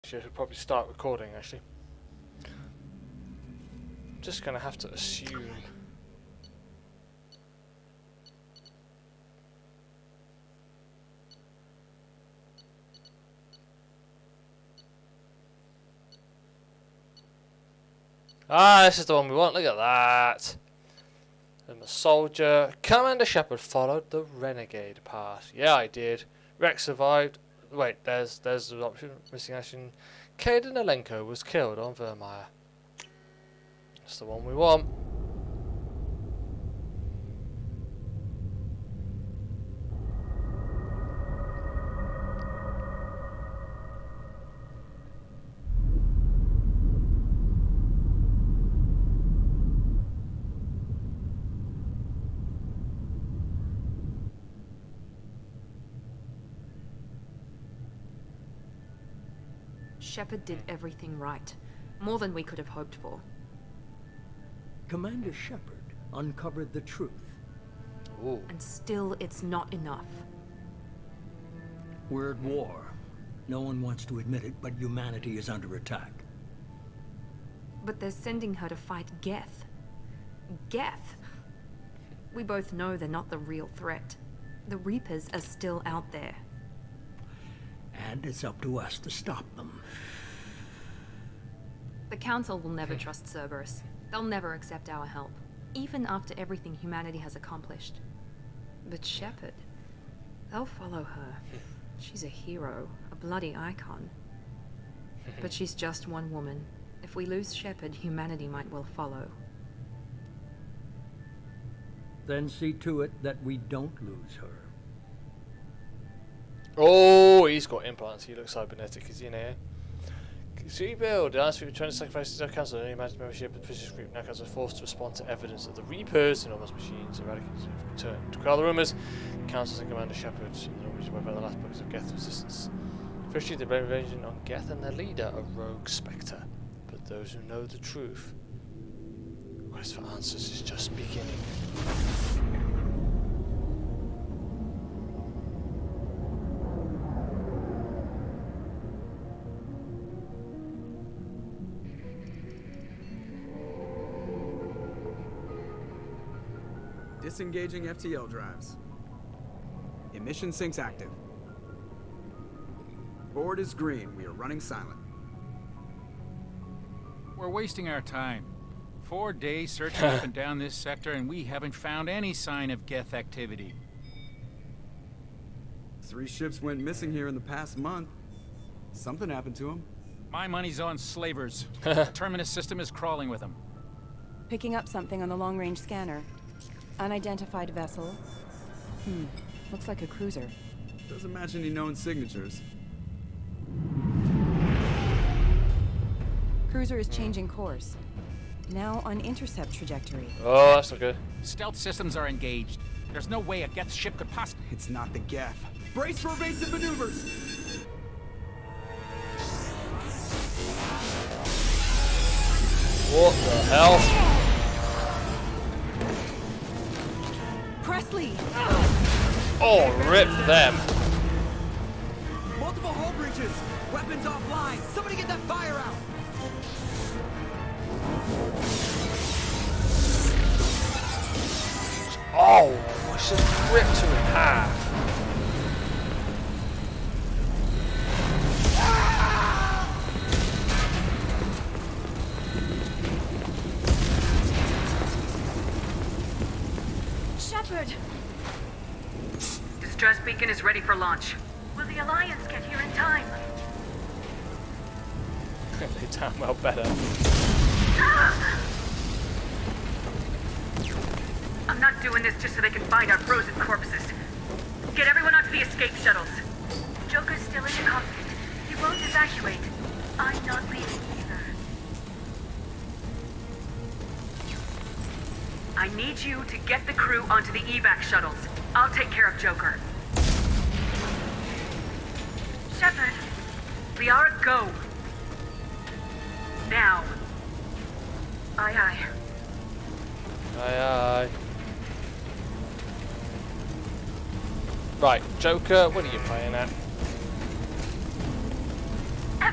Should probably start recording actually. Just gonna have to assume. Ah, this is the one we want. Look at that. And the soldier, Commander Shepard followed the renegade path. Yeah, I did. Rex survived. Wait, there's the option. Missing action. Kaden Alenko was killed on Vermeer. That's the one we want. Shepard did everything right. More than we could have hoped for. Commander Shepard uncovered the truth. Ooh. And still, it's not enough. We're at war. No one wants to admit it, but humanity is under attack. But they're sending her to fight Geth. Geth! We both know they're not the real threat. The Reapers are still out there. And it's up to us to stop them. The Council will never trust Cerberus. They'll never accept our help, even after everything humanity has accomplished. But Shepard, they'll follow her. She's a hero, a bloody icon. But she's just one woman. If we lose Shepard, humanity might well follow. Then see to it that we don't lose her. Oh, he's got implants. He looks cybernetic, is he in here? See, build. The last week, trying to sacrifice the council. Only imagine membership of the British group now are forced to respond to evidence of the Reapers, enormous machines, eradicate return. To quell the rumours, Council and Commander Shepard, and the rumours by the last books of Geth resistance. Officially, the invasion on Geth and their leader, a rogue Spectre. But those who know the truth, the quest for answers is just beginning. Disengaging FTL drives. Emission sinks active. Board is green. We are running silent. We're wasting our time. 4 days searching up and down this sector, and we haven't found any sign of Geth activity. 3 ships went missing here in the past month. Something happened to them. My money's on slavers. The Terminus system is crawling with them. Picking up something on the long-range scanner. Unidentified vessel. Looks like a cruiser. Doesn't match any known signatures. Cruiser is changing course. Now on intercept trajectory. Oh, that's not good. Stealth systems are engaged. There's no way a Geth ship could possibly... It's not the Geth. Brace for evasive maneuvers! What the hell? Presley! Oh, rip them. Multiple hull breaches! Weapons offline! Somebody get that fire out! Oh, it's just ripped her in half. Shepard! Distress beacon is ready for launch. Will the Alliance get here in time? They damn well better. I'm not doing this just so they can find our frozen corpses. Get everyone onto the escape shuttles. Joker's still in the cockpit. He won't evacuate. I'm not leaving either. I need you to get the crew onto the evac shuttles. I'll take care of Joker. Shepard, Liara, go. Now. Aye, aye. Aye, aye. Right, Joker, what are you playing at?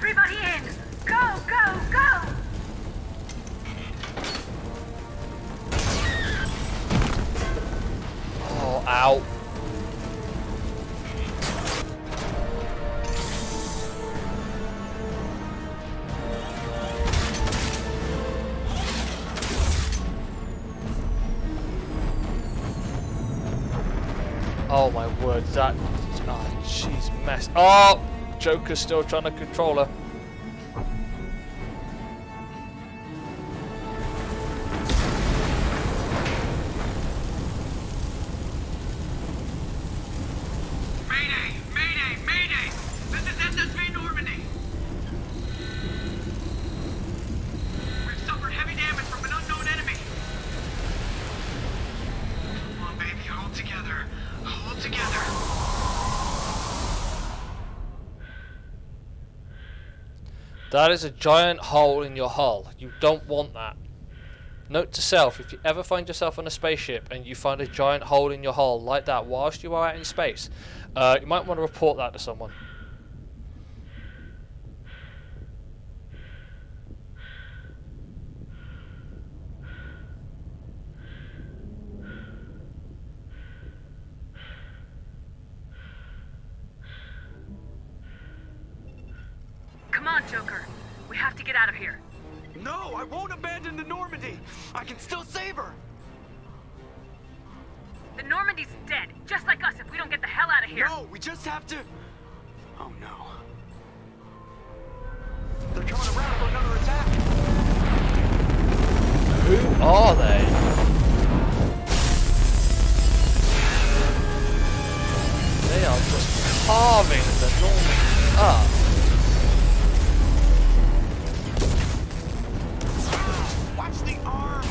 Everybody in! Go, go, go! Oh, ow. Oh my word, that... Oh, she's messed... Oh! Joker's still trying to control her. Mayday! Mayday! Mayday! This is SSV Normandy! We've suffered heavy damage from an unknown enemy! Come on, baby, hold together. Hold together. That is a giant hole in your hull. You don't want that. Note to self, if you ever find yourself on a spaceship and you find a giant hole in your hull like that whilst you are out in space, you might want to report that to someone. Come on, Joker. We have to get out of here. No, I won't abandon the Normandy! I can still save her! The Normandy's dead, just like us if we don't get the hell out of here. No, we just have to... Oh no. They're coming around for another attack! Who are they? They are just carving the Normandy up. Watch the arm!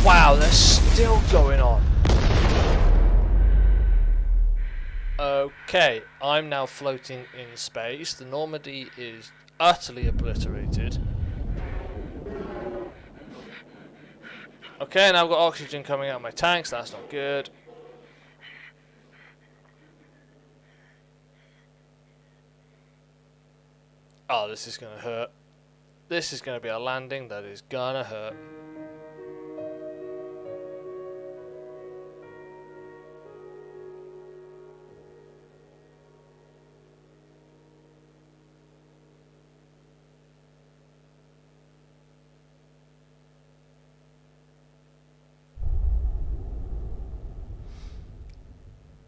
Wow, they're still going on. Okay, I'm now floating in space. The Normandy is utterly obliterated. Okay, now I've got oxygen coming out of my tanks. That's not good. Oh, this is going to hurt. This is going to be a landing that is going to hurt.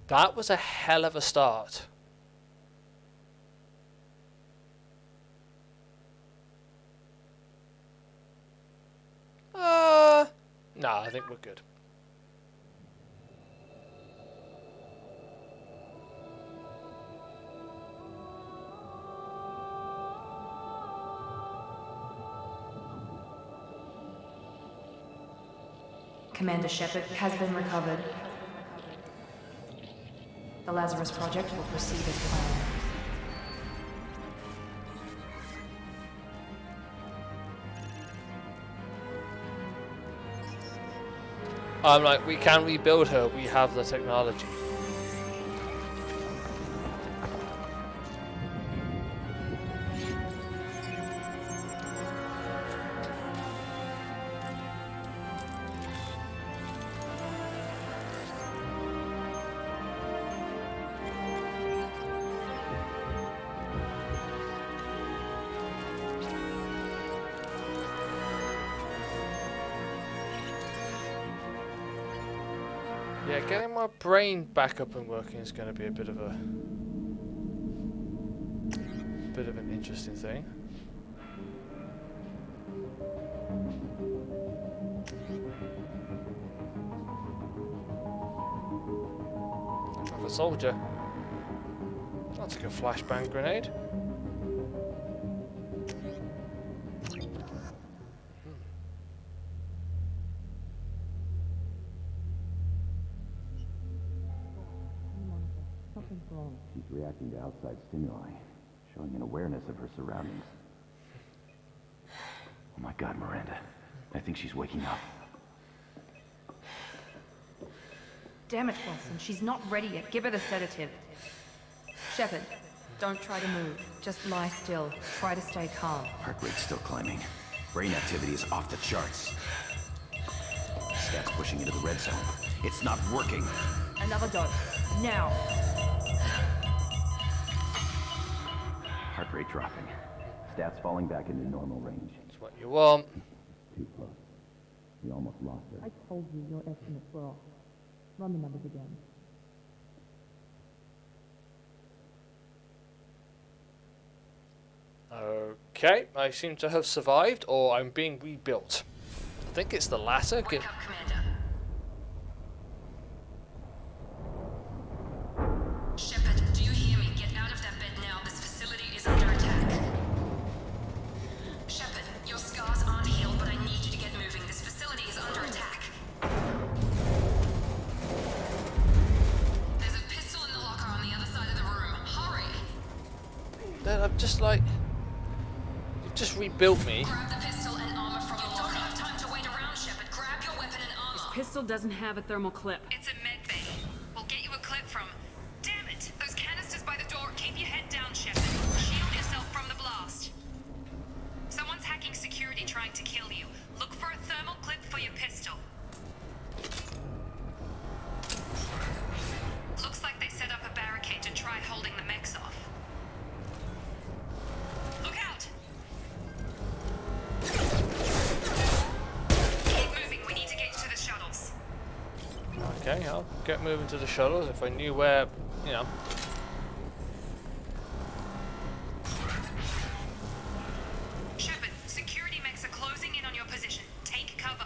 That was a hell of a start. No, I think we're good. Commander Shepard has been recovered. The Lazarus Project will proceed as planned. I'm like, we can rebuild her. We have the technology. Yeah, getting my brain back up and working is going to be a bit of an interesting thing. foot soldier. I'll take a flashbang grenade. She's reacting to outside stimuli, showing an awareness of her surroundings. Oh my God, Miranda. I think she's waking up. Damn it, Wilson. She's not ready yet. Give her the sedative. Shepard, don't try to move. Just lie still. Try to stay calm. Heart rate's still climbing. Brain activity is off the charts. Stats pushing into the red zone. It's not working. Another dose. Now. Heart rate dropping. Stats falling back into normal range. That's what you want. Too close. We almost lost her. I told you your estimates were off. Run the numbers again. Okay, I seem to have survived, or I'm being rebuilt. I think it's the latter. Wake up, Commander. Shepard, do you hear me? Get out of that bed now. This facility is under attack. Shepard, your scars aren't healed, but I need you to get moving. This facility is under attack. There's a pistol in the locker on the other side of the room. Hurry! Then I'm just like... You've just rebuilt me. Grab the pistol and armor from the locker. You don't have time to wait around, Shepard. Grab your weapon and armor. This pistol doesn't have a thermal clip. It's a med bay. We'll get you a clip from... Damn it! Those canisters by the door. Keep your head down, Shepard. Shield yourself from the blast. Someone's hacking security trying to kill you. Look for a thermal clip for your pistol. Looks like they set up a barricade to try holding the mechs off. Look out! Keep moving. We need to get you to the shuttles. Okay, I'll get moving to the shuttles if I knew where, you know. Shepard, security mechs are closing in on your position. Take cover.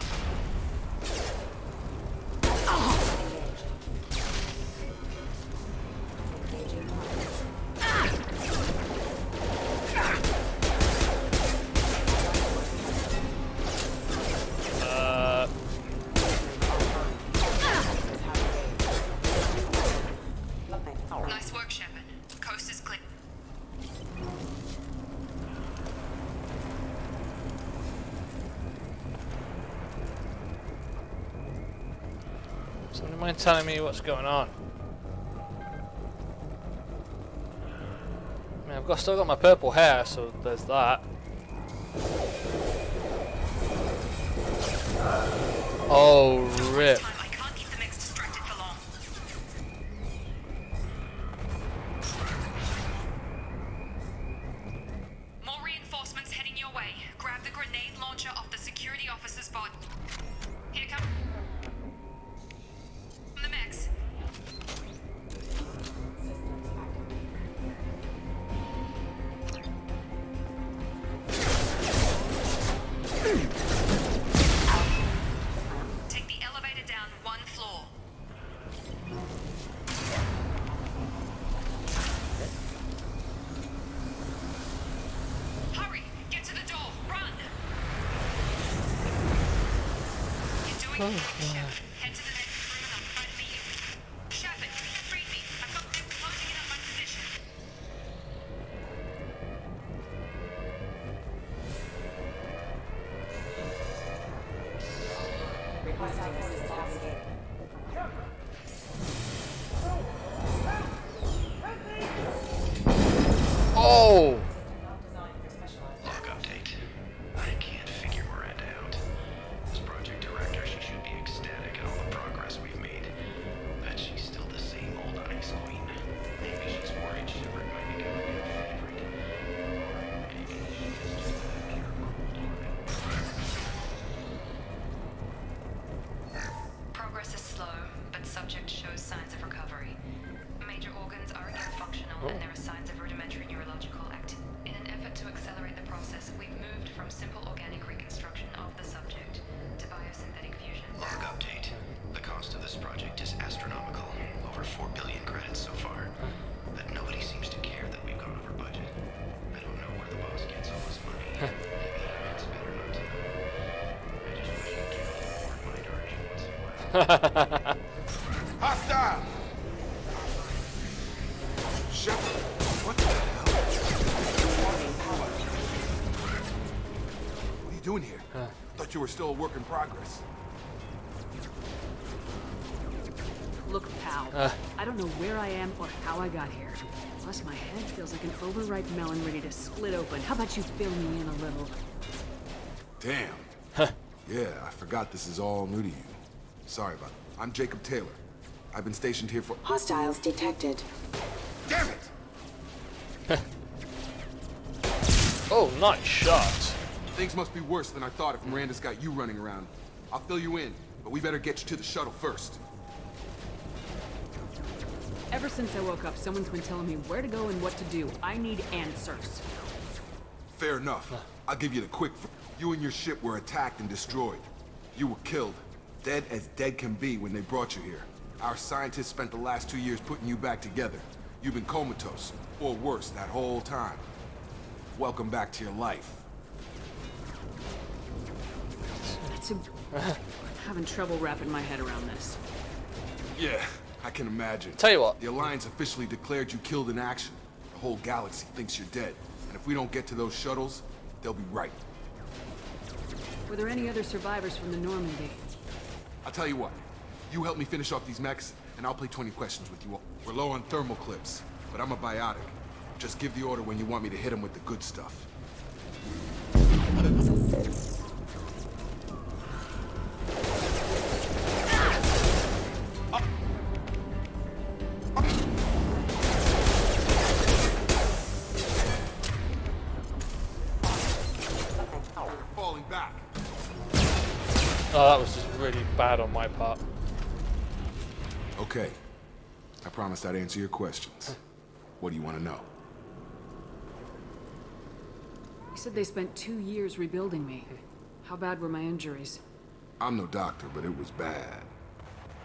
Nice work, Shepard. Coast is clear. Somebody mind telling me what's going on? I mean, still got my purple hair, so there's that. Oh, rip. I can't keep the mechs distracted for long. More reinforcements heading your way. Grab the grenade launcher off the security officer's body. Here come. From the mechs. Take the elevator down one floor. Hurry! Get to the door! Run! You're doing it, Shepard. Head to the next room and I'll try to meet you. Shepard, read me. I've got them closing in on my position. Oh! Log update. I can't figure Miranda out. As project director, she should be ecstatic at all the progress we've made. Bet she's still the same old ice queen. Maybe she's worried Shepard might become a new favorite. Or maybe she's just a pure cold-hearted. Progress is slow, but subject shows signs of recovery. Major organs are again functional, and there are signs of rudimentary neurological activity. Hostile! Shepard, what the hell? What are you doing here? Thought you were still a work in progress. Look, pal, I don't know where I am or how I got here. Plus, my head feels like an overripe melon ready to split open. How about you fill me in a little? Damn. Yeah, I forgot this is all new to you. Sorry about it. I'm Jacob Taylor. I've been stationed here for— Hostiles detected. Damn it! Oh, nice shot. Things must be worse than I thought if Miranda's got you running around. I'll fill you in, but we better get you to the shuttle first. Ever since I woke up, someone's been telling me where to go and what to do. I need answers. Fair enough. I'll give you the quick— You and your ship were attacked and destroyed. You were killed. Dead as dead can be when they brought you here. Our scientists spent the last 2 years putting you back together. You've been comatose, or worse, that whole time. Welcome back to your life. I'm having trouble wrapping my head around this. Yeah, I can imagine. Tell you what. The Alliance officially declared you killed in action. The whole galaxy thinks you're dead. And if we don't get to those shuttles, they'll be right. Were there any other survivors from the Normandy? I'll tell you what. You help me finish off these mechs, and I'll play 20 questions with you all. We're low on thermal clips, but I'm a biotic. Just give the order when you want me to hit them with the good stuff. Falling back. Oh, that was just really bad on my part. Okay. I promised I'd answer your questions. What do you want to know? You said they spent 2 years rebuilding me. How bad were my injuries? I'm no doctor, but it was bad.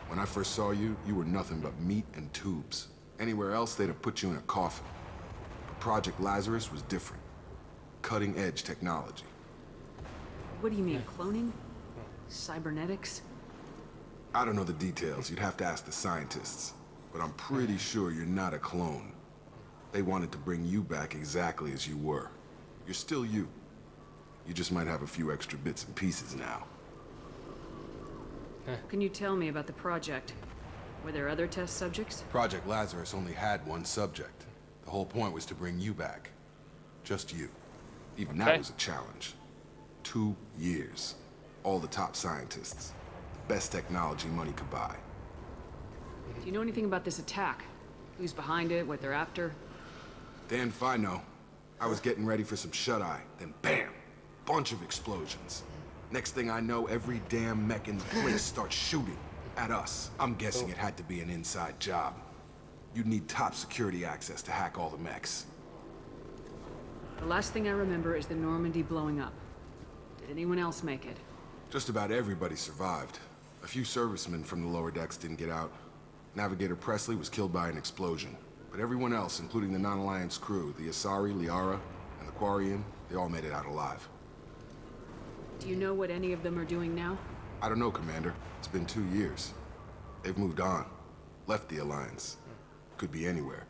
When I first saw you, you were nothing but meat and tubes. Anywhere else, they'd have put you in a coffin. But Project Lazarus was different. Cutting-edge technology. What do you mean, cloning? Cybernetics? I don't know the details. You'd have to ask the scientists. But I'm pretty sure you're not a clone. They wanted to bring you back exactly as you were. You're still you. You just might have a few extra bits and pieces now. Can you tell me about the project? Were there other test subjects? Project Lazarus only had one subject. The whole point was to bring you back. Just you. Even that was a challenge. 2 years. All the top scientists. The best technology money could buy. Do you know anything about this attack? Who's behind it, what they're after? Damn if I know. I was getting ready for some shut-eye, then bam! Bunch of explosions. Next thing I know, every damn mech in the place starts shooting at us. I'm guessing it had to be an inside job. You'd need top security access to hack all the mechs. The last thing I remember is the Normandy blowing up. Did anyone else make it? Just about everybody survived. A few servicemen from the lower decks didn't get out. Navigator Presley was killed by an explosion. But everyone else, including the non-Alliance crew, the Asari, Liara, and the Quarian, they all made it out alive. Do you know what any of them are doing now? I don't know, Commander. It's been 2 years. They've moved on. Left the Alliance. Could be anywhere.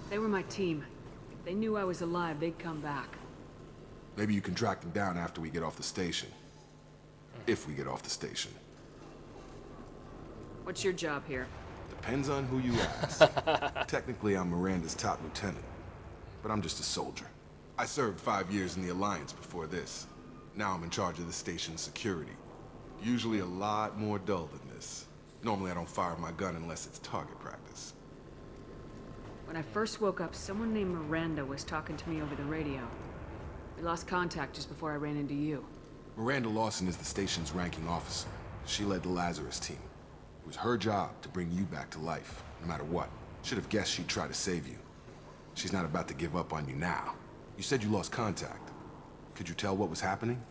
They were my team. If they knew I was alive, they'd come back. Maybe you can track them down after we get off the station. If we get off the station. What's your job here? Depends on who you ask. Technically, I'm Miranda's top lieutenant. But I'm just a soldier. I served 5 years in the Alliance before this. Now I'm in charge of the station's security. Usually a lot more dull than this. Normally I don't fire my gun unless it's target practice. When I first woke up, someone named Miranda was talking to me over the radio. We lost contact just before I ran into you. Miranda Lawson is the station's ranking officer. She led the Lazarus team. It was her job to bring you back to life, no matter what. Should have guessed she'd try to save you. She's not about to give up on you now. You said you lost contact. Could you tell what was happening?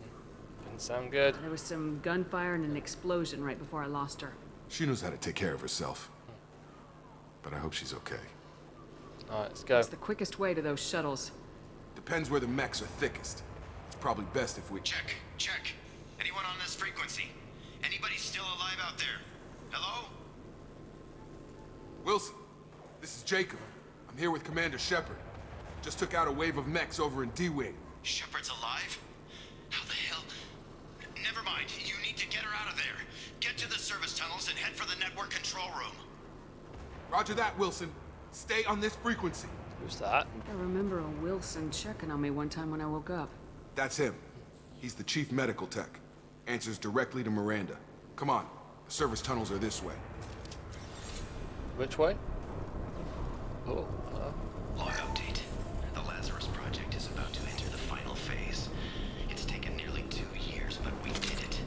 Didn't sound good. There was some gunfire and an explosion right before I lost her. She knows how to take care of herself. But I hope she's okay. Alright, let's go. It's the quickest way to those shuttles. Depends where the mechs are thickest. It's probably best if we— Check. Anyone on this frequency? Anybody still out there? Hello? Wilson, this is Jacob. I'm here with Commander Shepard. Just took out a wave of mechs over in D-Wing. Shepard's alive? How the hell? Never mind. You need to get her out of there. Get to the service tunnels and head for the network control room. Roger that, Wilson. Stay on this frequency. Who's that? I remember a Wilson checking on me one time when I woke up. That's him. He's the chief medical tech. Answers directly to Miranda. Come on. The service tunnels are this way. Which way? Oh, Log update. The Lazarus Project is about to enter the final phase. It's taken nearly 2 years, but we did it.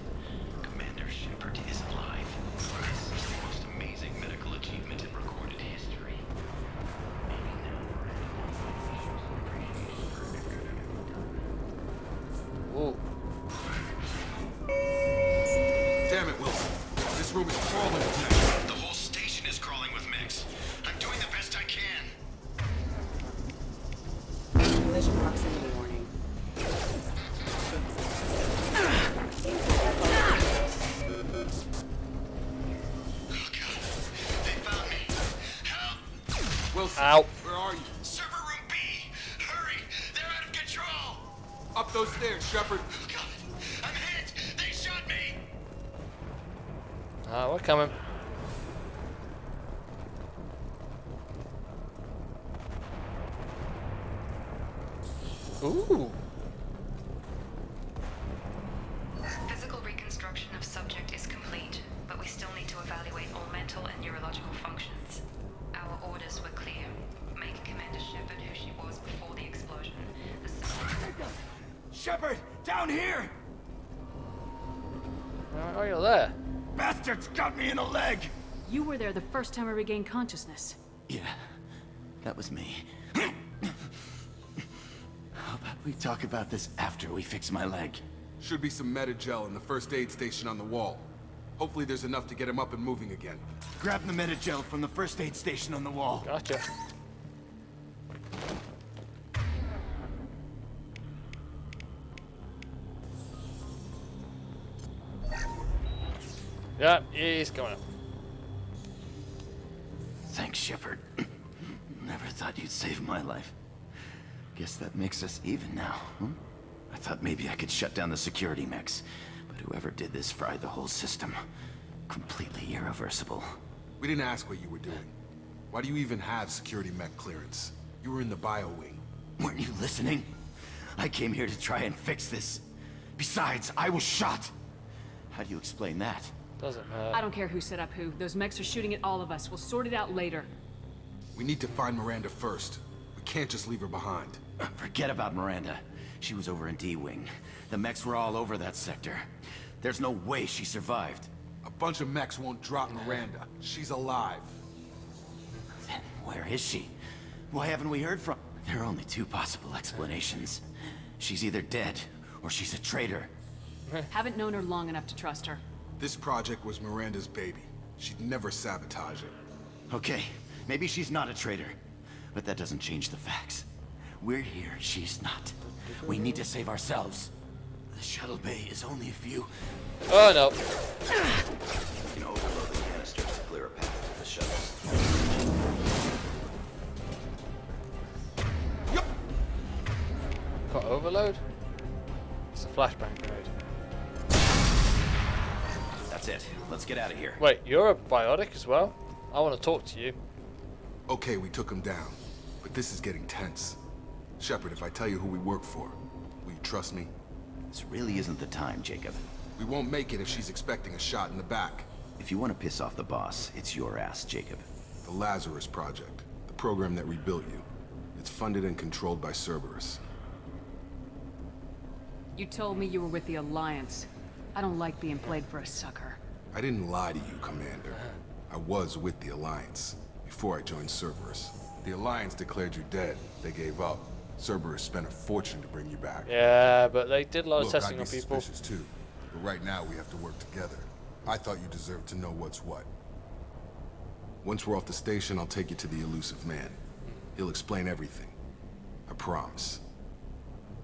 Commander Shepard is alive. This is the most amazing medical achievement in recorded history. Maybe now Whoa. Damn it, Wilson. This room is crawling with mechs. The whole station is crawling with mechs. I'm doing the best I can. Collision proximity warning. Oh god. They found me. Help! Wilson, Ow. where are you? Server room B! Hurry! They're out of control! Up those stairs, Shepard. Oh god! I'm hit! They shot me! We're coming. Ooh. Physical reconstruction of subject is complete, but we still need to evaluate all mental and neurological functions. Our orders were clear. Make Commander Shepard who she was before the explosion. Shepard, down here! Oh, you're there. Bastards got me in the leg! You were there the first time I regained consciousness. Yeah, that was me. How about we talk about this after we fix my leg? Should be some Metagel in the first aid station on the wall. Hopefully there's enough to get him up and moving again. Grab the Metagel from the first aid station on the wall. Gotcha. Yeah, he's coming up. Thanks, Shepard. Never thought you'd save my life. Guess that makes us even now, huh? I thought maybe I could shut down the security mechs, but whoever did this fried the whole system. Completely irreversible. We didn't ask what you were doing. Why do you even have security mech clearance? You were in the bio wing. Weren't you listening? I came here to try and fix this. Besides, I was shot. How do you explain that? Doesn't matter. I don't care who set up who. Those mechs are shooting at all of us. We'll sort it out later. We need to find Miranda first. We can't just leave her behind. Forget about Miranda. She was over in D-Wing. The mechs were all over that sector. There's no way she survived. A bunch of mechs won't drop Miranda. She's alive. Then where is she? Why haven't we heard from... There are only two possible explanations. She's either dead, or she's a traitor. Haven't known her long enough to trust her. This project was Miranda's baby. She'd never sabotage it. Okay, maybe she's not a traitor. But that doesn't change the facts. We're here, she's not. We need to save ourselves. The shuttle bay is only a few... Oh no. You know, overload the canisters to clear a path for the shuttles. Got overload? It's a flashbang grenade. That's it. Let's get out of here. Wait, you're a biotic as well? I want to talk to you. Okay, we took him down. But this is getting tense. Shepard, if I tell you who we work for, will you trust me? This really isn't the time, Jacob. We won't make it if she's expecting a shot in the back. If you want to piss off the boss, it's your ass, Jacob. The Lazarus Project. The program that rebuilt you. It's funded and controlled by Cerberus. You told me you were with the Alliance. I don't like being played for a sucker. I didn't lie to you, Commander. I was with the Alliance, before I joined Cerberus. The Alliance declared you dead. They gave up. Cerberus spent a fortune to bring you back. Yeah, but they did a lot of Look, testing I'd on be people. suspicious too. But right now, we have to work together. I thought you deserved to know what's what. Once we're off the station, I'll take you to the elusive man. He'll explain everything. I promise.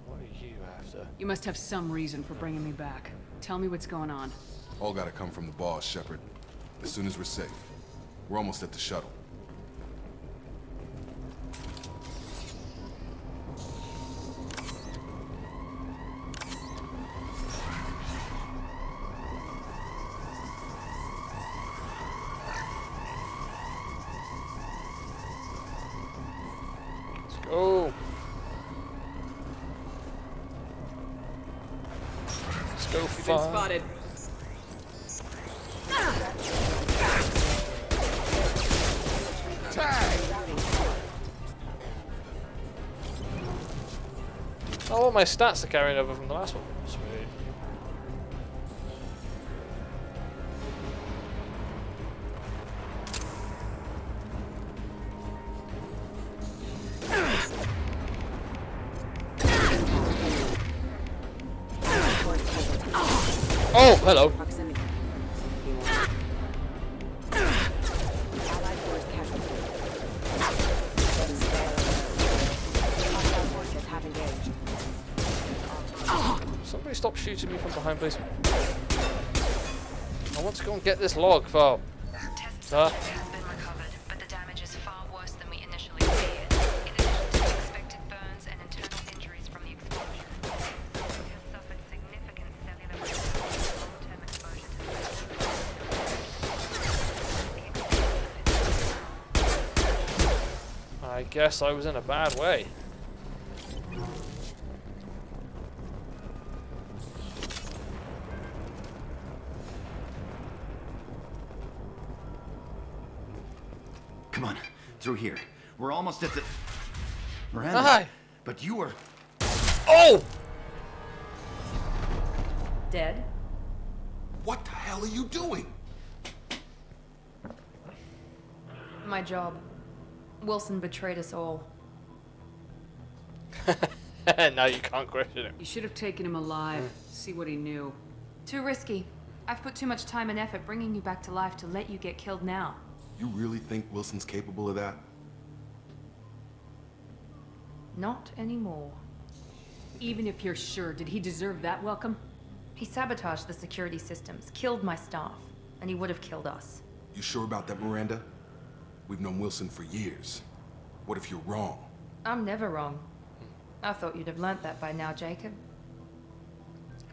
What are you after? You must have some reason for bringing me back. Tell me what's going on. All gotta come from the boss, Shepard. As soon as we're safe. We're almost at the shuttle. Let's go. Let's go You've been far. spotted. Oh, all my stats are carrying over from the last one. Sweet. Oh, hello. Somebody stop shooting me from behind, please. I want to go and get this log, Val. Has been recovered, but the damage is far worse than we initially feared. In addition to expected burns and internal injuries from the explosion, he has suffered significant cellular damage and long-term exposure to I guess I was in a bad way. Come on, through here. We're almost at the... Miranda, Hi. but you were... Oh! Dead? What the hell are you doing? My job. Wilson betrayed us all. Now you can't question him. You should have taken him alive. See what he knew. Too risky. I've put too much time and effort bringing you back to life to let you get killed now. You really think Wilson's capable of that? Not anymore. Even if you're sure, did he deserve that welcome? He sabotaged the security systems, killed my staff, and he would have killed us. You sure about that, Miranda? We've known Wilson for years. What if you're wrong? I'm never wrong. I thought you'd have learnt that by now, Jacob.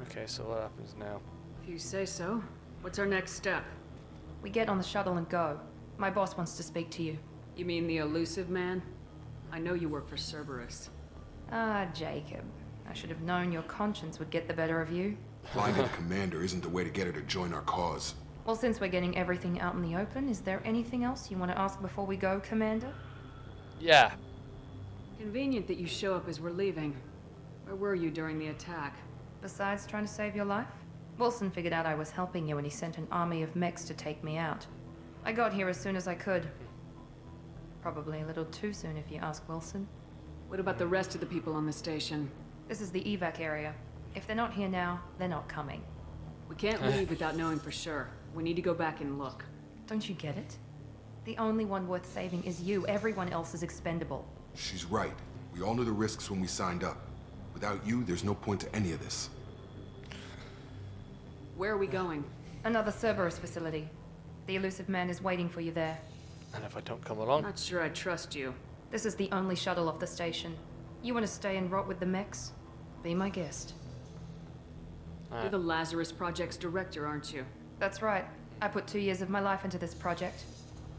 Okay, so what happens now? If you say so. What's our next step? We get on the shuttle and go. My boss wants to speak to you. You mean the elusive man? I know you work for Cerberus. Ah, Jacob. I should have known your conscience would get the better of you. Blinded Commander isn't the way to get her to join our cause. Well, since we're getting everything out in the open, is there anything else you want to ask before we go, Commander? Yeah. Convenient that you show up as we're leaving. Where were you during the attack? Besides trying to save your life? Wilson figured out I was helping you and he sent an army of mechs to take me out. I got here as soon as I could. Probably a little too soon if you ask Wilson. What about the rest of the people on the station? This is the evac area. If they're not here now, they're not coming. We can't leave without knowing for sure. We need to go back and look. Don't you get it? The only one worth saving is you. Everyone else is expendable. She's right. We all knew the risks when we signed up. Without you, there's no point to any of this. Where are we going? Another Cerberus facility. The elusive man is waiting for you there. And if I don't come along? Not sure I trust you. This is the only shuttle off the station. You want to stay and rot with the mechs? Be my guest. You're the Lazarus Project's director, aren't you? That's right. I put 2 years of my life into this project.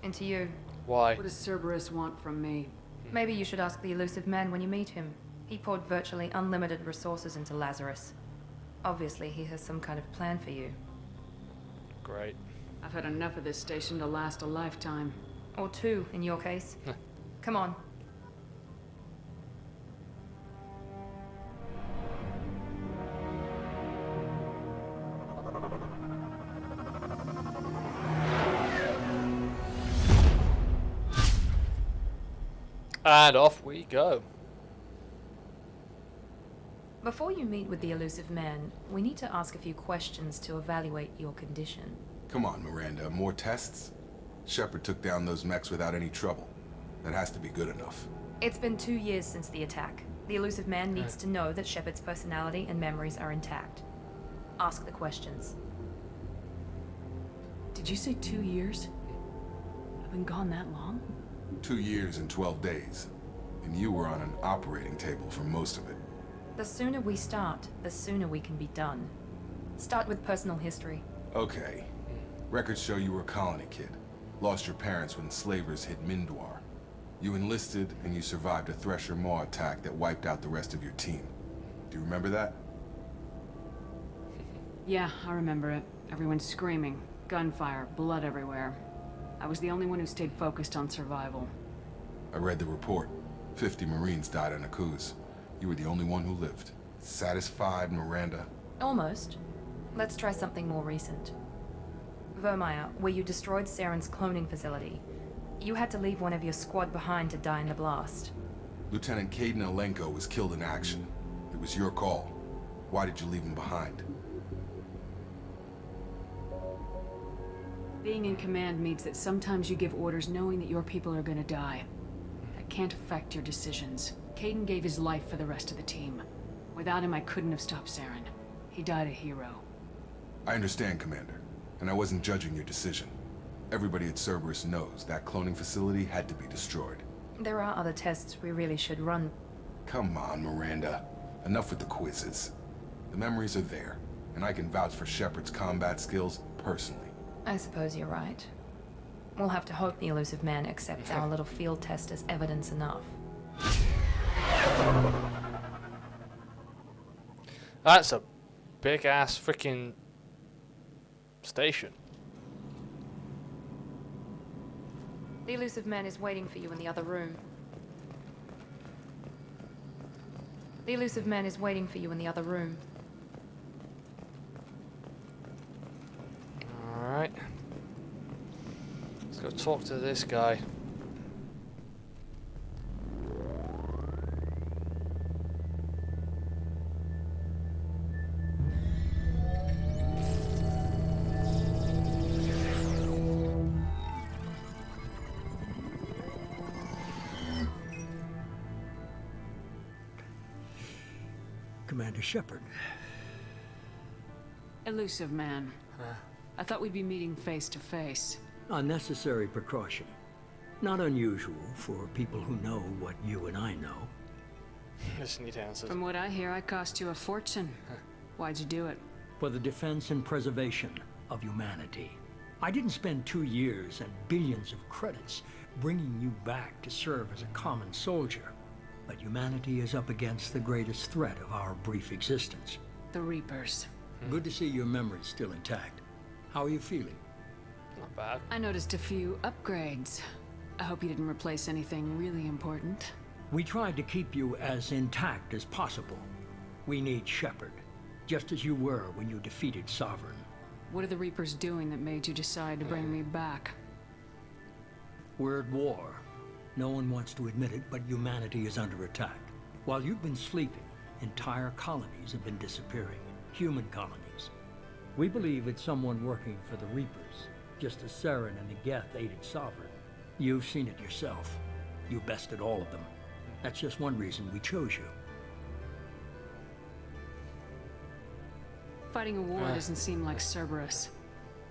Into you. Why? What does Cerberus want from me? Maybe you should ask the elusive man when you meet him. He poured virtually unlimited resources into Lazarus. Obviously, he has some kind of plan for you. Great. I've had enough of this station to last a lifetime. Or 2, in your case. Come on. And off we go. Before you meet with the elusive man, we need to ask a few questions to evaluate your condition. Come on, Miranda. More tests? Shepard took down those mechs without any trouble. That has to be good enough. It's been 2 years since the attack. The elusive man needs to know that Shepard's personality and memories are intact. Ask the questions. Did you say 2 years? I've been gone that long? 2 years and 12 days. And you were on an operating table for most of it. The sooner we start, the sooner we can be done. Start with personal history. Okay. Records show you were a colony kid. Lost your parents when slavers hit Mindwar. You enlisted and you survived a Thresher Maw attack that wiped out the rest of your team. Do you remember that? Yeah, I remember it. Everyone screaming, gunfire, blood everywhere. I was the only one who stayed focused on survival. I read the report. 50 Marines died on a cruise. You were the only one who lived. Satisfied, Miranda? Almost. Let's try something more recent. Vermeer, where you destroyed Saren's cloning facility. You had to leave one of your squad behind to die in the blast. Lieutenant Caden Alenko was killed in action. It was your call. Why did you leave him behind? Being in command means that sometimes you give orders knowing that your people are gonna die. That can't affect your decisions. Caden gave his life for the rest of the team. Without him, I couldn't have stopped Saren. He died a hero. I understand, Commander. And I wasn't judging your decision. Everybody at Cerberus knows that cloning facility had to be destroyed. There are other tests we really should run. Come on, Miranda. Enough with the quizzes. The memories are there, and I can vouch for Shepard's combat skills personally. I suppose you're right. We'll have to hope the elusive man accepts our little field test as evidence enough. That's a big ass freaking station. The elusive man is waiting for you in the other room. The elusive man is waiting for you in the other room. Alright. Let's go talk to this guy. Commander Shepard. Elusive man. I thought we'd be meeting face to face. Unnecessary precaution. Not unusual for people who know what you and I know. Just need answers. From what I hear, I cost you a fortune. Why'd you do it? For the defense and preservation of humanity. I didn't spend 2 years and billions of credits bringing you back to serve as a common soldier. But humanity is up against the greatest threat of our brief existence. The Reapers. Good to see your memory's still intact. How are you feeling? Not bad. I noticed a few upgrades. I hope you didn't replace anything really important. We tried to keep you as intact as possible. We need Shepard, just as you were when you defeated Sovereign. What are the Reapers doing that made you decide to bring me back? We're at war. No one wants to admit it, but humanity is under attack. While you've been sleeping, entire colonies have been disappearing. Human colonies. We believe it's someone working for the Reapers, just as Saren and the Geth aided Sovereign. You've seen it yourself. You bested all of them. That's just one reason we chose you. Fighting a war doesn't seem like Cerberus.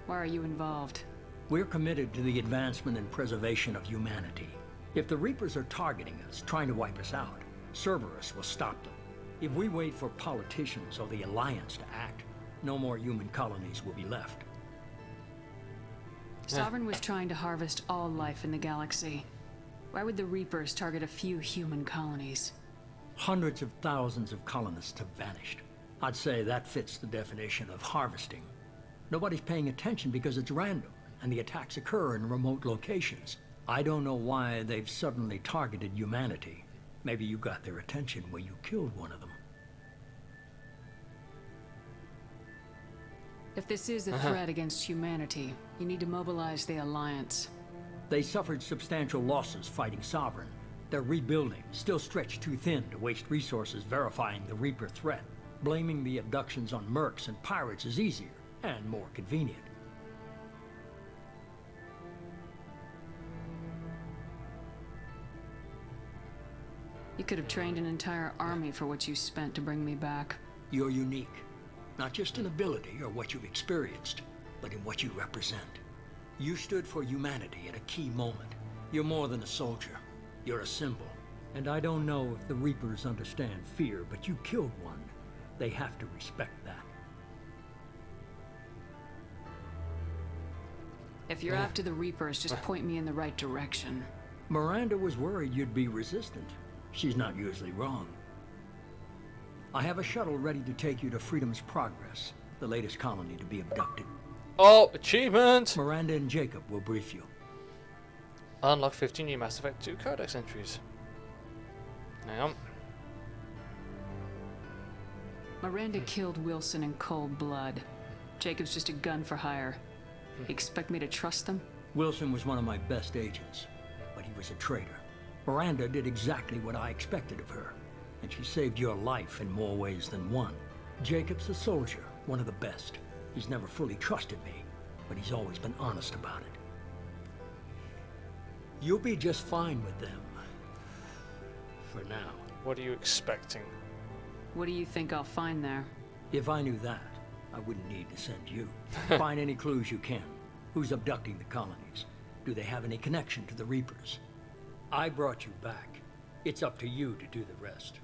Why are you involved? We're committed to the advancement and preservation of humanity. If the Reapers are targeting us, trying to wipe us out, Cerberus will stop them. If we wait for politicians or the Alliance to act, no more human colonies will be left. Sovereign was trying to harvest all life in the galaxy. Why would the Reapers target a few human colonies? Hundreds of thousands of colonists have vanished. I'd say that fits the definition of harvesting. Nobody's paying attention because it's random, and the attacks occur in remote locations. I don't know why they've suddenly targeted humanity. Maybe you got their attention when you killed one of them. If this is a threat against humanity, you need to mobilize the Alliance. They suffered substantial losses fighting Sovereign. They're rebuilding, still stretched too thin to waste resources verifying the Reaper threat. Blaming the abductions on mercs and pirates is easier and more convenient. You could have trained an entire army for what you spent to bring me back. You're unique. Not just in ability or what you've experienced, but in what you represent. You stood for humanity at a key moment. You're more than a soldier. You're a symbol. And I don't know if the Reapers understand fear, but you killed one. They have to respect that. If you're after the Reapers, just point me in the right direction. Miranda was worried you'd be resistant. She's not usually wrong. I have a shuttle ready to take you to Freedom's Progress, the latest colony to be abducted. Oh, achievement! Miranda and Jacob will brief you. Unlock 15 new Mass Effect 2 codex entries. Hang on. Miranda killed Wilson in cold blood. Jacob's just a gun for hire. You expect me to trust them? Wilson was one of my best agents, but he was a traitor. Miranda did exactly what I expected of her, and she saved your life in more ways than one. Jacob's a soldier, one of the best. He's never fully trusted me, but he's always been honest about it. You'll be just fine with them. For now. What are you expecting? What do you think I'll find there? If I knew that, I wouldn't need to send you. Find any clues you can. Who's abducting the colonies? Do they have any connection to the Reapers? I brought you back. It's up to you to do the rest.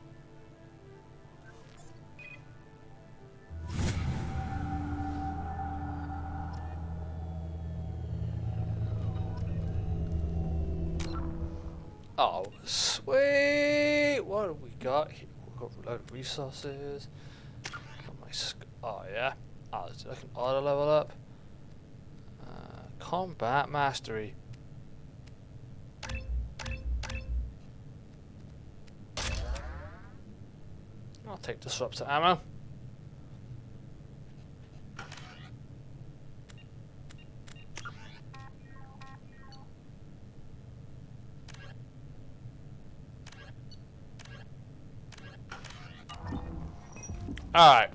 Oh, sweet! What have we got here? We've got a load of resources. Got my oh, yeah. Oh, I can auto level up. Combat mastery. I'll take disruptor ammo. Alright.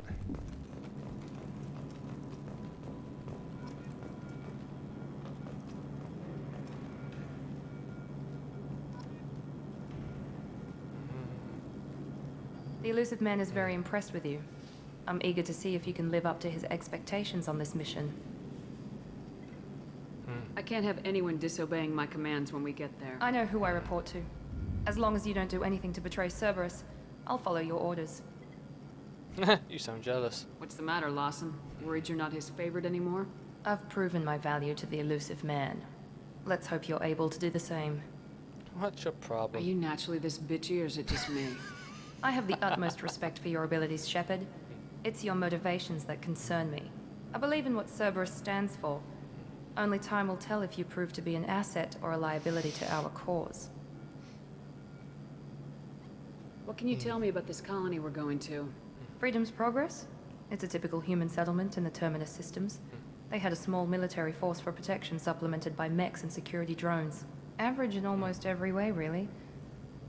The elusive man is very impressed with you. I'm eager to see if you can live up to his expectations on this mission. I can't have anyone disobeying my commands when we get there. I know who I report to. As long as you don't do anything to betray Cerberus, I'll follow your orders. You sound jealous. What's the matter, Lawson? Worried you're not his favorite anymore? I've proven my value to the elusive man. Let's hope you're able to do the same. What's your problem? Are you naturally this bitchy, or is it just me? I have the utmost respect for your abilities, Shepard. It's your motivations that concern me. I believe in what Cerberus stands for. Only time will tell if you prove to be an asset or a liability to our cause. What can you tell me about this colony we're going to? Freedom's Progress? It's a typical human settlement in the Terminus systems. They had a small military force for protection supplemented by mechs and security drones. Average in almost every way, really.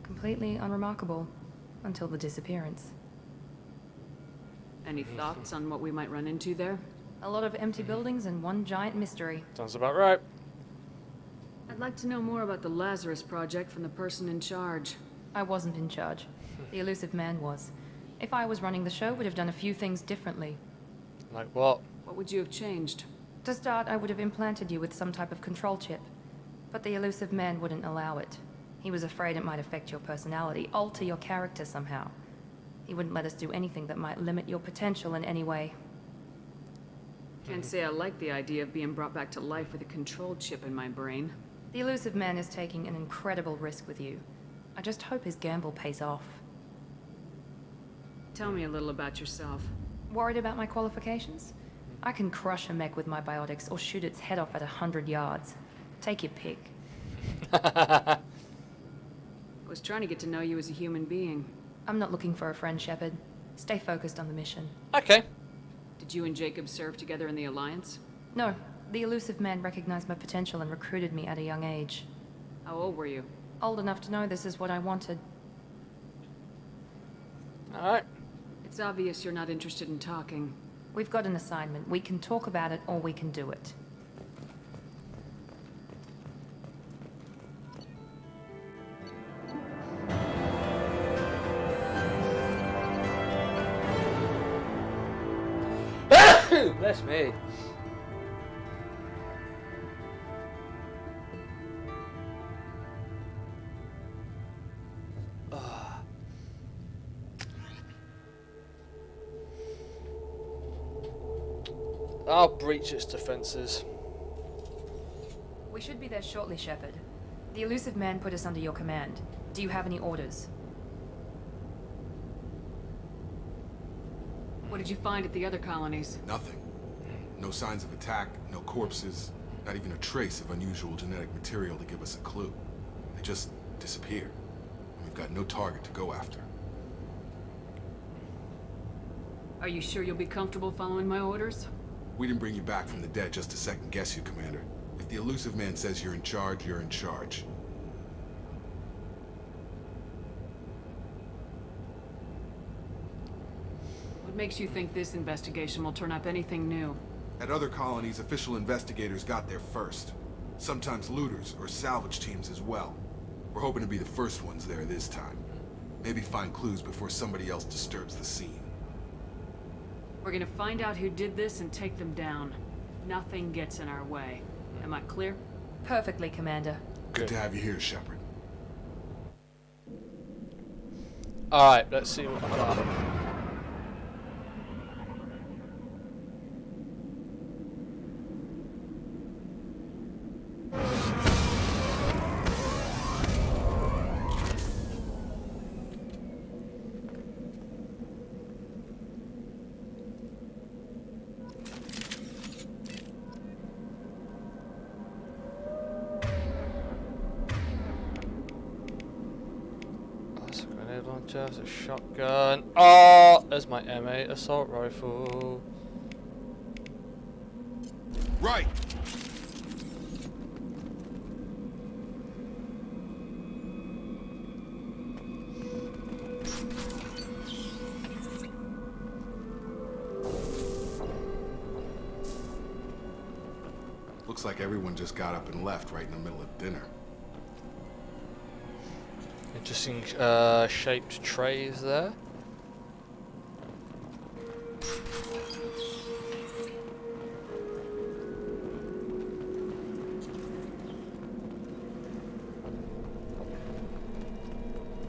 Completely unremarkable. Until the disappearance. Any thoughts on what we might run into there? A lot of empty buildings and one giant mystery. Sounds about right. I'd like to know more about the Lazarus Project from the person in charge. I wasn't in charge. The elusive man was. If I was running the show, would have done a few things differently. Like what? What would you have changed? To start, I would have implanted you with some type of control chip. But the elusive man wouldn't allow it. He was afraid it might affect your personality, alter your character somehow. He wouldn't let us do anything that might limit your potential in any way. Can't say I like the idea of being brought back to life with a control chip in my brain. The elusive man is taking an incredible risk with you. I just hope his gamble pays off. Tell me a little about yourself. Worried about my qualifications? I can crush a mech with my biotics or shoot its head off at 100 yards. Take your pick. I was trying to get to know you as a human being. I'm not looking for a friend, Shepard. Stay focused on the mission. Okay. Did you and Jacob serve together in the Alliance? No. The elusive man recognized my potential and recruited me at a young age. How old were you? Old enough to know this is what I wanted. Alright. It's obvious you're not interested in talking. We've got an assignment. We can talk about it or we can do it. Bless me. I'll breach its defences. We should be there shortly, Shepard. The elusive man put us under your command. Do you have any orders? What did you find at the other colonies? Nothing. No signs of attack, no corpses, not even a trace of unusual genetic material to give us a clue. They just disappeared. And we've got no target to go after. Are you sure you'll be comfortable following my orders? We didn't bring you back from the dead just to second guess you, Commander. If the elusive man says you're in charge, you're in charge. What makes you think this investigation will turn up anything new? At other colonies, official investigators got there first. Sometimes looters or salvage teams as well. We're hoping to be the first ones there this time. Maybe find clues before somebody else disturbs the scene. We're gonna find out who did this and take them down. Nothing gets in our way. Am I clear? Perfectly, Commander. Good to have you here, Shepard. Alright, let's see what we got. Just a shotgun. Oh, there's my M8 assault rifle. Right. Looks like everyone just got up and left right in the middle of dinner. Interesting shaped trays there.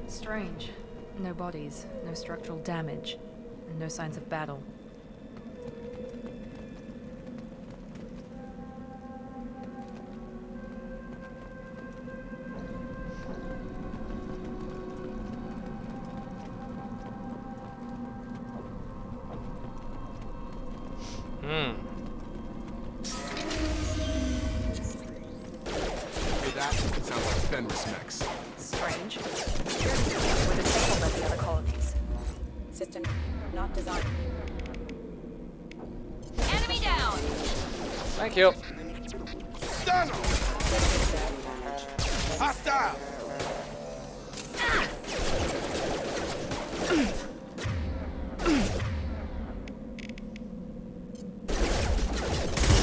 Strange. No bodies, no structural damage, and no signs of battle. Strange. Security systems were disabled at the other colonies. System not designed. Enemy down! Thank you. Stun him! Hostile!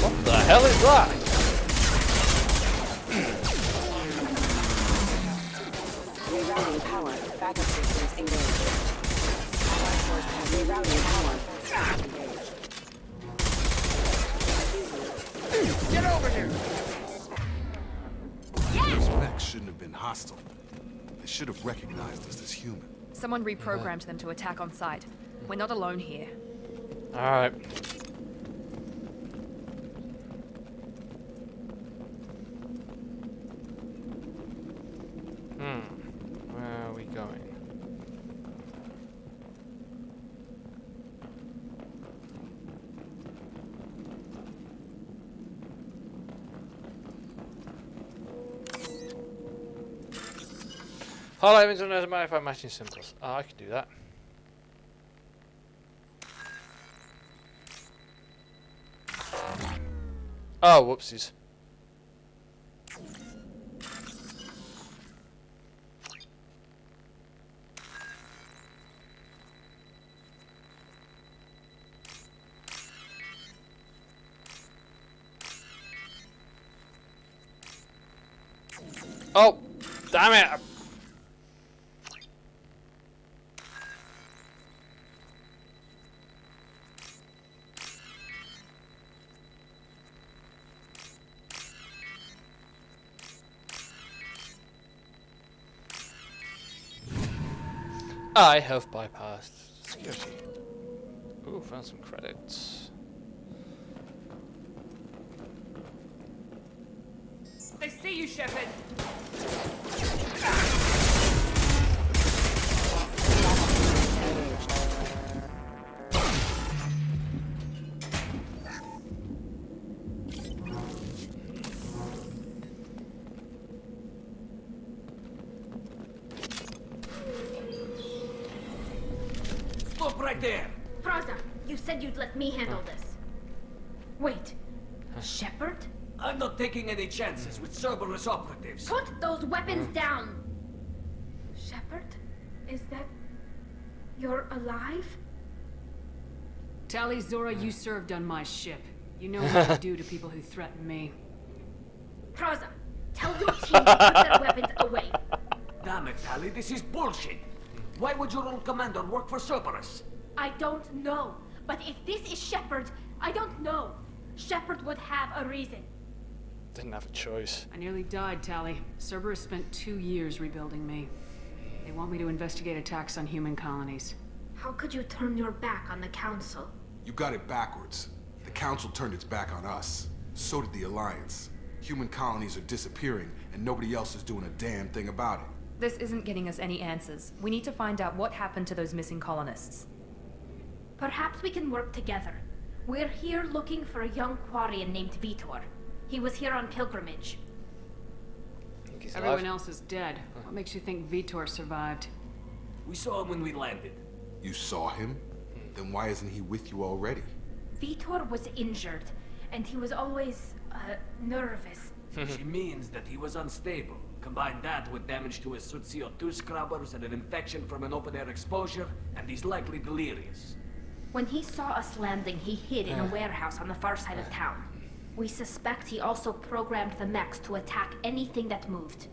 What the hell is that? Rerouting power. Backup systems engaged. Allied force rerouting power. Engaged. Get over here! Yes! Those mechs shouldn't have been hostile. They should have recognized us as human. Someone reprogrammed them to attack on sight. We're not alone here. Alright. Where are we going? Highlight events doesn't matter if I'm matching symbols. Oh, I can do that. Oh, whoopsies. Oh, damn it! I have bypassed security. Ooh, found some credits. They see you, Shepard. Stop right there! Praza, you said you'd let me handle this. Wait, Shepard? I'm not taking any chances with Cerberus operatives. Put those weapons down! Shepard? Is that... you're alive? Tali, Zora, you served on my ship. You know what to do to people who threaten me. Praza, tell your team to put their weapons away. Damn it, Tali, this is bullshit. Why would your old commander work for Cerberus? I don't know. But if this is Shepard, I don't know. Shepard would have a reason. Didn't have a choice. I nearly died, Tali. Cerberus spent 2 years rebuilding me. They want me to investigate attacks on human colonies. How could you turn your back on the Council? You got it backwards. The Council turned its back on us. So did the Alliance. Human colonies are disappearing, and nobody else is doing a damn thing about it. This isn't getting us any answers. We need to find out what happened to those missing colonists. Perhaps we can work together. We're here looking for a young Quarian named Vitor. He was here on pilgrimage. Everyone else is dead. What makes you think Vitor survived? We saw him when we landed. You saw him? Then why isn't he with you already? Vitor was injured, and he was always, nervous. She means that he was unstable. Combine that with damage to his suit CO2 scrubbers and an infection from an open-air exposure, and he's likely delirious. When he saw us landing, he hid in a warehouse on the far side of town. We suspect he also programmed the mechs to attack anything that moved.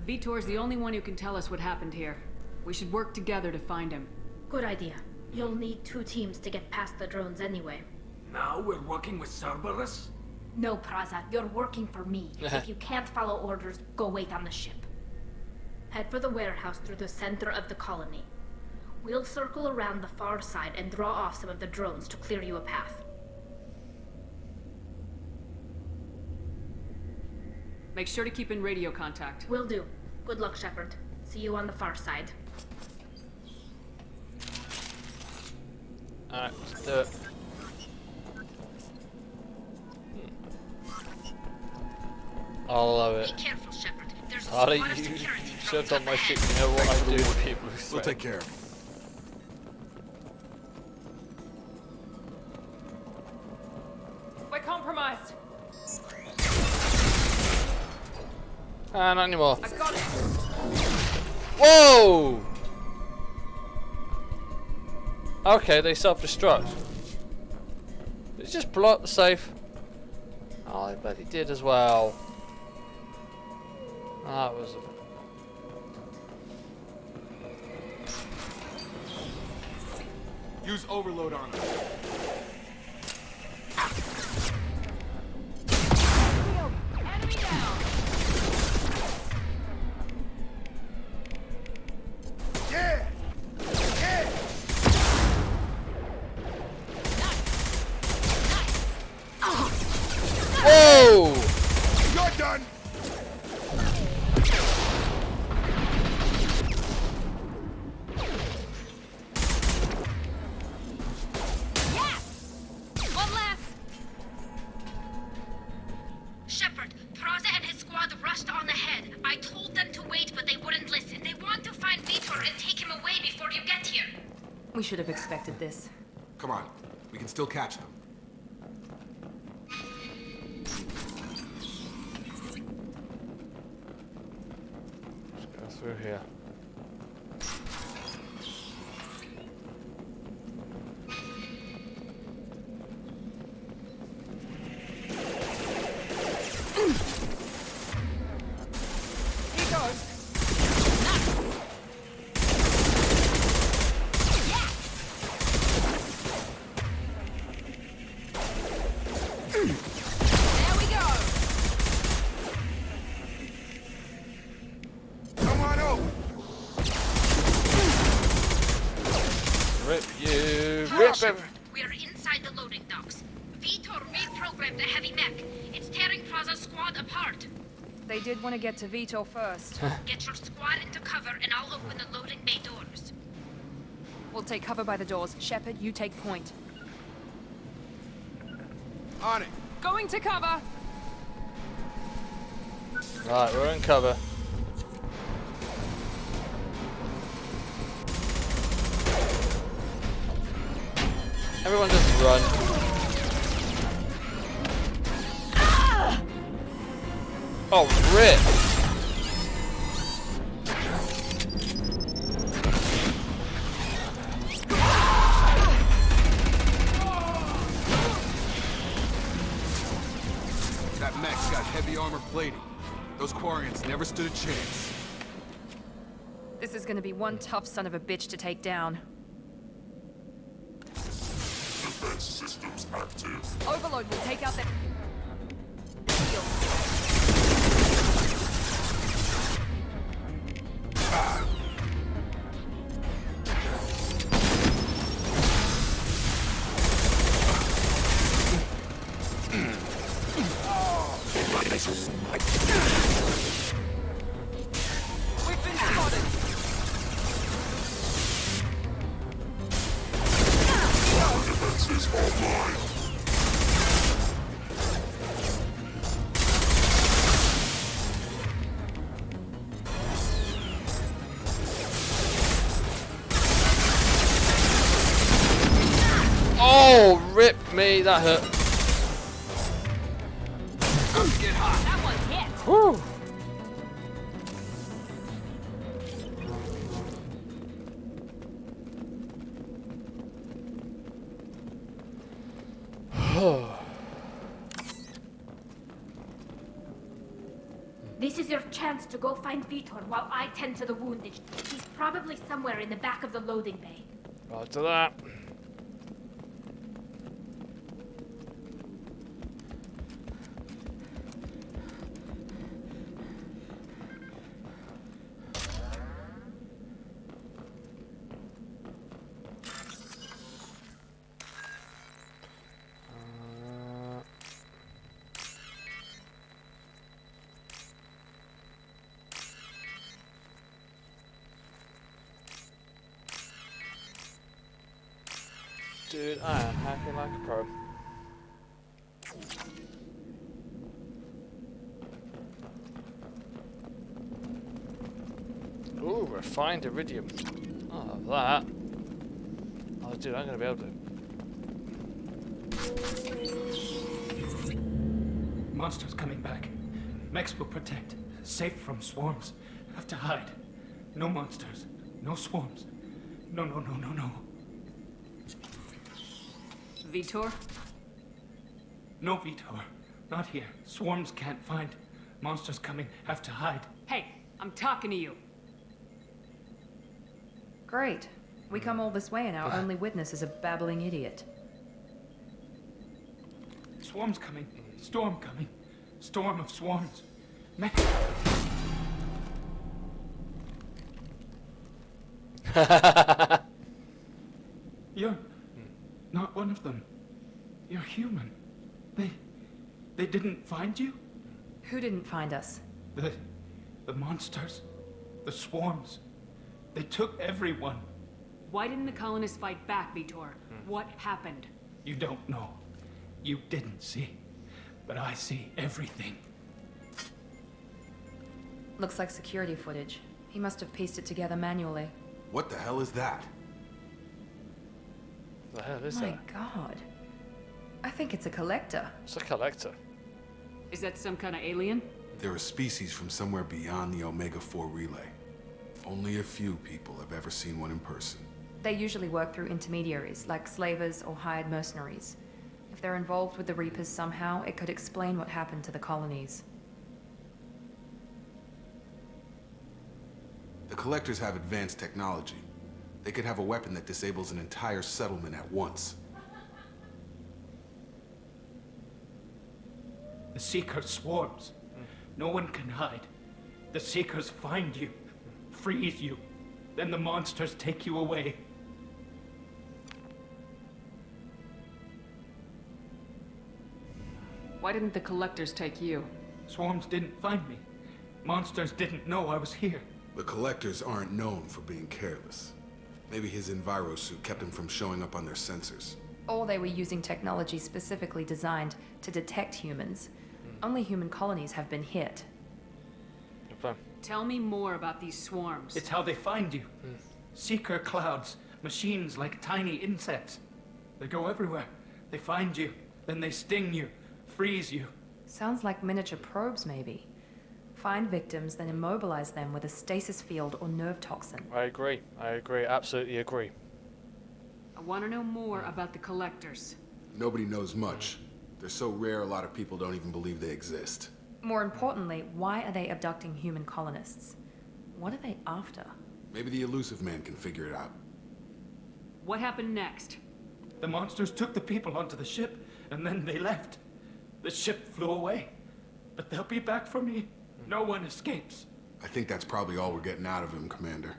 Vitor's the only one who can tell us what happened here. We should work together to find him. Good idea. You'll need 2 teams to get past the drones anyway. Now we're working with Cerberus? No, Praza, you're working for me. If you can't follow orders, go wait on the ship. Head for the warehouse through the center of the colony. We'll circle around the far side and draw off some of the drones to clear you a path. Make sure to keep in radio contact. Will do. Good luck, Shepard. See you on the far side. Alright, let's do it. I'll love it. Be careful, Shepard. There's a Harley, squad of you security served drones on my up ship, ahead. you know what I do to people who We'll threaten. take care of it. We're compromised. Ah, not anymore. I've got it. Whoa! Okay, they self-destruct. Did it just blow up the safe? Oh, I bet it did as well. That was a... Use overload on them. Enemy down. Yeah! Yeah! Whoa! You're done! One last! Shepard, Praza and his squad rushed on ahead. I told them to wait, but they wouldn't listen. They want to find Vitor and take him away before you get here. We should have expected this. Come on, we can still catch them. Let's go through here. He goes. There we go. Come on over! Shepard. We are inside the loading docks. Vitor reprogrammed the heavy mech. It's tearing Praza's squad apart. They did want to get to Vitor first. Get your squad into cover and I'll open the loading bay doors. We'll take cover by the doors. Shepard, you take point. On it. Going to cover. Right, we're in cover. Everyone just run. Oh, rip! That mech's got heavy armor plating. Those Quarians never stood a chance. This is gonna be one tough son of a bitch to take down. Defense systems active. Overload will take out that... We've been spotted! Defenses online. Oh, rip me, that hurt. Get hot. That one hit. Whew. This is your chance to go find Vitor while I tend to the wounded. He's probably somewhere in the back of the loading bay. Right to that. Dude, I am hacking like a pro. Ooh, refined iridium. Oh, that. Oh, dude, I'm gonna be able to. Monsters coming back. Mechs will protect. Safe from swarms. Have to hide. No monsters. No swarms. No, no, no, no, no. Vitor? No, Vitor. Not here. Swarms can't find. Monsters coming. Have to hide. Hey, I'm talking to you. Great. We come all this way and our only witness is a babbling idiot. Swarms coming. Storm coming. Storm of swarms. Mech. You're not one of them. You're human. They didn't find you? Who didn't find us? The monsters. The swarms. They took everyone. Why didn't the colonists fight back, Vitor? What happened? You don't know. You didn't see. But I see everything. Looks like security footage. He must have pieced it together manually. What the hell is that? The hell is My that? God. I think it's a collector. It's a collector. Is that some kind of alien? They're a species from somewhere beyond the Omega-4 relay. Only a few people have ever seen one in person. They usually work through intermediaries, like slavers or hired mercenaries. If they're involved with the Reapers somehow, it could explain what happened to the colonies. The Collectors have advanced technology. They could have a weapon that disables an entire settlement at once. The Seeker swarms. No one can hide. The Seekers find you, freeze you, then the monsters take you away. Why didn't the Collectors take you? Swarms didn't find me. Monsters didn't know I was here. The Collectors aren't known for being careless. Maybe his enviro suit kept him from showing up on their sensors. Or they were using technology specifically designed to detect humans. Only human colonies have been hit. Tell me more about these swarms. It's how they find you. Seeker clouds, machines like tiny insects. They go everywhere. They find you, then they sting you, freeze you. Sounds like miniature probes, maybe. Find victims, then immobilize them with a stasis field or nerve toxin. I agree, absolutely agree. I want to know more about the Collectors. Nobody knows much. They're so rare, a lot of people don't even believe they exist. More importantly, why are they abducting human colonists? What are they after? Maybe the elusive man can figure it out. What happened next? The monsters took the people onto the ship, and then they left. The ship flew away. But they'll be back for me. No one escapes. I think that's probably all we're getting out of him, Commander.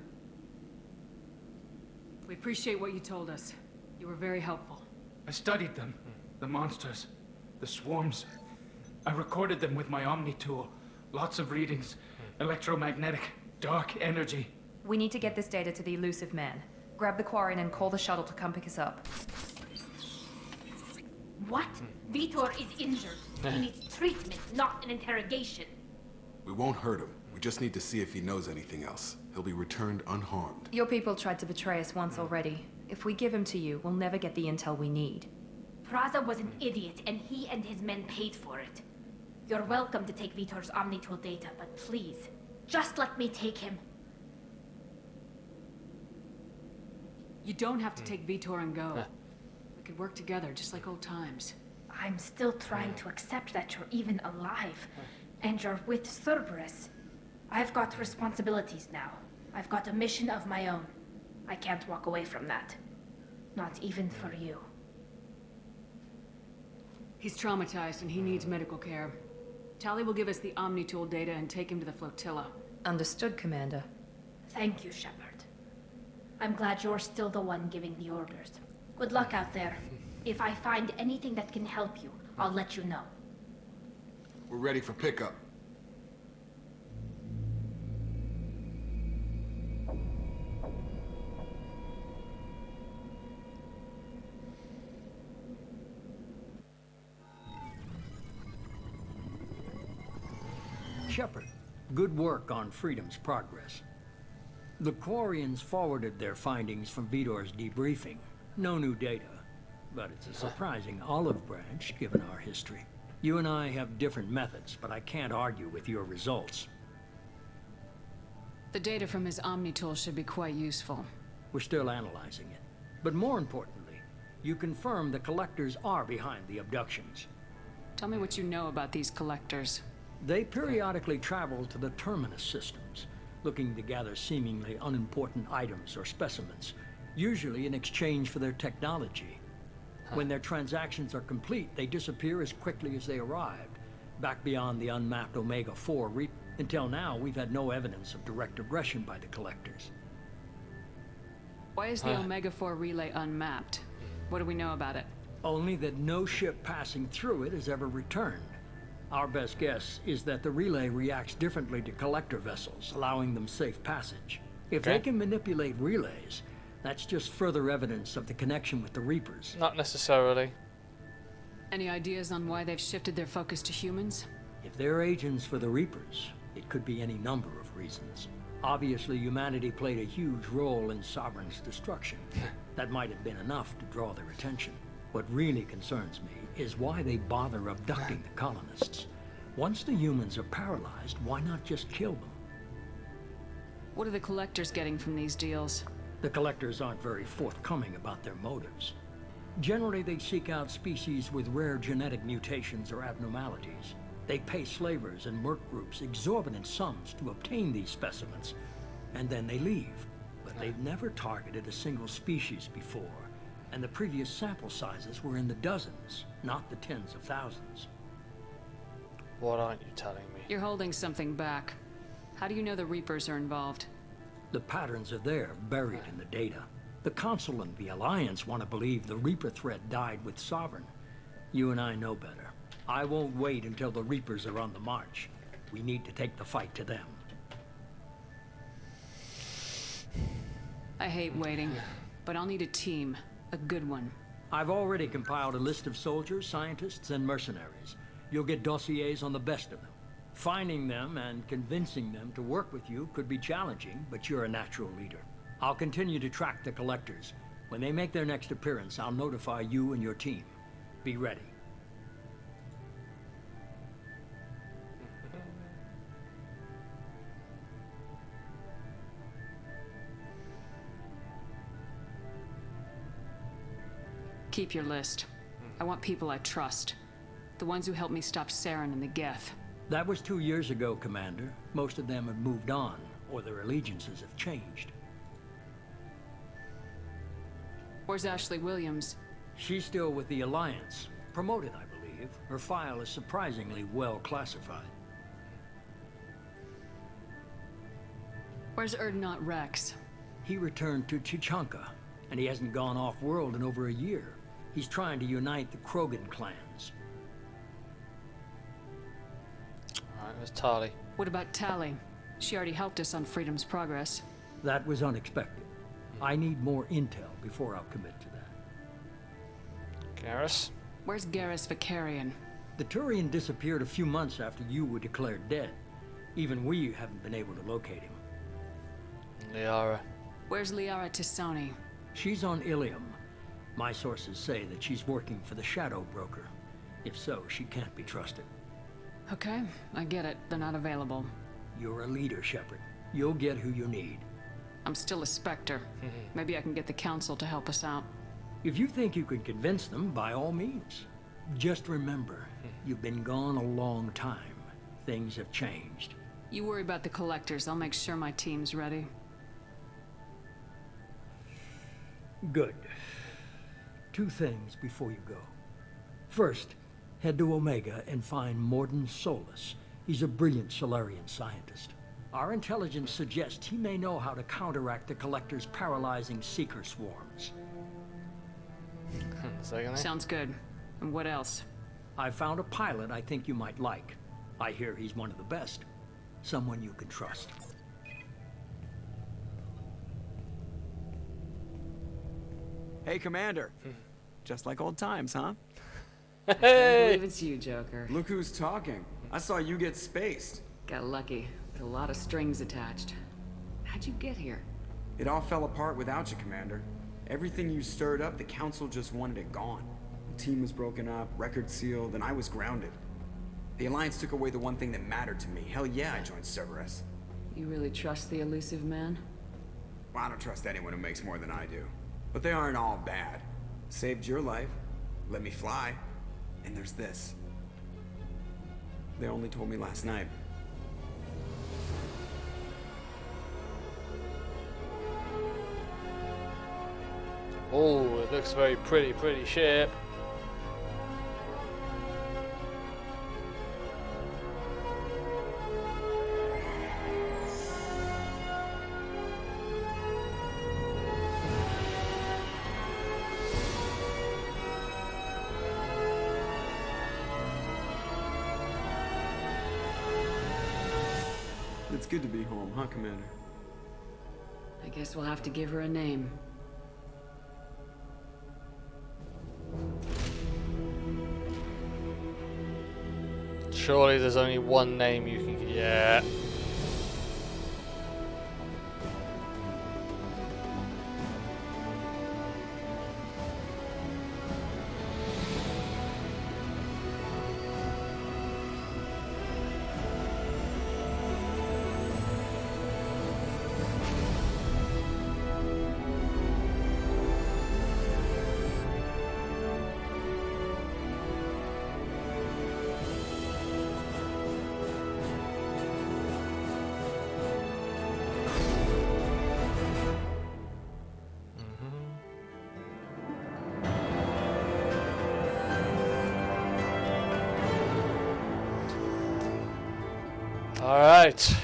We appreciate what you told us. You were very helpful. I studied them. The monsters. The swarms. I recorded them with my Omni tool. Lots of readings. Electromagnetic. Dark energy. We need to get this data to the elusive man. Grab the Quarian and call the shuttle to come pick us up. What? Vitor is injured. He needs treatment, not an interrogation. We won't hurt him. We just need to see if he knows anything else. He'll be returned unharmed. Your people tried to betray us once already. If we give him to you, we'll never get the intel we need. Praza was an idiot, and he and his men paid for it. You're welcome to take Vitor's Omnitool data, but please, just let me take him. You don't have to take Vitor and go. We could work together, just like old times. I'm still trying to accept that you're even alive, and you're with Cerberus. I've got responsibilities now. I've got a mission of my own. I can't walk away from that. Not even for you. He's traumatized and he needs medical care. Tali will give us the Omnitool data and take him to the flotilla. Understood, Commander. Thank you, Shepard. I'm glad you're still the one giving the orders. Good luck out there. If I find anything that can help you, I'll let you know. We're ready for pickup. Shepard, good work on Freedom's progress. The Quarians forwarded their findings from Vitor's debriefing. No new data, but it's a surprising olive branch given our history. You and I have different methods, but I can't argue with your results. The data from his Omnitool should be quite useful. We're still analyzing it. But more importantly, you confirm the Collectors are behind the abductions. Tell me what you know about these Collectors. They periodically travel to the Terminus systems, looking to gather seemingly unimportant items or specimens, usually in exchange for their technology. When their transactions are complete, they disappear as quickly as they arrived, back beyond the unmapped Omega-4 reef. Until now, we've had no evidence of direct aggression by the Collectors. Why is the Omega-4 relay unmapped? What do we know about it? Only that no ship passing through it has ever returned. Our best guess is that the relay reacts differently to Collector vessels, allowing them safe passage. If they can manipulate relays, that's just further evidence of the connection with the Reapers. Not necessarily. Any ideas on why they've shifted their focus to humans? If they're agents for the Reapers, it could be any number of reasons. Obviously, humanity played a huge role in Sovereign's destruction. That might have been enough to draw their attention. What really concerns me is why they bother abducting the colonists. Once the humans are paralyzed, why not just kill them? What are the Collectors getting from these deals? The Collectors aren't very forthcoming about their motives. Generally, they seek out species with rare genetic mutations or abnormalities. They pay slavers and merc groups exorbitant sums to obtain these specimens, and then they leave. But they've never targeted a single species before, and the previous sample sizes were in the dozens, not the tens of thousands. What aren't you telling me? You're holding something back. How do you know the Reapers are involved? The patterns are there, buried in the data. The Council and the Alliance want to believe the Reaper threat died with Sovereign. You and I know better. I won't wait until the Reapers are on the march. We need to take the fight to them. I hate waiting, but I'll need a team. A good one. I've already compiled a list of soldiers, scientists, and mercenaries. You'll get dossiers on the best of them. Finding them and convincing them to work with you could be challenging, but you're a natural leader. I'll continue to track the collectors. When they make their next appearance, I'll notify you and your team. Be ready. Keep your list. I want people I trust. The ones who helped me stop Saren and the Geth. That was 2 years ago, Commander. Most of them have moved on, or their allegiances have changed. Where's Ashley Williams? She's still with the Alliance. Promoted, I believe. Her file is surprisingly well classified. Where's Erdnot Rex? He returned to Chichanka, and he hasn't gone off-world in over a year. He's trying to unite the Krogan clans. Alright, there's Tali. What about Tali? She already helped us on Freedom's Progress. That was unexpected. I need more intel before I'll commit to that. Garrus? Where's Garrus Vicarian? The Turian disappeared a few months after you were declared dead. Even we haven't been able to locate him. Liara. Where's Liara Tisoni? She's on Ilium. My sources say that she's working for the Shadow Broker. If so, she can't be trusted. Okay, I get it. They're not available. You're a leader, Shepard. You'll get who you need. I'm still a Spectre. Maybe I can get the Council to help us out. If you think you can convince them, by all means. Just remember, you've been gone a long time. Things have changed. You worry about the Collectors. I'll make sure my team's ready. Good. 2 things before you go. First, head to Omega and find Morden Solus. He's a brilliant Solarian scientist. Our intelligence suggests he may know how to counteract the Collector's paralyzing Seeker swarms. Sounds good. And what else? I found a pilot I think you might like. I hear he's one of the best. Someone you can trust. Hey, Commander. Just like old times, huh? I can't believe it's you, Joker. Look who's talking. I saw you get spaced. Got lucky. With a lot of strings attached. How'd you get here? It all fell apart without you, Commander. Everything you stirred up, the Council just wanted it gone. The team was broken up, record sealed, and I was grounded. The Alliance took away the one thing that mattered to me. Hell yeah, I joined Cerberus. You really trust the elusive man? Well, I don't trust anyone who makes more than I do. But they aren't all bad. Saved your life, let me fly, and there's this. They only told me last night. Oh, it looks very pretty ship. It's good to be home, huh, Commander? I guess we'll have to give her a name. Surely there's only one name you can get. Yeah. All right.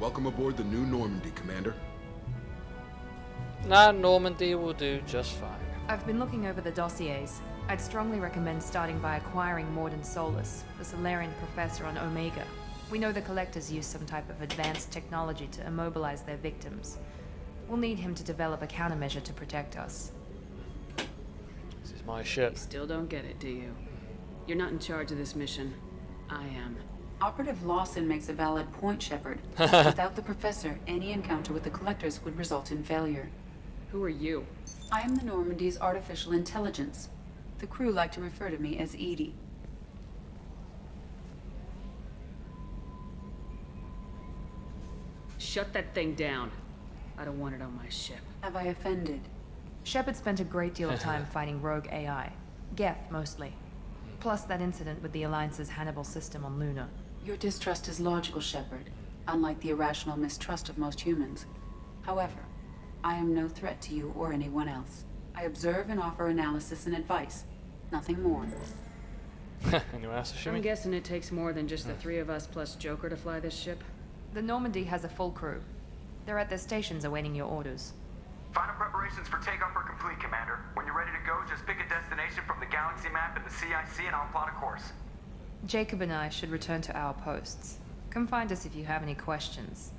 Welcome aboard the new Normandy, Commander. Nah, Normandy will do just fine. I've been looking over the dossiers. I'd strongly recommend starting by acquiring Morden Solus, the Solarian professor on Omega. We know the Collectors use some type of advanced technology to immobilize their victims. We'll need him to develop a countermeasure to protect us. This is my ship. You still don't get it, do you? You're not in charge of this mission. I am. Operative Lawson makes a valid point, Shepard. Without the Professor, any encounter with the Collectors would result in failure. Who are you? I am the Normandy's artificial intelligence. The crew like to refer to me as Edie. Shut that thing down. I don't want it on my ship. Have I offended? Shepard spent a great deal of time fighting rogue AI. Geth, mostly. Plus that incident with the Alliance's Hannibal system on Luna. Your distrust is logical, Shepard, unlike the irrational mistrust of most humans. However, I am no threat to you or anyone else. I observe and offer analysis and advice. Nothing more. Anyone else, Shimmy? I'm guessing it takes more than just the three of us plus Joker to fly this ship. The Normandy has a full crew. They're at their stations awaiting your orders. Final preparations for takeoff are complete, Commander. When you're ready to go, just pick a destination from the galaxy map in the CIC and I'll plot a course. Jacob and I should return to our posts. Come find us if you have any questions.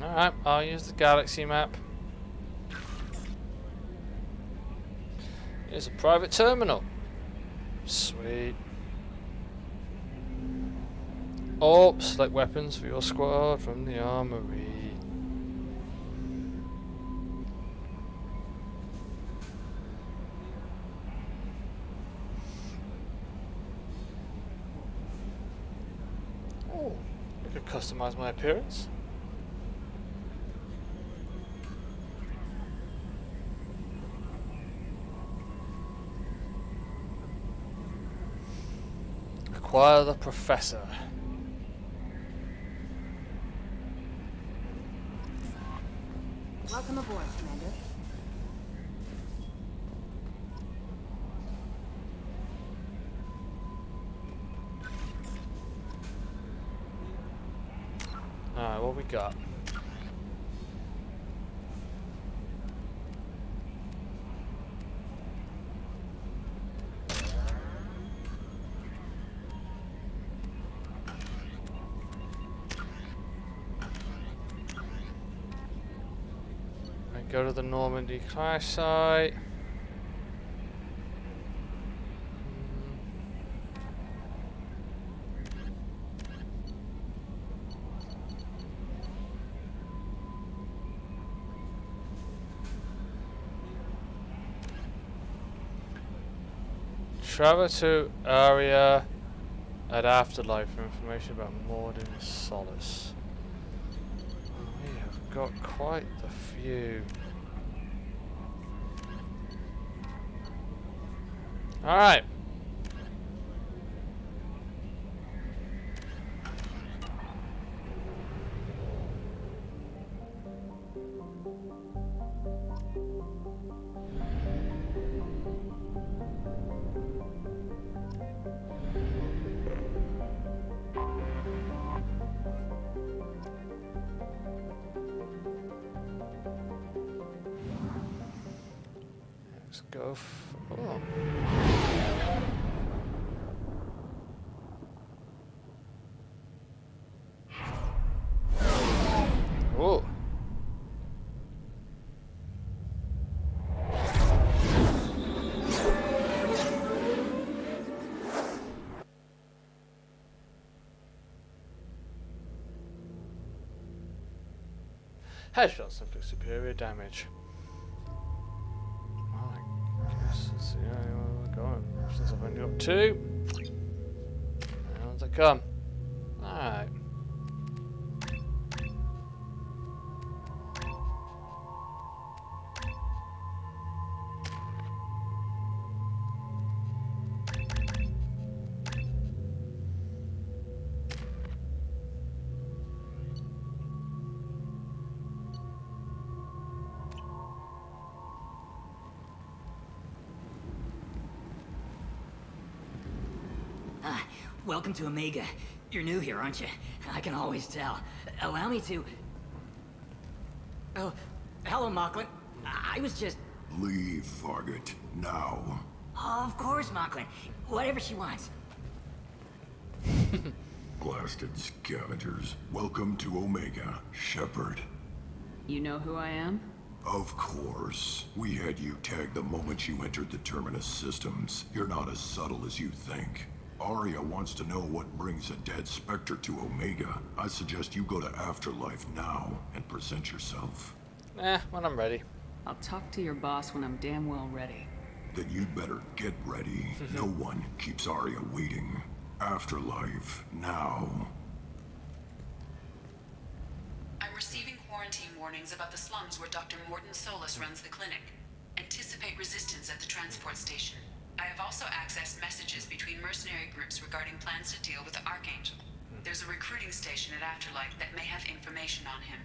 Alright, I'll use the galaxy map. Here's a private terminal. Sweet. Oh, select weapons for your squad from the armory. Oh, I could customize my appearance. Acquire the Professor. Welcome aboard, Commander. Alright, what we got? Go to the Normandy crash site. Travel to area at Afterlife for information about Morden Solus. We have got quite the few. Alright. Let's go for... Oh. Headshots inflict superior damage. Well, I guess let's see how we're going. Since I've only got two. How they come? Alright. Welcome to Omega. You're new here, aren't you? I can always tell. Allow me to... Oh, hello, Mocklin. I was just... Leave, Fargate. Now. Of course, Mocklin. Whatever she wants. Blasted scavengers. Welcome to Omega, Shepard. You know who I am? Of course. We had you tagged the moment you entered the Terminus systems. You're not as subtle as you think. Arya wants to know what brings a dead Spectre to Omega. I suggest you go to Afterlife now and present yourself. When I'm ready. I'll talk to your boss when I'm damn well ready. Then you'd better get ready. No one keeps Arya waiting. Afterlife now. I'm receiving quarantine warnings about the slums where Dr. Morton Solus runs the clinic. Anticipate resistance at the transport station. I have also accessed messages between mercenary groups regarding plans to deal with the Archangel. There's a recruiting station at Afterlife that may have information on him.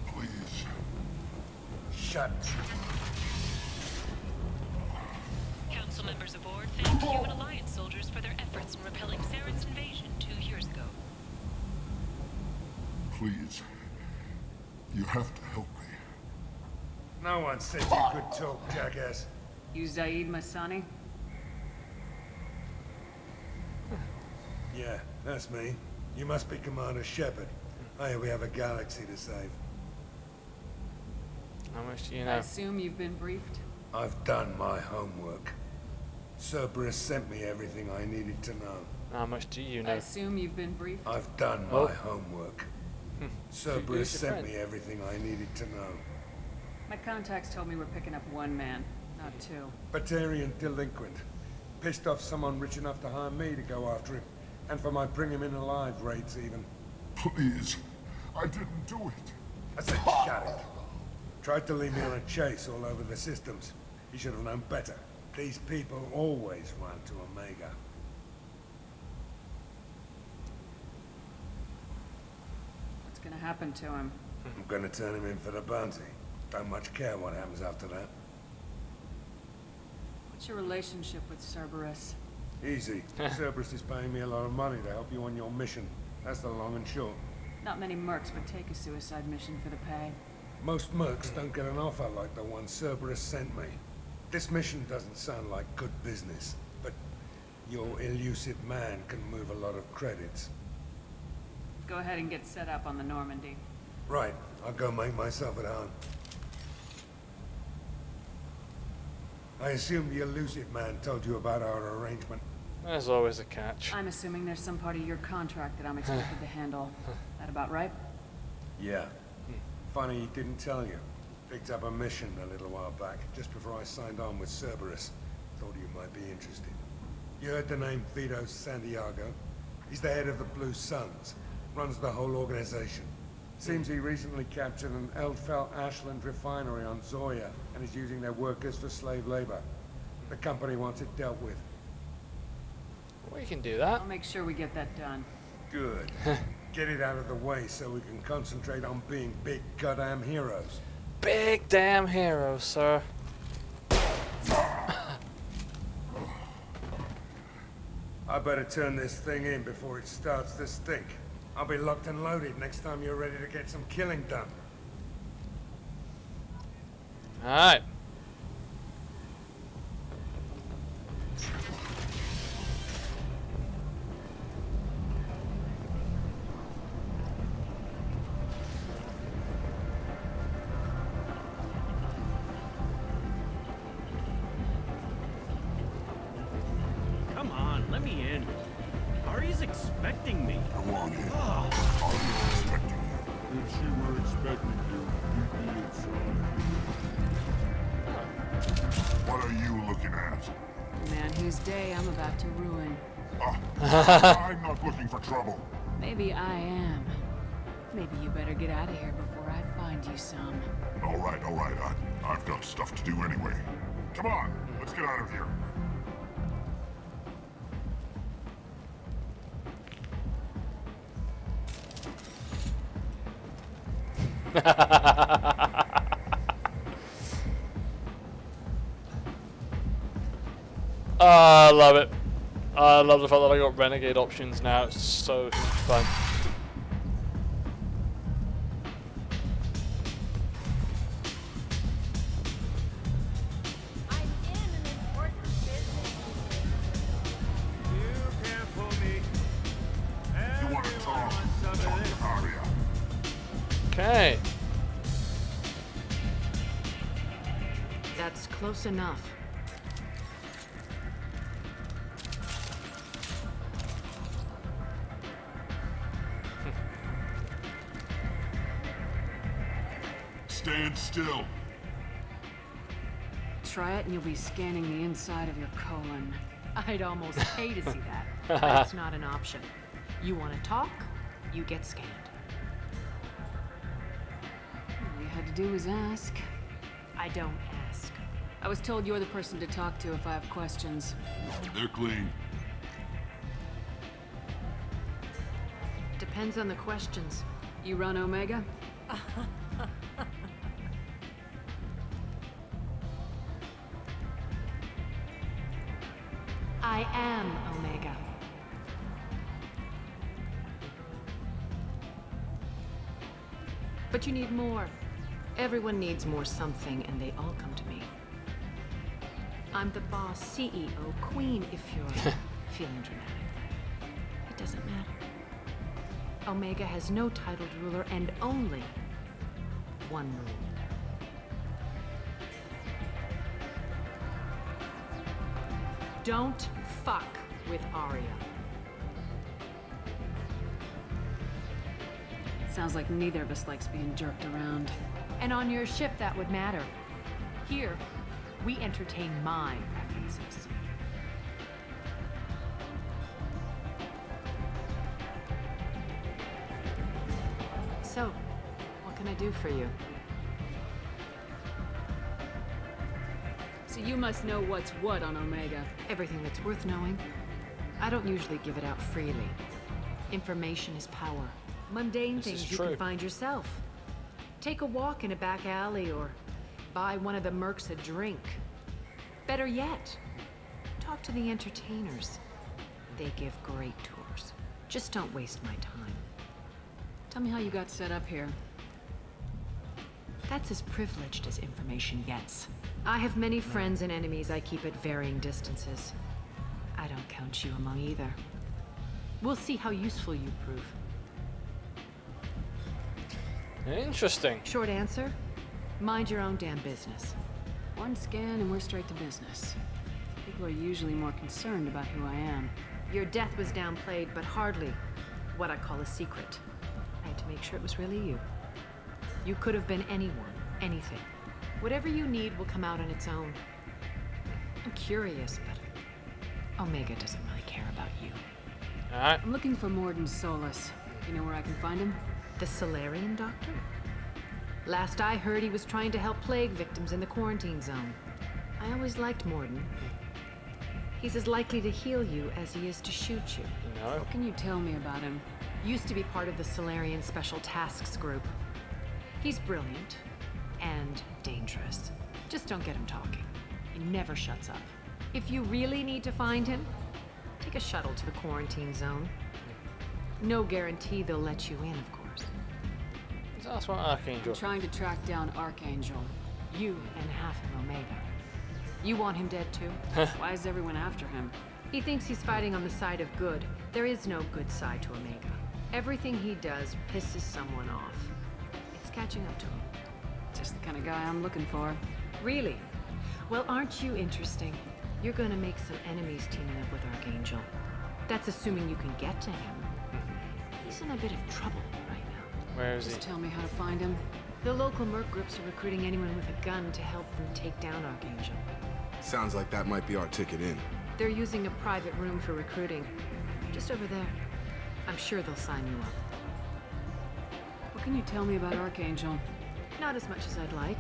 Please. Shut. Council members aboard thank human alliance soldiers for their efforts in repelling Saren's invasion 2 years ago. Please. You have to help me. No one said you could talk, jackass. You Zaid Masani? Yeah, that's me. You must be Commander Shepard. Hey, we have a galaxy to save. How much do you I know? assume you've been briefed? I've done my homework. Cerberus sent me everything I needed to know. How much do you I know? assume you've been briefed? I've done Oh. my homework. Cerberus sent me everything I needed to know. My contacts told me we're picking up one man, not two. Batarian delinquent. Pissed off someone rich enough to hire me to go after him. And for my bring him in alive raids even. Please. I didn't do it. I said shut it. Tried to lead me on a chase all over the systems. He should have known better. These people always run to Omega. What's gonna happen to him? I'm gonna turn him in for the bounty. Don't much care what happens after that. What's your relationship with Cerberus? Easy. Cerberus is paying me a lot of money to help you on your mission. That's the long and short. Not many mercs would take a suicide mission for the pay. Most mercs don't get an offer like the one Cerberus sent me. This mission doesn't sound like good business, but your elusive man can move a lot of credits. Go ahead and get set up on the Normandy. Right, I'll go make myself at home. I assume the elusive man told you about our arrangement. There's always a catch. I'm assuming there's some part of your contract that I'm expected to handle. That about right? Yeah. Funny he didn't tell you. Picked up a mission a little while back, just before I signed on with Cerberus. Thought you might be interested. You heard the name Vito Santiago? He's the head of the Blue Suns. Runs the whole organization. Seems he recently captured an Eldfell Ashland refinery on Zoya and is using their workers for slave labor. The company wants it dealt with. We can do that. I'll make sure we get that done. Good. Get it out of the way so we can concentrate on being big goddamn heroes. Big damn hero, sir. I better turn this thing in before it starts to stink. I'll be locked and loaded next time you're ready to get some killing done. Alright. Come on, let me in. Ari's expecting me. Come on in. Oh. Arya's expecting you. If she were expecting you, you'd be inside. What are you looking at? Man whose day I'm about to ruin. I'm not looking for trouble. Maybe I am. Maybe you better get out of here before I find you some. All right. I've got stuff to do anyway. Come on, let's get out of here. I love it. I love the fact that I got renegade options now. It's so fun. Okay. That's close enough. Stand still. Try it and you'll be scanning the inside of your colon. I'd almost pay to see that, but it's not an option. You want to talk, you get scanned. All you had to do was ask. I don't ask. I was told you're the person to talk to if I have questions. They're clean. Depends on the questions. You run Omega? I am Omega. But you need more. Everyone needs more something, and they all come to me. I'm the boss, CEO, queen, if you're feeling dramatic. It doesn't matter. Omega has no titled ruler and only one rule. Don't fuck with Arya. Sounds like neither of us likes being jerked around. And on your ship, that would matter. Here, we entertain my preferences. So, what can I do for you? So you must know what's what on Omega. Everything that's worth knowing. I don't usually give it out freely. Information is power. Mundane things you can find yourself. Take a walk in a back alley or buy one of the mercs a drink. Better yet, talk to the entertainers. They give great tours. Just don't waste my time. Tell me how you got set up here. That's as privileged as information gets. I have many friends and enemies I keep at varying distances. I don't count you among either. We'll see how useful you prove. Interesting. Short answer, mind your own damn business. One scan and we're straight to business. People are usually more concerned about who I am. Your death was downplayed, but hardly what I call a secret. I had to make sure it was really you. You could have been anyone, anything. Whatever you need will come out on its own. I'm curious, but Omega doesn't really care about you. Alright. I'm looking for Morden Solus. You know where I can find him? The Solarian doctor? Last I heard, he was trying to help plague victims in the quarantine zone. I always liked Morden. He's as likely to heal you as he is to shoot you. No. What can you tell me about him? Used to be part of the Solarian Special Tasks Group. He's brilliant and dangerous. Just don't get him talking. He never shuts up. If you really need to find him, take a shuttle to the quarantine zone. No guarantee they'll let you in, of course. That's what Archangel. I'm trying to track down Archangel. You and half of Omega. You want him dead too? Why is everyone after him? He thinks he's fighting on the side of good. There is no good side to Omega. Everything he does pisses someone off. It's catching up to him. Just the kind of guy I'm looking for. Really? Well, aren't you interesting? You're gonna make some enemies teaming up with Archangel. That's assuming you can get to him. He's in a bit of trouble right now. Where is he? Just tell me how to find him. The local merc groups are recruiting anyone with a gun to help them take down Archangel. Sounds like that might be our ticket in. They're using a private room for recruiting. Just over there. I'm sure they'll sign you up. What can you tell me about Archangel? Not as much as I'd like.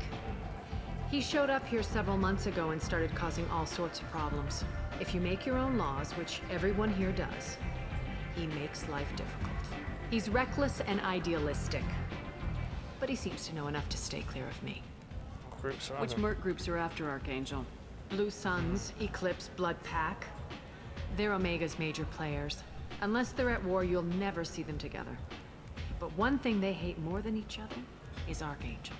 He showed up here several months ago and started causing all sorts of problems. If you make your own laws, which everyone here does, he makes life difficult. He's reckless and idealistic. But he seems to know enough to stay clear of me. Groups Which merc groups are after Archangel? Blue Suns, Eclipse, Blood Pack. They're Omega's major players. Unless they're at war, you'll never see them together. But one thing they hate more than each other is Archangel.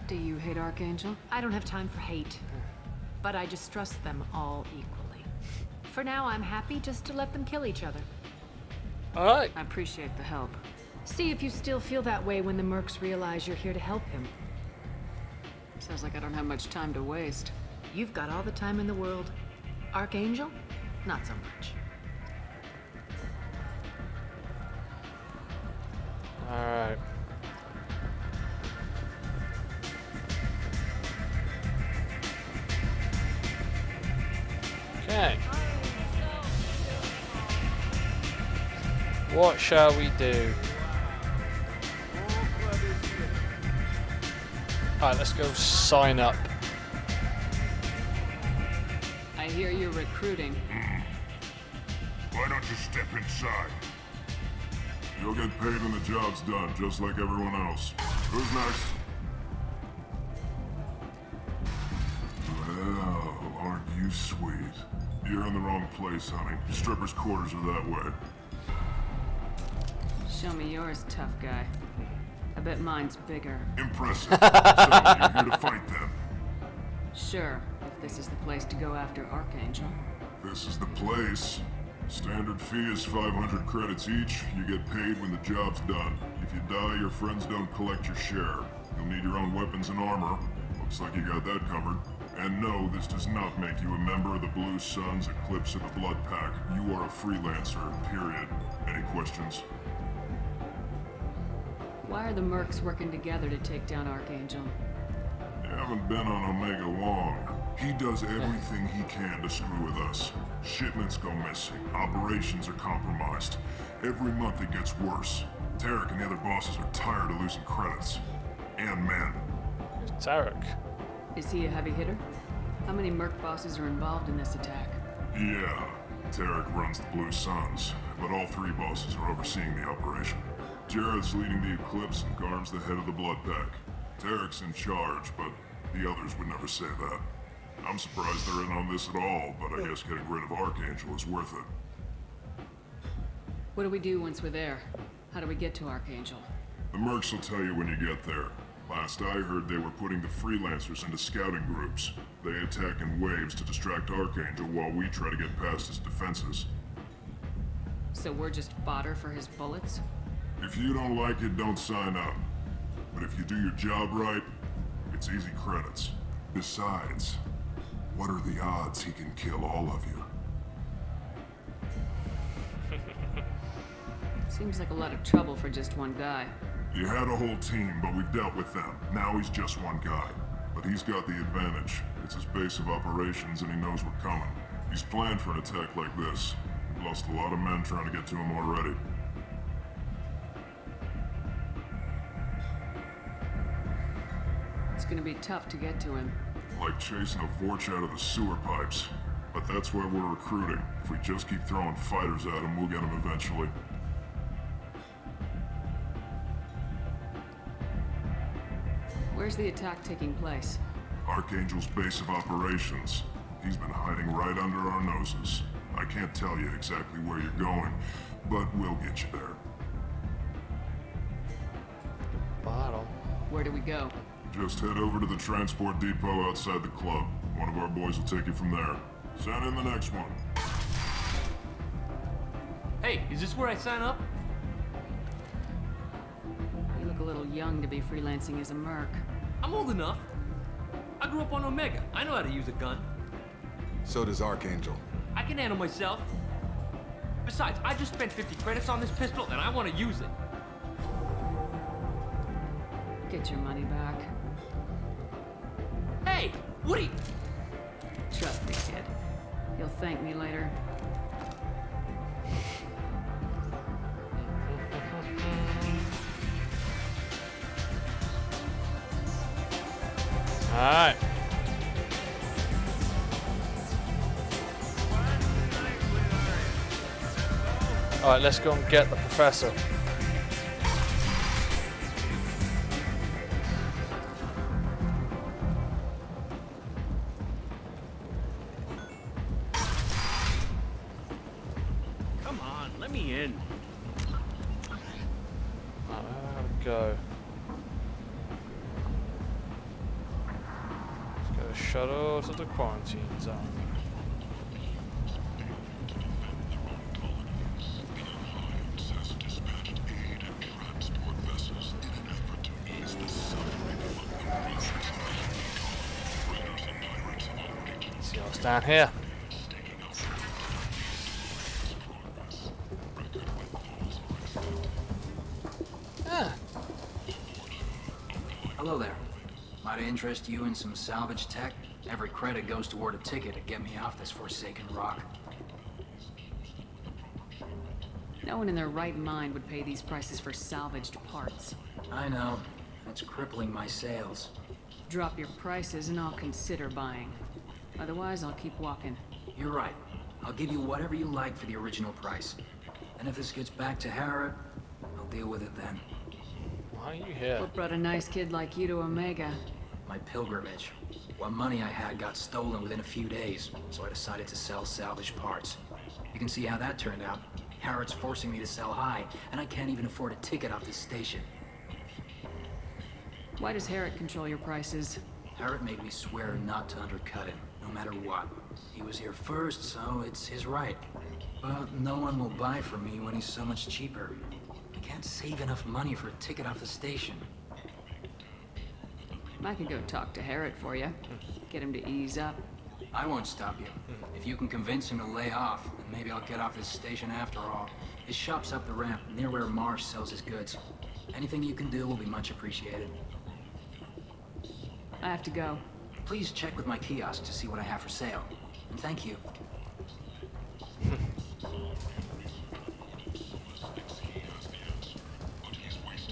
Do you hate Archangel? I don't have time for hate. But I just trust them all equally. For now, I'm happy just to let them kill each other. Alright. I appreciate the help. See if you still feel that way when the mercs realize you're here to help him. Sounds like I don't have much time to waste. You've got all the time in the world. Archangel? Not so much. Alright. Okay. What shall we do? Alright, let's go sign up. I hear you're recruiting. Why don't you step inside? You'll get paid when the job's done, just like everyone else. Who's next? Well, aren't you sweet? You're in the wrong place, honey. Strippers' quarters are that way. Show me yours, tough guy. I bet mine's bigger. Impressive. So you're here to fight them? Sure, if this is the place to go after Archangel. This is the place. Standard fee is 500 credits each. You get paid when the job's done. If you die, your friends don't collect your share. You'll need your own weapons and armor. Looks like you got that covered. And no, this does not make you a member of the Blue Suns, Eclipse, or the Blood Pack. You are a freelancer, period. Any questions? Why are the mercs working together to take down Archangel? You haven't been on Omega long. He does everything he can to screw with us. Shipments go missing. Operations are compromised. Every month it gets worse. Tarek and the other bosses are tired of losing credits. And men. Tarek. Is he a heavy hitter? How many merc bosses are involved in this attack? Yeah, Tarek runs the Blue Suns, but all three bosses are overseeing the operation. Jared's leading the Eclipse and Garm's the head of the Blood Pack. Tarek's in charge, but the others would never say that. I'm surprised they're in on this at all, but I guess getting rid of Archangel is worth it. What do we do once we're there? How do we get to Archangel? The mercs will tell you when you get there. Last I heard, they were putting the freelancers into scouting groups. They attack in waves to distract Archangel while we try to get past his defenses. So we're just fodder for his bullets? If you don't like it, don't sign up. But if you do your job right, it's easy credits. Besides, what are the odds he can kill all of you? Seems like a lot of trouble for just one guy. You had a whole team, but we've dealt with them. Now he's just one guy. But he's got the advantage. It's his base of operations and he knows we're coming. He's planned for an attack like this. We've lost a lot of men trying to get to him already. It's gonna be tough to get to him. Like chasing a Vorch out of the sewer pipes. But that's why we're recruiting. If we just keep throwing fighters at him, we'll get him eventually. Where's the attack taking place? Archangel's base of operations. He's been hiding right under our noses. I can't tell you exactly where you're going, but we'll get you there. Bottom. Where do we go? Just head over to the transport depot outside the club. One of our boys will take you from there. Send in the next one. Hey, is this where I sign up? You look a little young to be freelancing as a merc. I'm old enough. I grew up on Omega. I know how to use a gun. So does Archangel. I can handle myself. Besides, I just spent 50 credits on this pistol and I want to use it. Get your money back. Hey, what are you... Trust me, kid. You'll thank me later. Alright. Alright, let's go and get the professor. Let me in. Right, where we go? Let's go shuttle to the quarantine zone. See what's down here. Hello there. Might I interest you in some salvage tech? Every credit goes toward a ticket to get me off this forsaken rock. No one in their right mind would pay these prices for salvaged parts. I know. It's crippling my sales. Drop your prices and I'll consider buying. Otherwise, I'll keep walking. You're right. I'll give you whatever you like for the original price. And if this gets back to Harrod, I'll deal with it then. Why are you here? What brought a nice kid like you to Omega? My pilgrimage. What money I had got stolen within a few days, so I decided to sell salvaged parts. You can see how that turned out. Harrod's forcing me to sell high, and I can't even afford a ticket off this station. Why does Harrod control your prices? Harrod made me swear not to undercut him, no matter what. He was here first, so it's his right. But no one will buy from me when he's so much cheaper. I can't save enough money for a ticket off the station. I could go talk to Harrod for you. Get him to ease up. I won't stop you. If you can convince him to lay off, then maybe I'll get off this station after all. His shop's up the ramp, near where Marsh sells his goods. Anything you can do will be much appreciated. I have to go. Please check with my kiosk to see what I have for sale. And thank you.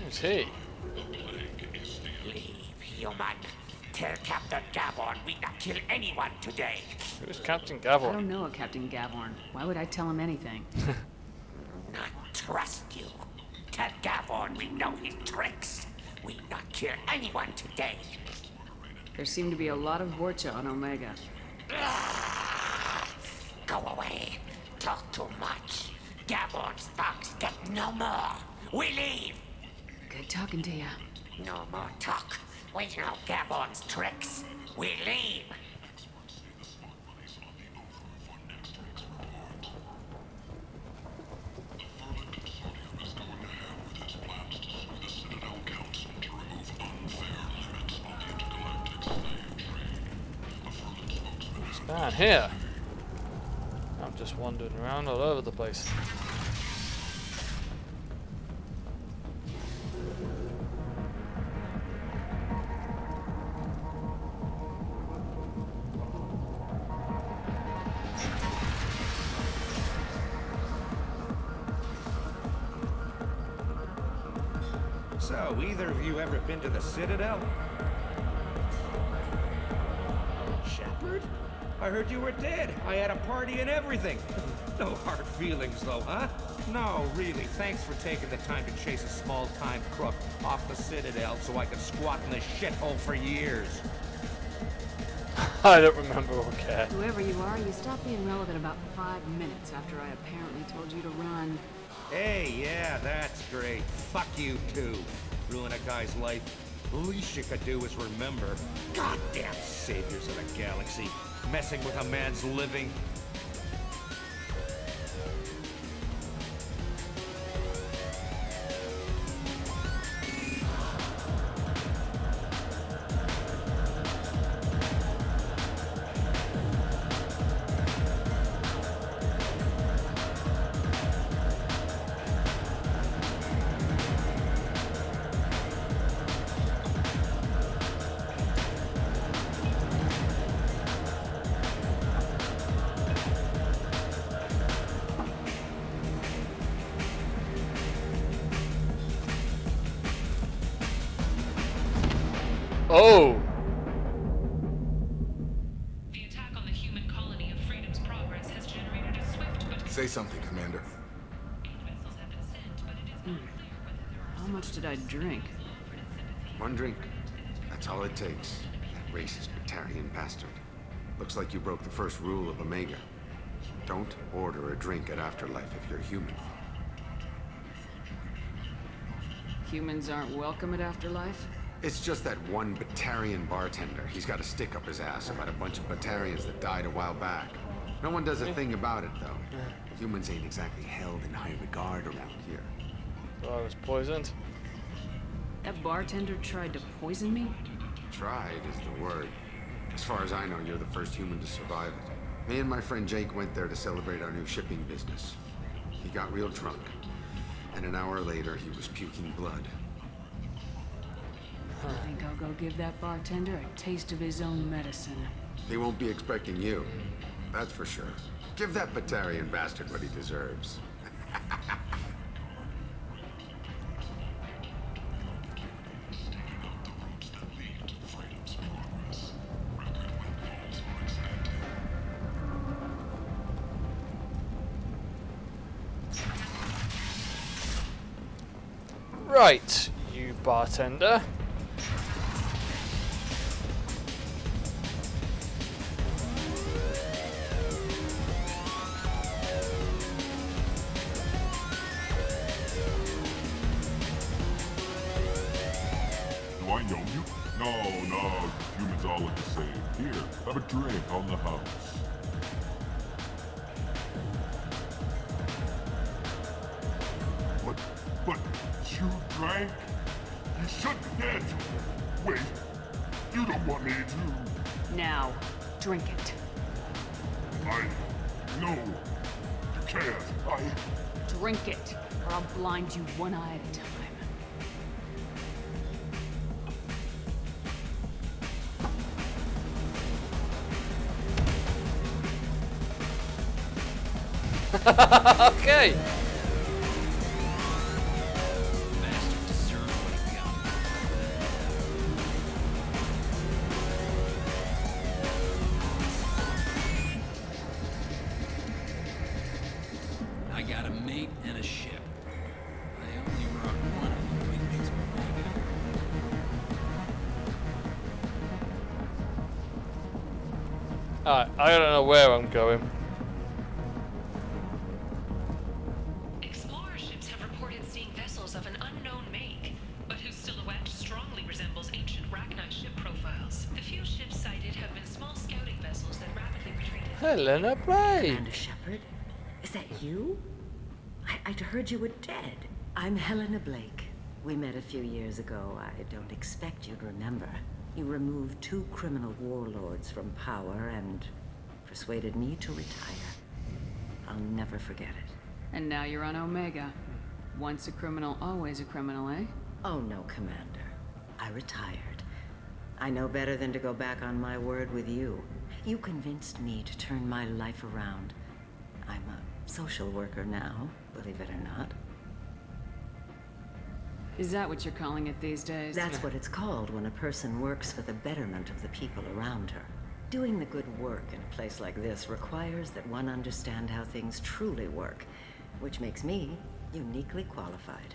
Who's he? Leave, human. Tell Captain Gavorn we not kill anyone today. Who's Captain I Gavorn? don't know a Captain Gavorn. Why would I tell him anything? Not trust you. Tell Gavorn we know his tricks. We not kill anyone today. There seem to be a lot of Vorcha on Omega. Go away. Talk too much. Gavorn's thugs get no more. We leave. Good talking to you. No more talk. We know Gavorn's tricks. We leave. It's down here. I'm just wandering around all over the place. So, either of you ever been to the Citadel? Shepard? I heard you were dead. I had a party and everything. No hard feelings, though, huh? No, really. Thanks for taking the time to chase a small-time crook off the Citadel so I could squat in this shithole for years. I don't remember or care. Whoever you are, you stopped being relevant about 5 minutes after I apparently told you to run. Hey, yeah, that's great. Fuck you, too. Ruin a guy's life. The least you could do is remember. Goddamn saviors of the galaxy. Messing with a man's living. Oh! The attack on the human colony of Freedom's Progress has generated a swift but... Say something, Commander. How much did I drink? One drink. That's all it takes. That racist Batarian bastard. Looks like you broke the first rule of Omega. Don't order a drink at Afterlife if you're human. Humans aren't welcome at Afterlife? It's just that one Batarian bartender. He's got a stick up his ass about a bunch of Batarians that died a while back. No one does a thing about it, though. Humans ain't exactly held in high regard around here. So I was poisoned. That bartender tried to poison me? Tried is the word. As far as I know, you're the first human to survive it. Me and my friend Jake went there to celebrate our new shipping business. He got real drunk, and an hour later he was puking blood. I think I'll go give that bartender a taste of his own medicine. He won't be expecting you, that's for sure. Give that Batarian bastard what he deserves. Right, you bartender. Do I know you? No, humans all look the same. Here, have a drink on the house. But you drank? You shouldn't dead. Wait, you don't want me to. Now, drink it. No, you can't. Drink it, or I'll blind you one eye at a time. Okay. I got a mate and a ship. I only brought one of them with me to Omega. Alright, I don't know where I'm going. Explorer ships have reported seeing vessels of an unknown make, but whose silhouette strongly resembles ancient Rachni ship profiles. The few ships sighted have been small scouting vessels that rapidly retreated. Helena Blake. Commander Shepard? Is that you? I'd heard you were dead. I'm Helena Blake. We met a few years ago. I don't expect you'd remember. You removed 2 criminal warlords from power and persuaded me to retire. I'll never forget it. And now you're on Omega. Once a criminal, always a criminal, eh? Oh no, Commander. I retired. I know better than to go back on my word with you. You convinced me to turn my life around. I'm a social worker now, believe it or not. Is that what you're calling it these days? That's what it's called when a person works for the betterment of the people around her. Doing the good work in a place like this requires that one understand how things truly work, which makes me uniquely qualified.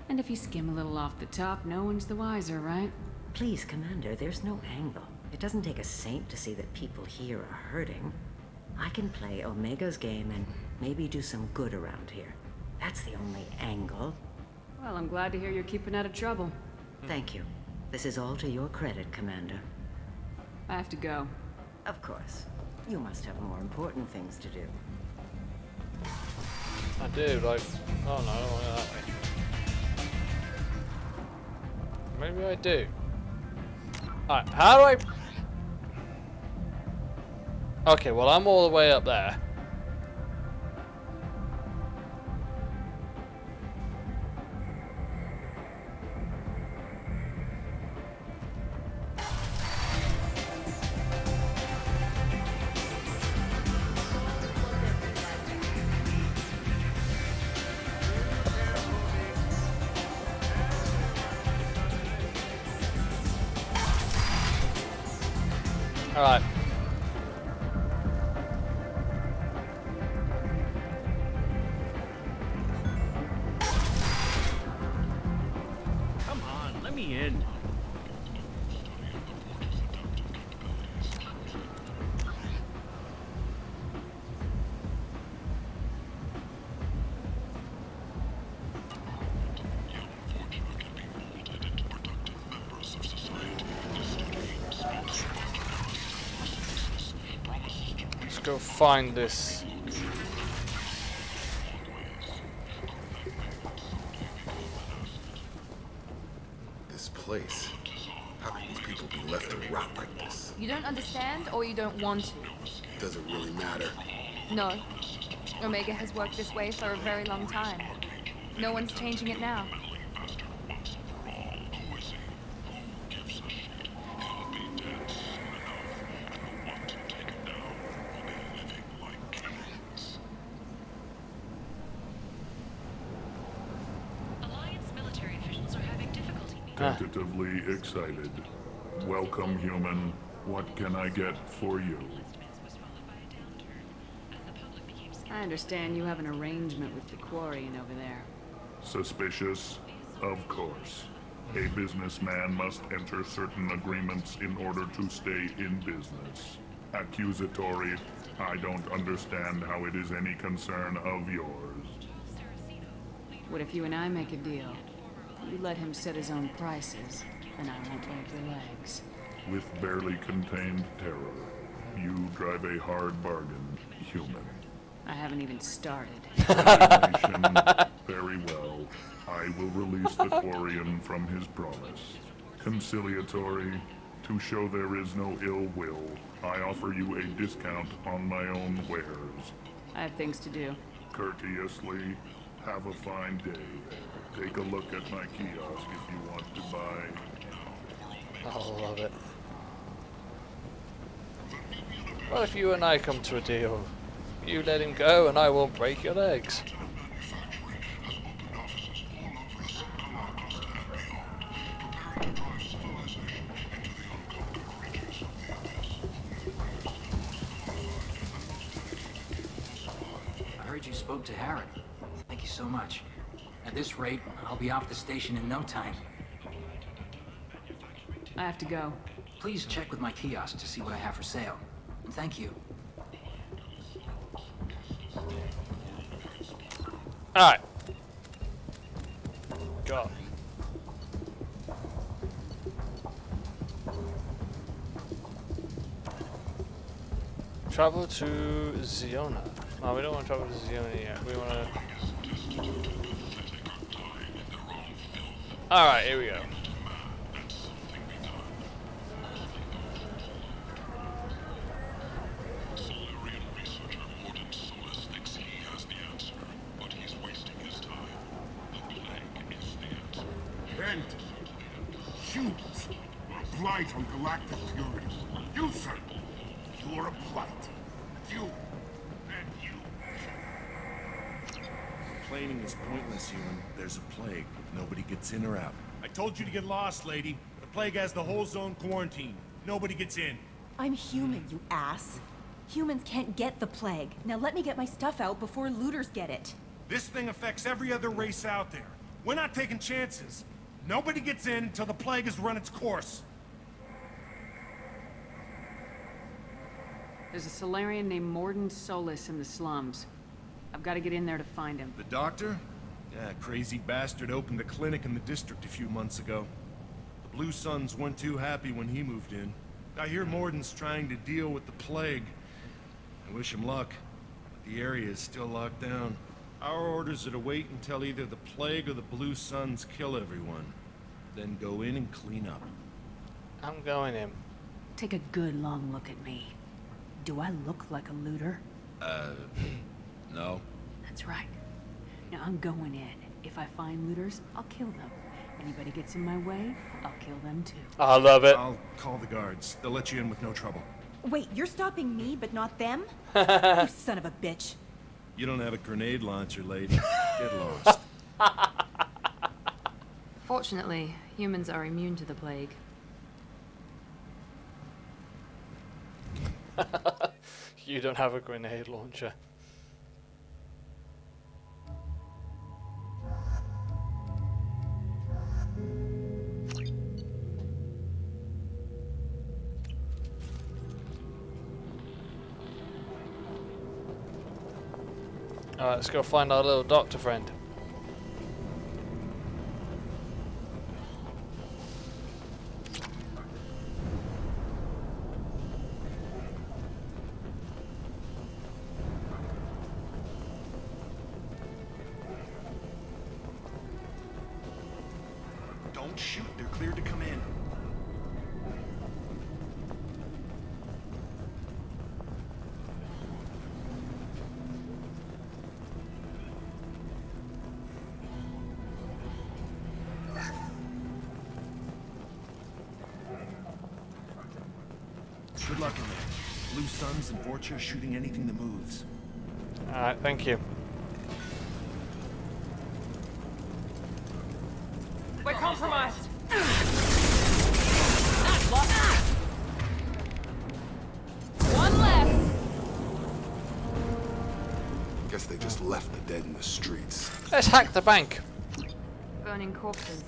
And if you skim a little off the top, no one's the wiser, right? Please, Commander, there's no angle. It doesn't take a saint to see that people here are hurting. I can play Omega's game and maybe do some good around here. That's the only angle. Well, I'm glad to hear you're keeping out of trouble. Thank you. This is all to your credit, Commander. I have to go. Of course. You must have more important things to do. I do, like... Oh no, I don't want it that way. Maybe I do. Alright, how do I... Okay, well I'm all the way up there. Alright. Come on, let me in. go find this. This place. How can these people be left to rot like this? You don't understand, or you don't want to? Does it really matter? No. Omega has worked this way for a very long time. No one's changing it now. Alliance military officials are having difficulty meeting. Tentatively excited. Welcome, human. What can I get for you? I understand you have an arrangement with the Quarian over there. Suspicious? Of course. A businessman must enter certain agreements in order to stay in business. Accusatory? I don't understand how it is any concern of yours. What if you and I make a deal? You let him set his own prices, and I won't break your legs. With barely contained terror, you drive a hard bargain, human. I haven't even started. Very well. I will release the Quarian from his promise. Conciliatory, to show there is no ill will, I offer you a discount on my own wares. I have things to do. Courteously, have a fine day. Take a look at my kiosk if you want to buy. I love it. Well, if you and I come to a deal, you let him go and I won't break your legs. I heard you spoke to Harry. Thank you so much. At this rate, I'll be off the station in no time. I have to go. Please check with my kiosk to see what I have for sale. Thank you. Alright. Go. Travel to Ziona. Oh, we don't want to travel to Ziona yet. We want to... Alright, here we go. Humans are a blight on galactic purity. You, sir, you're a blight. You and you. Complaining is pointless, human. There's a plague. Nobody gets in or out. I told you to get lost, lady. The plague has the whole zone quarantined. Nobody gets in. I'm human, you ass. Humans can't get the plague. Now let me get my stuff out before looters get it. This thing affects every other race out there. We're not taking chances. Nobody gets in until the plague has run its course. There's a Solarian named Morden Solis in the slums. I've got to get in there to find him. The doctor? Yeah, crazy bastard opened a clinic in the district a few months ago. The Blue Suns weren't too happy when he moved in. I hear Morden's trying to deal with the plague. I wish him luck, but the area is still locked down. Our orders are to wait until either the plague or the Blue Suns kill everyone. Then go in and clean up. I'm going in. Take a good long look at me. Do I look like a looter? No. That's right. Now I'm going in. If I find looters, I'll kill them. Anybody gets in my way, I'll kill them too. I love it. I'll call the guards. They'll let you in with no trouble. Wait, you're stopping me, but not them? You son of a bitch. You don't have a grenade launcher, lady. Get lost. Fortunately, humans are immune to the plague. You don't have a grenade launcher. Alright, let's go find our little doctor friend. Don't shoot. They're cleared to come in. Good luck in there. Blue Suns and Vorcha shooting anything that moves. Alright, thank you. We're compromised. One less. Guess they just left the dead in the streets. Let's hack the bank. Burning corpses.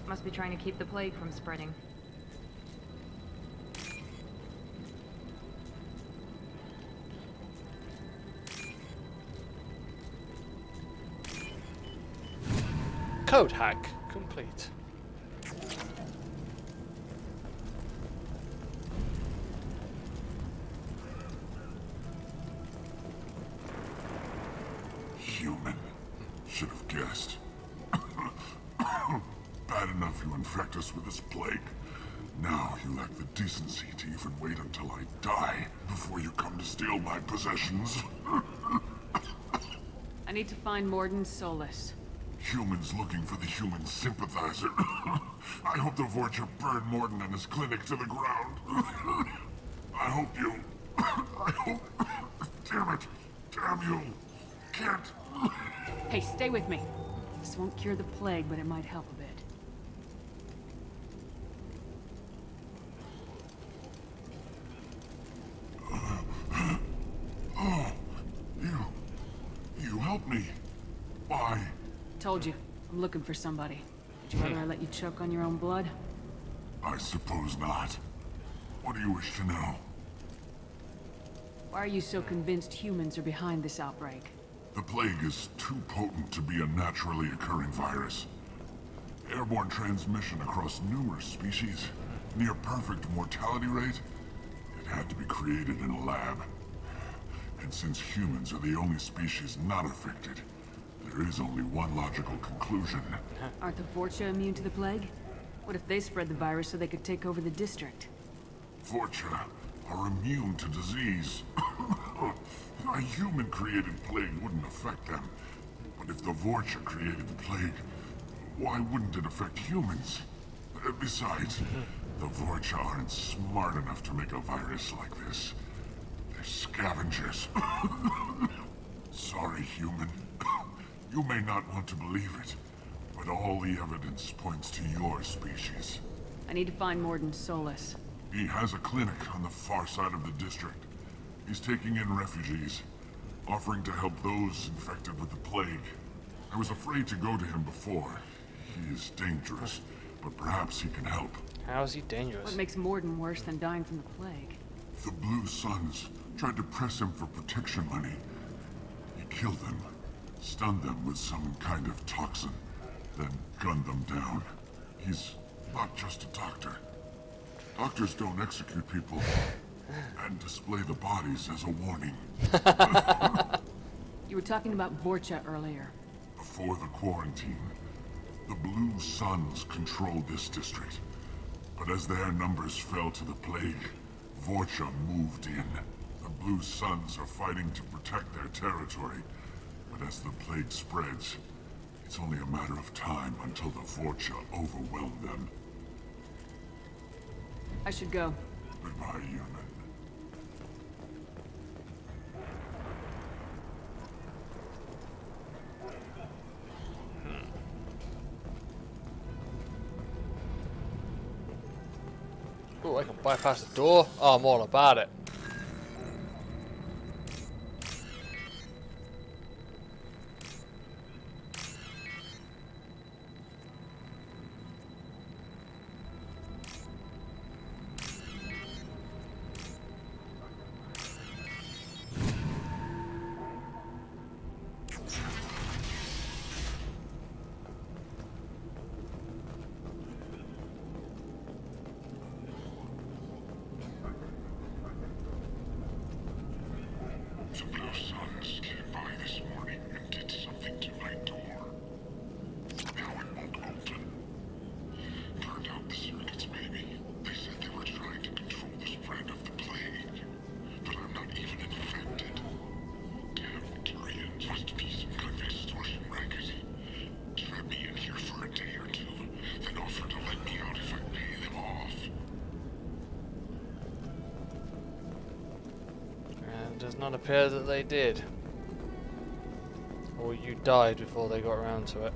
Must be trying to keep the plague from spreading. Code hack complete. Human. Should have guessed. Bad enough you infect us with this plague. Now you lack the decency to even wait until I die before you come to steal my possessions. I need to find Morden's Solus. Humans looking for the human sympathizer. I hope the Vorcha burn Morden and his clinic to the ground. I hope you... I hope... Damn it. Damn you. Can't... Hey, stay with me. This won't cure the plague, but it might help a bit. Oh, you helped me. Why? Told you, I'm looking for somebody. Would you rather I let you choke on your own blood? I suppose not. What do you wish to know? Why are you so convinced humans are behind this outbreak? The plague is too potent to be a naturally occurring virus. Airborne transmission across numerous species, near perfect mortality rate. It had to be created in a lab. And since humans are the only species not affected, there is only one logical conclusion. Aren't the Vorcha immune to the plague? What if they spread the virus so they could take over the district? Vorcha are immune to disease. A human-created plague wouldn't affect them. But if the Vorcha created the plague, why wouldn't it affect humans? Besides, the Vorcha aren't smart enough to make a virus like this. They're scavengers. Sorry, human. You may not want to believe it, but all the evidence points to your species. I need to find Morden's Solus. He has a clinic on the far side of the district. He's taking in refugees, offering to help those infected with the plague. I was afraid to go to him before. He is dangerous, but perhaps he can help. How is he dangerous? What makes Morden worse than dying from the plague? The Blue Suns tried to press him for protection money. He killed them, stunned them with some kind of toxin, then gunned them down. He's not just a doctor. Doctors don't execute people and display the bodies as a warning. You were talking about Vorcha earlier. Before the quarantine, the Blue Suns controlled this district. But as their numbers fell to the plague, Vorcha moved in. The Blue Suns are fighting to protect their territory. But as the plague spreads, it's only a matter of time until the Vorcha overwhelm them. I should go. Goodbye, human. Oh, I can bypass the door. Oh, I'm all about it. The Blue Suns came by this morning and did something to my door. Now it won't open. It does not appear that they did. Or you died before they got around to it.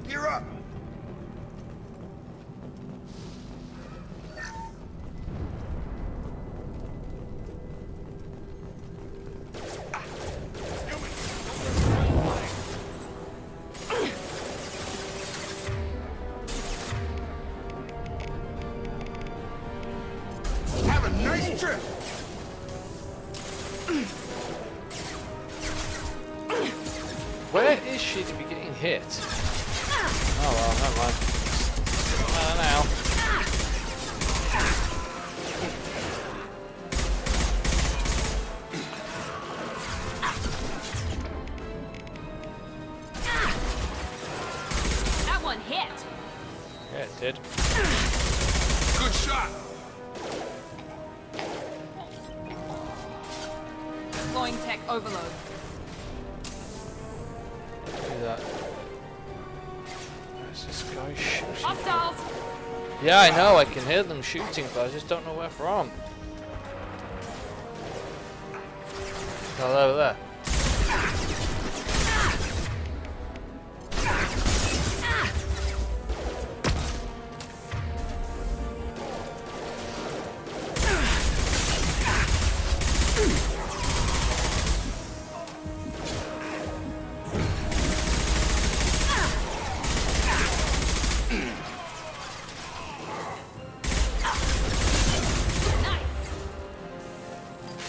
Gear up! Have a nice trip! Where is she to be getting hit? Oh well, never mind. Now. That one hit. Yeah, it did. Good shot! Deploying tech overload. Do that. Where's this guy shooting? Hostiles. Yeah, I know. I can hear them shooting, but I just don't know where from. Oh, over there.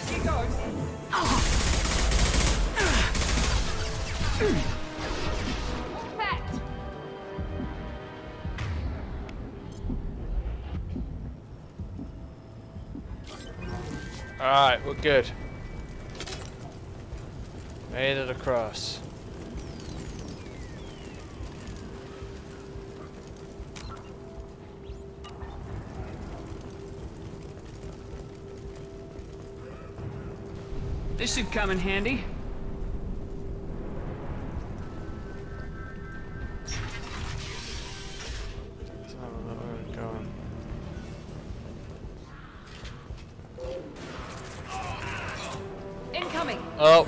Here goes. Fact. Alright, we're good. Made it across. This should come in handy. Let's have a look where we're going. Incoming. Oh.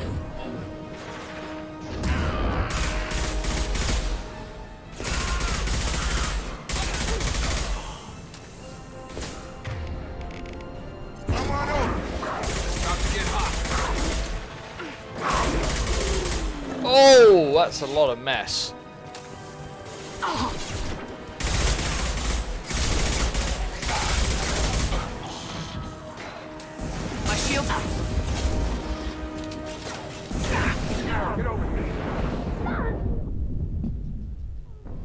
Come on over! It's about to get hot. Oh, that's a lot of mess. My shield. Get over here.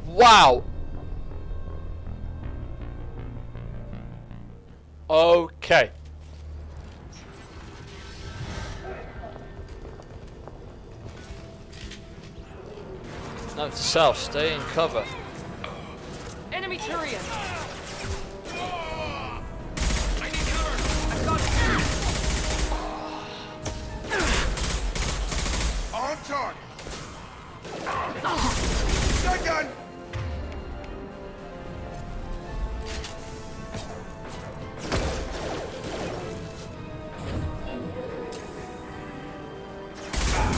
Wow. Okay. Note to self, stay in cover. Enemy Turian. I need cover! I've got it. On target! Shotgun!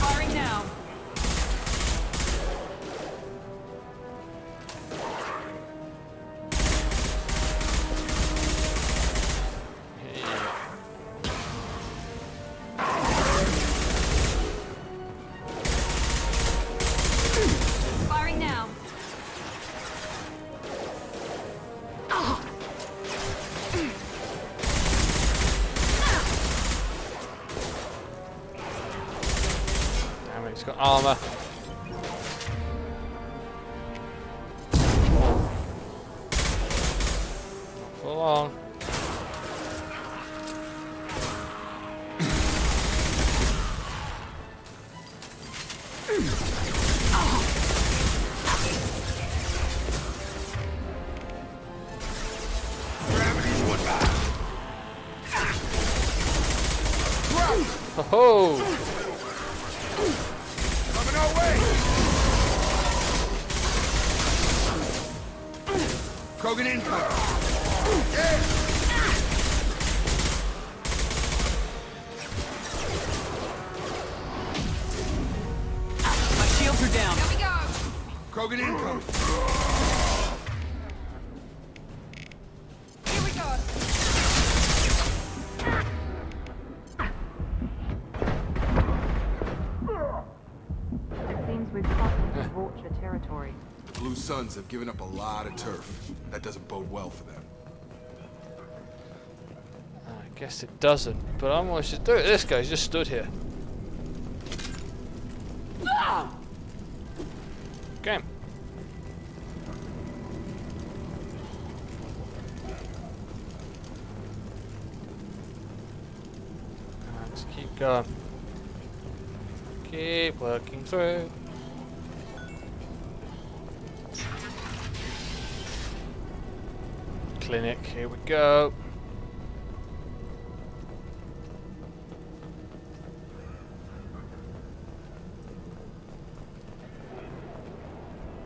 Firing now. Firing now. Damn it, he's got armor. Not for long. Gravity's one back. Ho ho! our way! Krogan incoming! Yeah. My shields are down. Here we go. Krogan incoming! Here we go. It seems we've crossed into Vulture territory. The Blue Suns have given up a lot of turf. That doesn't bode well for them. I guess it doesn't, but I'm going to do it. This guy's just stood here. Okay. Let's keep going. Keep working through. Clinic, here we go.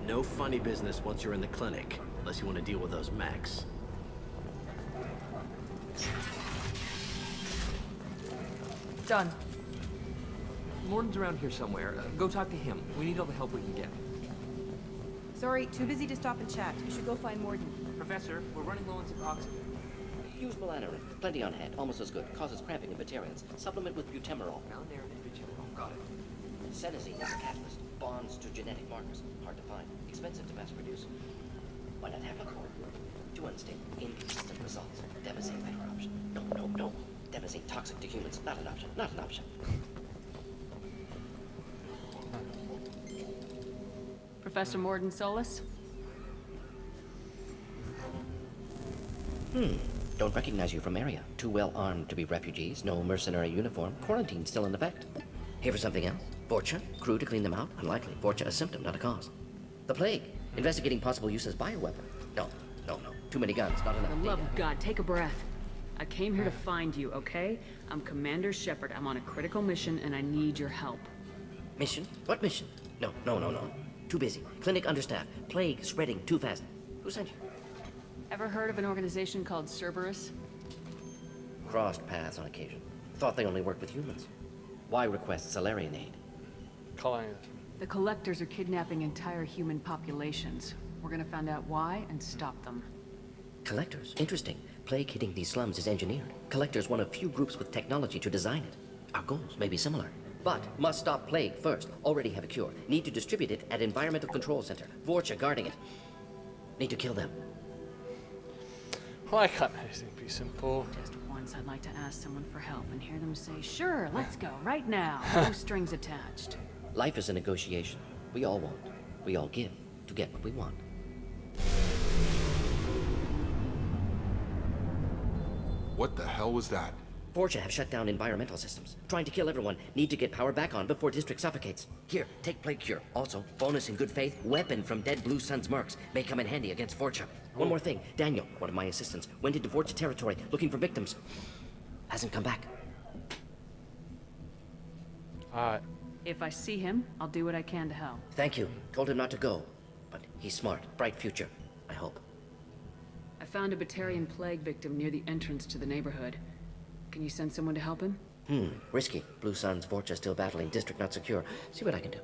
No funny business once you're in the clinic, unless you want to deal with those mechs. Done. Morden's around here somewhere. Go talk to him. We need all the help we can get. Sorry, too busy to stop and chat. You should go find Morden. Professor, we're running low on some oxygen. Use melanorin. Plenty on hand. Almost as good. Causes cramping in Batarians. Supplement with butemerol. Melanorin and butemerol. Got it. Senescine is a catalyst. Bonds to genetic markers. Hard to find. Expensive to mass produce. Why not have a core? Too unstable. Inconsistent results. Devastating better option. No. Devastating toxic to humans. Not an option. Not an option. Professor Morden Solus? Don't recognize you from area. Too well armed to be refugees. No mercenary uniform. Quarantine still in effect. Here for something else? Vorcha? Crew to clean them out? Unlikely. Vorcha a symptom, not a cause. The plague. Investigating possible use as bioweapon. No. Too many guns, not enough For the data. love of God, take a breath. I came here to find you, okay? I'm Commander Shepard. I'm on a critical mission and I need your help. Mission? What mission? No. Too busy. Clinic understaffed. Plague spreading too fast. Who sent you? Ever heard of an organization called Cerberus? Crossed paths on occasion. Thought they only worked with humans. Why request Salarian aid? The Collectors are kidnapping entire human populations. We're gonna find out why and stop them. Collectors? Interesting. Plague hitting these slums is engineered. Collectors one of few groups with technology to design it. Our goals may be similar. But must stop plague first. Already have a cure. Need to distribute it at Environmental Control Center. Vorcha guarding it. Need to kill them. Why can't anything be simple? Just once I'd like to ask someone for help and hear them say, sure, let's go, right now. No strings attached. Life is a negotiation. We all want. We all give to get what we want. What the hell was that? Vorcha have shut down environmental systems. Trying to kill everyone. Need to get power back on before district suffocates. Here, take plague cure. Also, bonus in good faith, weapon from dead Blue Sun's mercs. May come in handy against Vorcha. One more thing. Daniel, one of my assistants, went into Vorcha territory looking for victims. Hasn't come back. Alright. If I see him, I'll do what I can to help. Thank you. Told him not to go. But he's smart. Bright future. I hope. I found a Batarian plague victim near the entrance to the neighborhood. Can you send someone to help him? Risky. Blue Sun's Vorcha still battling. District not secure. See what I can do.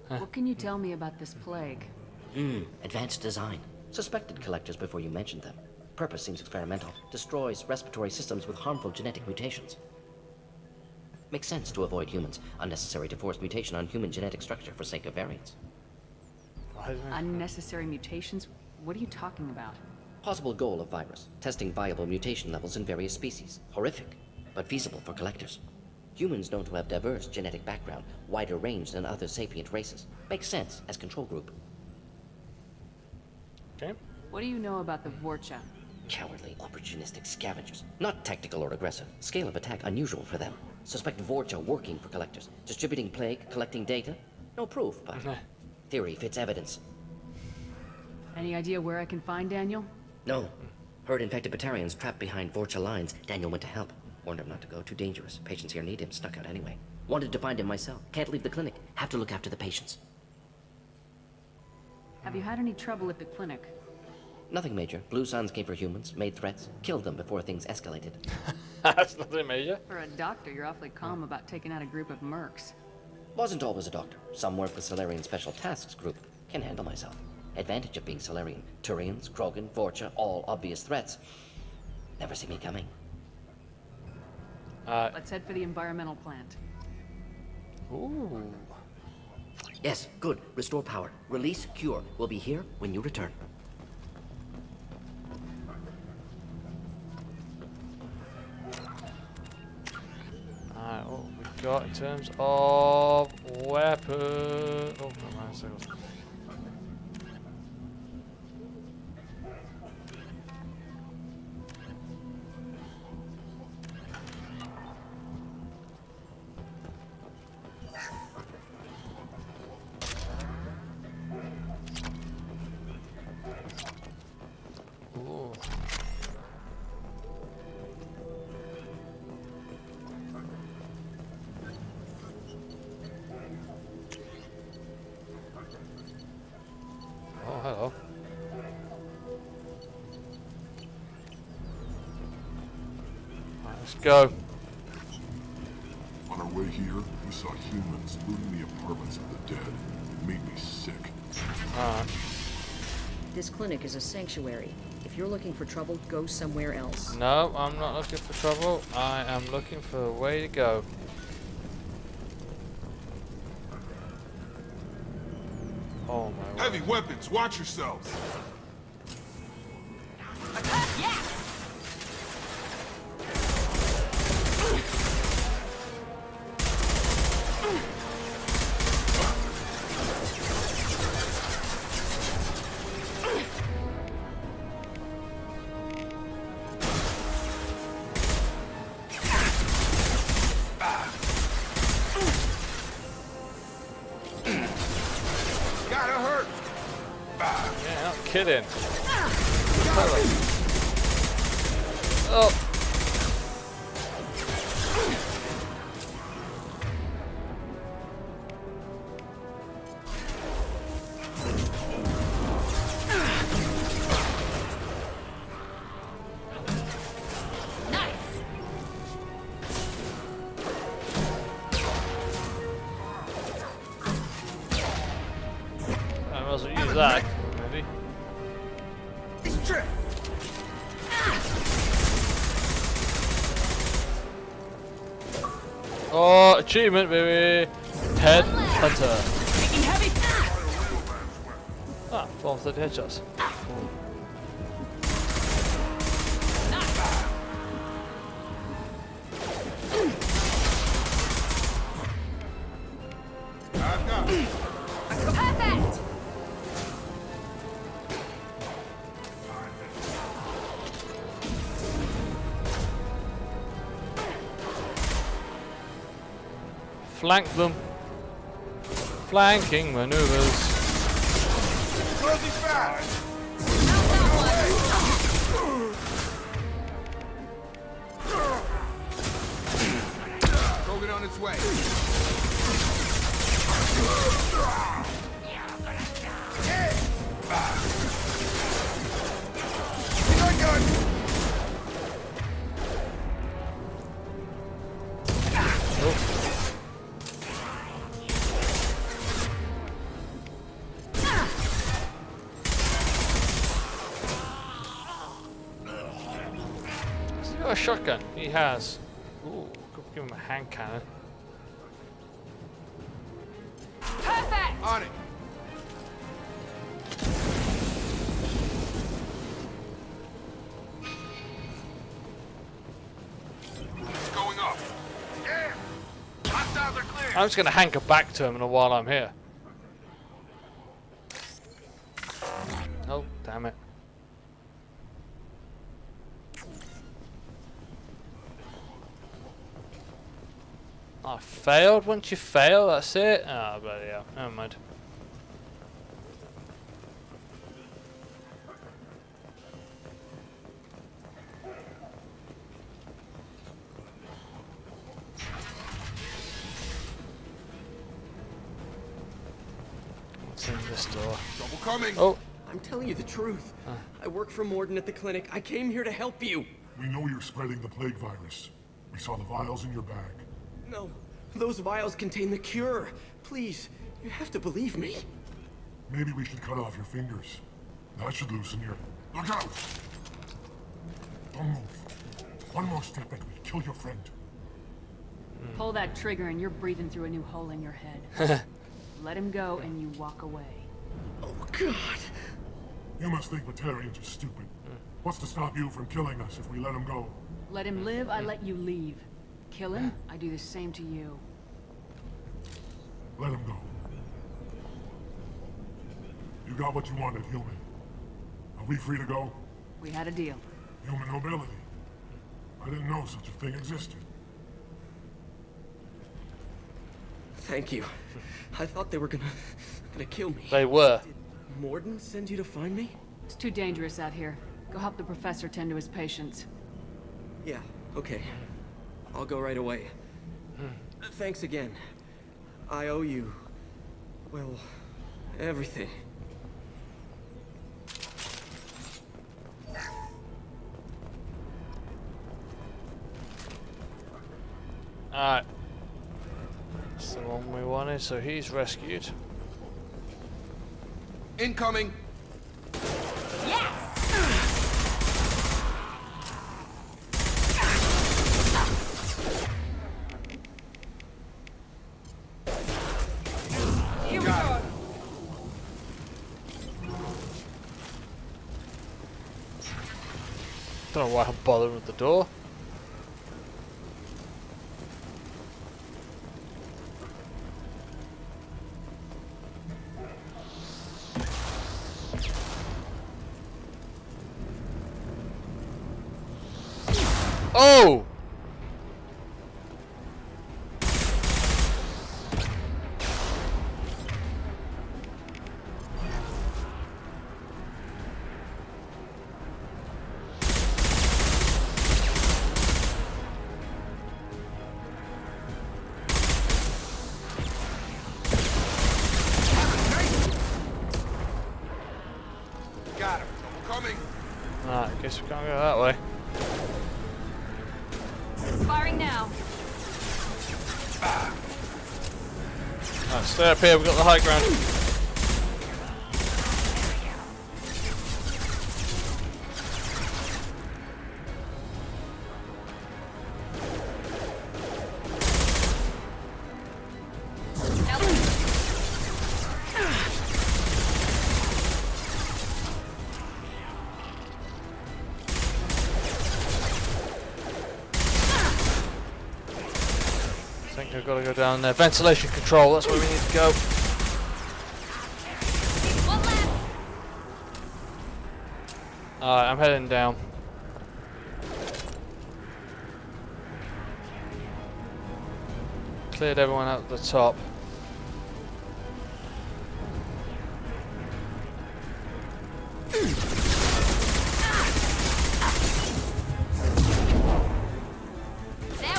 What can you tell me about this plague? Advanced design. Suspected collectors before you mentioned them. Purpose seems experimental. Destroys respiratory systems with harmful genetic mutations. Makes sense to avoid humans. Unnecessary to force mutation on human genetic structure for sake of variants. Unnecessary mutations? What are you talking about? Possible goal of virus. Testing viable mutation levels in various species. Horrific, but feasible for collectors. Humans known to have diverse genetic background, wider range than other sapient races. Makes sense as control group. Okay. What do you know about the Vorcha? Cowardly, opportunistic scavengers. Not tactical or aggressive. Scale of attack unusual for them. Suspect Vorcha working for collectors. Distributing plague, collecting data. No proof, but theory fits evidence. Any idea where I can find Daniel? No. Heard infected Batarians trapped behind Vorcha lines. Daniel went to help. Warned him not to go. Too dangerous. Patients here need him. Snuck out anyway. Wanted to find him myself. Can't leave the clinic. Have to look after the patients. Have you had any trouble at the clinic? Nothing major. Blue Suns came for humans, made threats, killed them before things escalated. That's nothing major. For a doctor, you're awfully calm about taking out a group of mercs. Wasn't always a doctor. Some work with Solarian Special Tasks Group. Can handle myself. Advantage of being Solarian. Turians, Krogan, Vorcha, all obvious threats. Never see me coming. Let's head for the environmental plant. Ooh. Yes, good. Restore power. Release cure. We'll be here when you return. Alright, what we got in terms of weapon. Oh, no, man, so ooh. Oh, hello. Right, let's go. On our way here, we saw humans looting the apartments of the dead. It made me sick. Alright. This clinic is a sanctuary. If you're looking for trouble, go somewhere else. No, I'm not looking for trouble. I am looking for a way to go. Oh my Heavy weapons, watch yourselves. Gotta hurt. Yeah, not kidding. Oh. I might as well use that, maybe. Oh, achievement, baby! Head hunter. Ah, 430 headshots. Perfect! Flank them. Flanking maneuvers. Fuzzy fast. Krogan on its way. Has he got a shotgun? He has. Ooh, could give him a hand cannon. Perfect! On it. It's going up. Yeah. Hostiles are clear. I'm just going to hanker back terminal while I'm here. Oh, damn it. I failed. Once you fail, that's it. Oh, bloody hell. Never mind. Get in this door. Trouble coming. Oh. I'm telling you the truth. I work for Morden at the clinic. I came here to help you. We know you're spreading the plague virus. We saw the vials in your bag. No, those vials contain the cure. Please, you have to believe me. Maybe we should cut off your fingers. That should loosen your... Look out! Don't move. One more step and we kill your friend. Pull that trigger and you're breathing through a new hole in your head. Let him go and you walk away. Oh, God. You must think Batarians are stupid. What's to stop you from killing us if we let him go? Let him live, I let you leave. Kill him, I do the same to you. Let him go. You got what you wanted, human. Are we free to go? We had a deal. Human nobility. I didn't know such a thing existed. Thank you. I thought they were gonna kill me. They were. Did Morden send you to find me? It's too dangerous out here. Go help the professor tend to his patients. Yeah, okay. I'll go right away. Thanks again. I owe you... well, everything. Alright. That's the one we wanted, so he's rescued. Incoming! Here we go. Don't know why I'm bothering with the door. Oh! Got him. Coming. Alright, I guess we can't go that way. Firing now. Alright, stay up here, we've got the high ground. I think I've got to go down there. Ventilation control, that's where we need to go. Alright, I'm heading down. Cleared everyone out at the top. There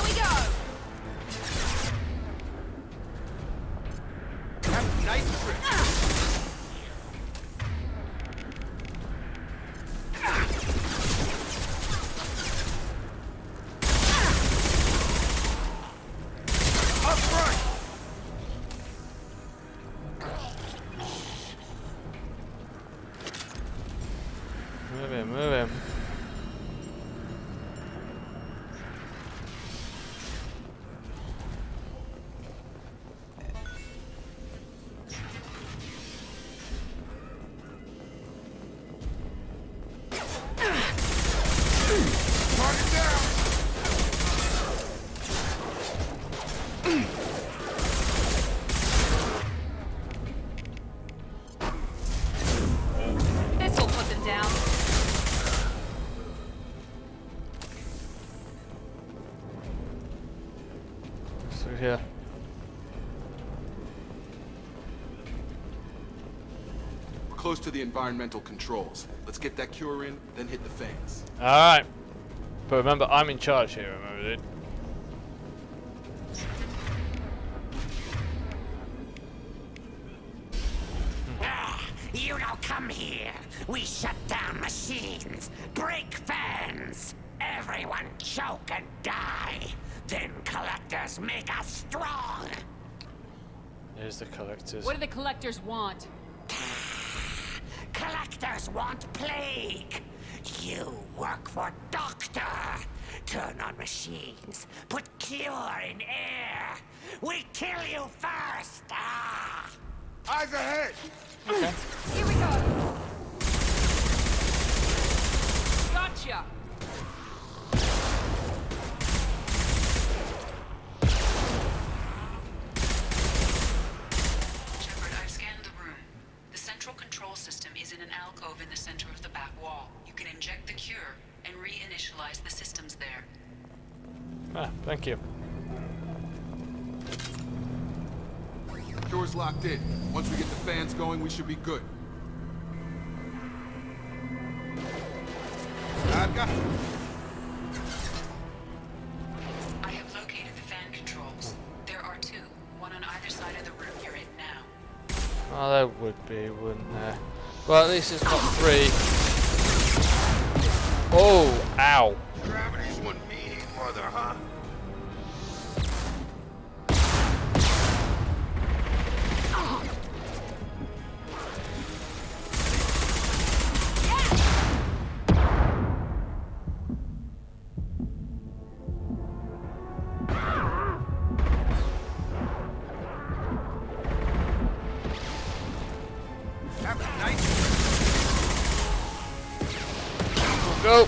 we go. Nice trick. Up front. Move him, move him. Target down. This will put them down. Through here. We're close to the environmental controls. Let's get that cure in, then hit the fans. Alright. But remember, I'm in charge here, remember, dude. You don't come here. We shut down machines, break fans. Everyone choke and die. Then collectors make us strong. Here's the collectors. What do the collectors want? Collectors want plague. You work for Doctor. Turn on machines. Put cure in air. We kill you first. Ah. Eyes ahead. Okay. Here we go. Gotcha. Shepard, I've scanned the room. The central control system is in an alcove in the center of the back wall. You can inject the cure and reinitialize the systems there. Ah, thank you. Cure's locked in. Once we get the fans going, we should be good. I've got... I have located the fan controls. There are two, one on either side of the room you're in now. Oh, there would be, wouldn't there? Well, at least it's not 3. Oh, ow. Gravity's one mean mother, huh? Go.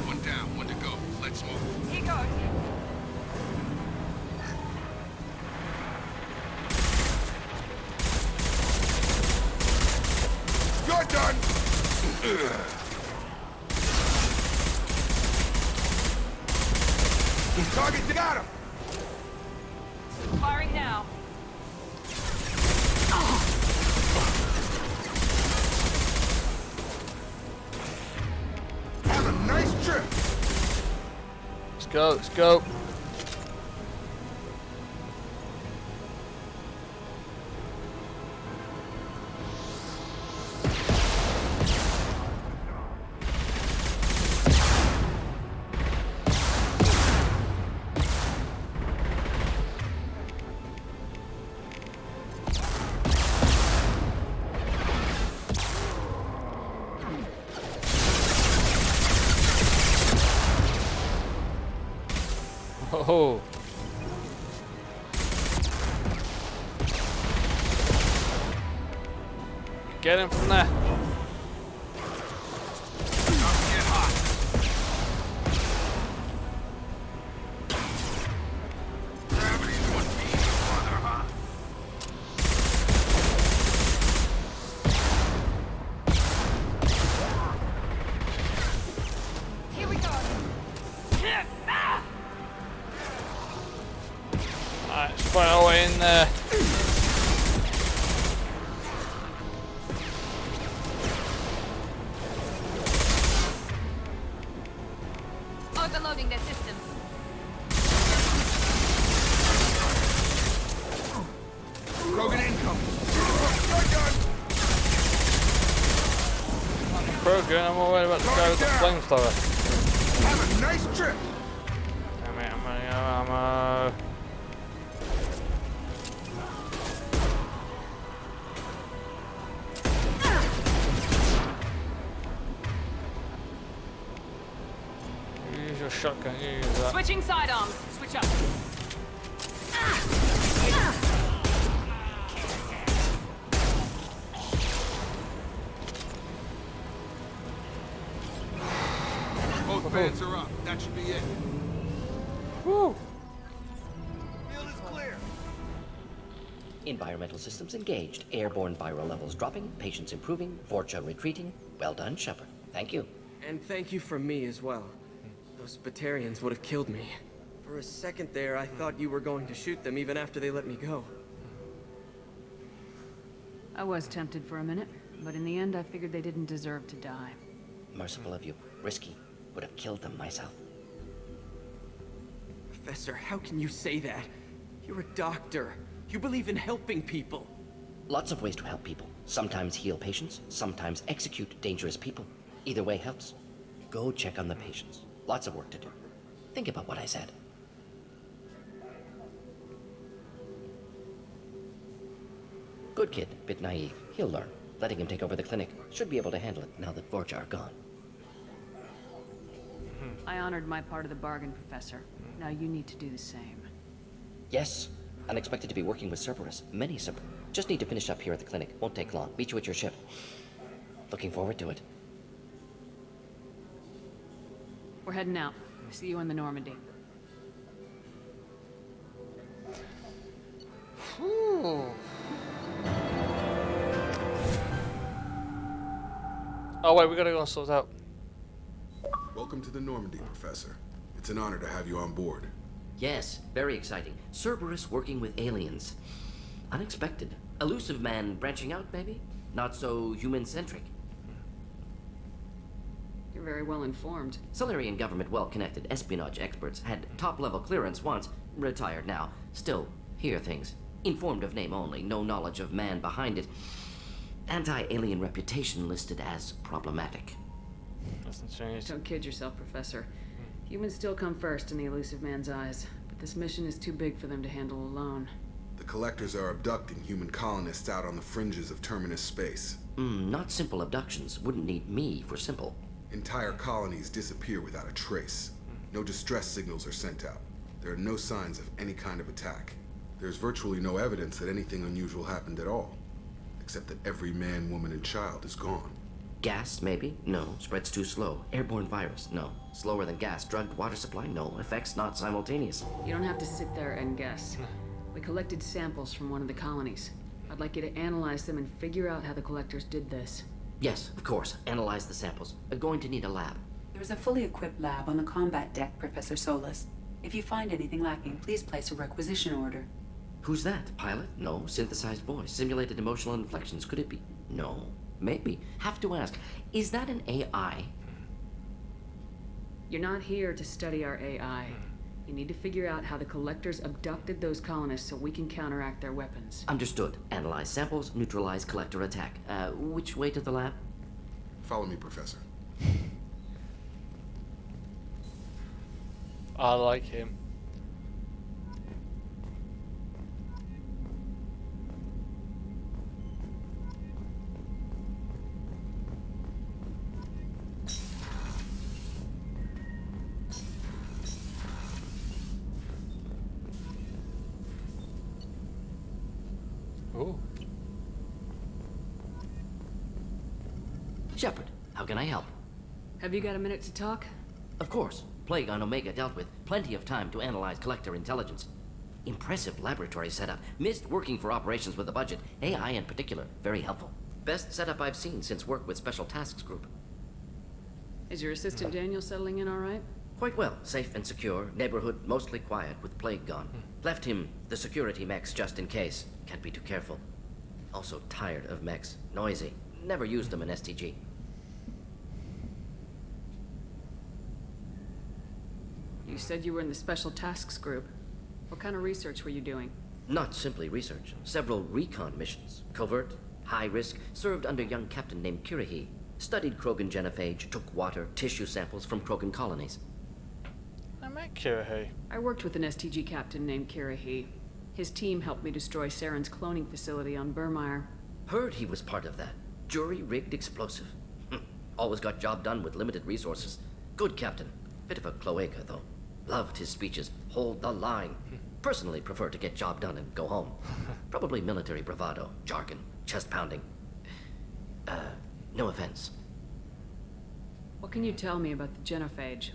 One down, one to go. Let's move. Here goes. You're done. Target, got him. Firing now. Have a nice trip. Let's go, let's go. Oh. Get him from there. Here we go. Alright, let's find our way in there. Overloading their systems. Krogan incoming. Krogan, I'm all worried about the guy with the flamethrower. Have a nice trip. Damn it, I'm running out of ammo. Use your shotgun, you use that. Switching sidearms. Switch up. Both fans are up. That should be it. Woo. Field is clear. Environmental systems engaged. Airborne viral levels dropping. Patients improving. Vorcha retreating. Well done, Shepard. Thank you. And thank you from me as well. Those Batarians would have killed me. For a second there, I thought you were going to shoot them even after they let me go. I was tempted for a minute, but in the end I figured they didn't deserve to die. Merciful of you. Risky. Would have killed them myself. Professor, how can you say that? You're a doctor. You believe in helping people. Lots of ways to help people. Sometimes heal patients, sometimes execute dangerous people. Either way helps. Go check on the patients. Lots of work to do. Think about what I said. Good kid, bit naive. He'll learn. Letting him take over the clinic. Should be able to handle it now that Vorcha are gone. I honored my part of the bargain, Professor. Now you need to do the same. Yes. Unexpected to be working with Cerberus. Many Cerberus. Just need to finish up here at the clinic. Won't take long. Meet you at your ship. Looking forward to it. We're heading out. See you in the Normandy. Oh wait, we gotta go and sort out. Welcome to the Normandy, Professor. It's an honor to have you on board. Yes, very exciting. Cerberus working with aliens. Unexpected. Elusive man branching out, maybe? Not so human-centric. You're very well informed. Solarian government well-connected espionage experts had top-level clearance once, retired now. Still, hear things. Informed of name only, no knowledge of man behind it. Anti-alien reputation listed as problematic. Doesn't change. Don't kid yourself, Professor. Humans still come first in the elusive man's eyes, but this mission is too big for them to handle alone. The Collectors are abducting human colonists out on the fringes of Terminus space. Not simple abductions. Wouldn't need me for simple. Entire colonies disappear without a trace. No distress signals are sent out. There are no signs of any kind of attack. There's virtually no evidence that anything unusual happened at all. Except that every man, woman, and child is gone. Gas, maybe? No. Spreads too slow. Airborne virus? No. Slower than gas. Drugged water supply? No. Effects not simultaneous. You don't have to sit there and guess. We collected samples from one of the colonies. I'd like you to analyze them and figure out how the Collectors did this. Yes, of course. Analyze the samples. Going to need a lab. There's a fully equipped lab on the combat deck, Professor Solis. If you find anything lacking, please place a requisition order. Who's that? Pilot? No. Synthesized voice. Simulated emotional inflections. Could it be? No. Maybe. Have to ask. Is that an AI? You're not here to study our AI. You need to figure out how the Collectors abducted those colonists so we can counteract their weapons. Understood. Analyze samples, neutralize Collector attack. Which way to the lab? Follow me, Professor. I like him. Oh. Shepard, how can I help? Have you got a minute to talk? Of course. Plague on Omega dealt with. Plenty of time to analyze Collector intelligence. Impressive laboratory setup. Missed working for operations with a budget. AI in particular. Very helpful. Best setup I've seen since work with Special Tasks Group. Is your assistant Daniel settling in all right? Quite well. Safe and secure. Neighborhood mostly quiet with Plague gone. Left him the security mechs just in case. Can't be too careful. Also tired of mechs. Noisy. Never used them in STG. You said you were in the Special Tasks Group. What kind of research were you doing? Not simply research. Several recon missions. Covert, high risk, served under young captain named Kirahi. Studied Krogan genophage, took water, tissue samples from Krogan colonies. I met Kirahi. I worked with an STG captain named Kirahi. His team helped me destroy Saren's cloning facility on Burmire. Heard he was part of that. Jury-rigged explosive. Always got job done with limited resources. Good captain. Bit of a cloaca, though. Loved his speeches. Hold the line. Personally prefer to get job done and go home. Probably military bravado, jargon, chest pounding. No offense. What can you tell me about the genophage?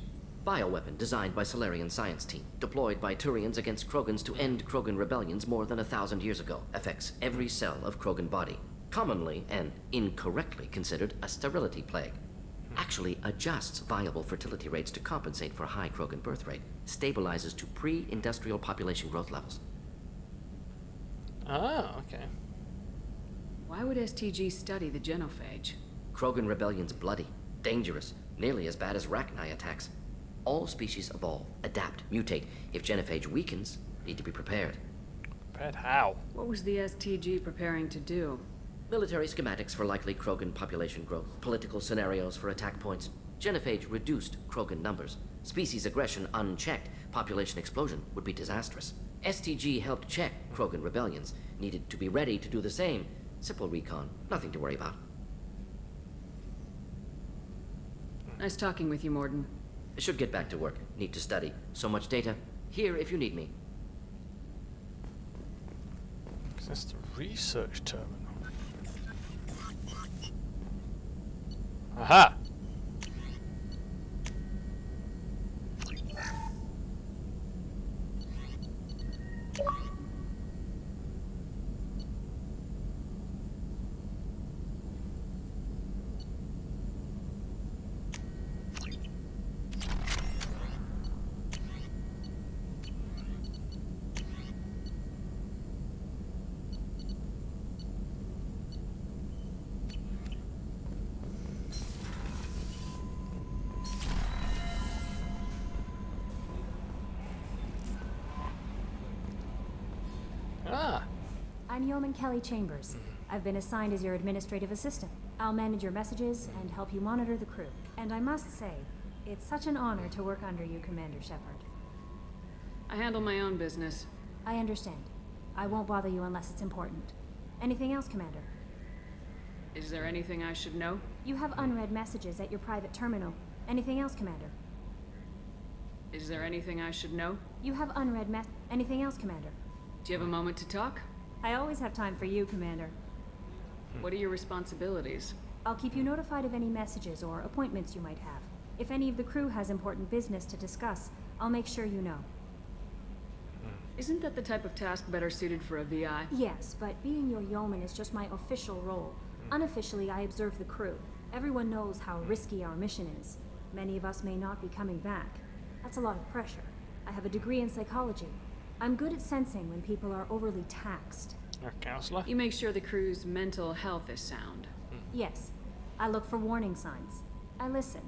Bioweapon designed by Solarian science team. Deployed by Turians against Krogans to end Krogan rebellions more than 1,000 years ago. Affects every cell of Krogan body. Commonly and incorrectly considered a sterility plague. Actually adjusts viable fertility rates to compensate for high Krogan birth rate. Stabilizes to pre-industrial population growth levels. Ah, okay. Why would STG study the genophage? Krogan rebellion's bloody, dangerous, nearly as bad as Rachni attacks. All species evolve, adapt, mutate. If genophage weakens, need to be prepared. Prepared how? What was the STG preparing to do? Military schematics for likely Krogan population growth, political scenarios for attack points. Genophage reduced Krogan numbers. Species aggression unchecked, population explosion would be disastrous. STG helped check Krogan rebellions, needed to be ready to do the same. Simple recon, nothing to worry about. Nice talking with you, Morden. Should get back to work, need to study. So much data. Here if you need me. That's the research terminal. Aha! I'm Yeoman Kelly Chambers. I've been assigned as your administrative assistant. I'll manage your messages and help you monitor the crew. And I must say, it's such an honor to work under you, Commander Shepard. I handle my own business. I understand. I won't bother you unless it's important. Anything else, Commander? Is there anything I should know? You have unread messages at your private terminal. Anything else, Commander? Is there anything I should know? You have unread Anything else, Commander? Do you have a moment to talk? I always have time for you, Commander. What are your responsibilities? I'll keep you notified of any messages or appointments you might have. If any of the crew has important business to discuss, I'll make sure you know. Isn't that the type of task better suited for a VI? Yes, but being your yeoman is just my official role. Unofficially, I observe the crew. Everyone knows how risky our mission is. Many of us may not be coming back. That's a lot of pressure. I have a degree in psychology. I'm good at sensing when people are overly taxed. A counselor? You make sure the crew's mental health is sound. Yes. I look for warning signs. I listen.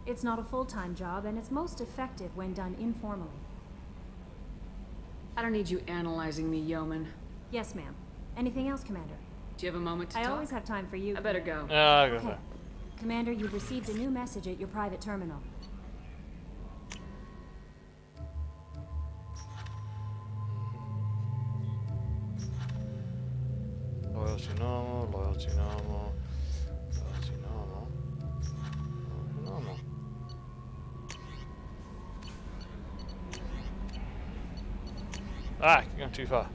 It's not a full-time job, and it's most effective when done informally. I don't need you analyzing me, yeoman. Yes, ma'am. Anything else, Commander? Do you have a moment to I talk? always have time for you. I better go. Okay. Commander, you've received a new message at your private terminal. Loyalty normal, loyalty normal, loyalty normal, loyalty normal. Ah, you're going too far.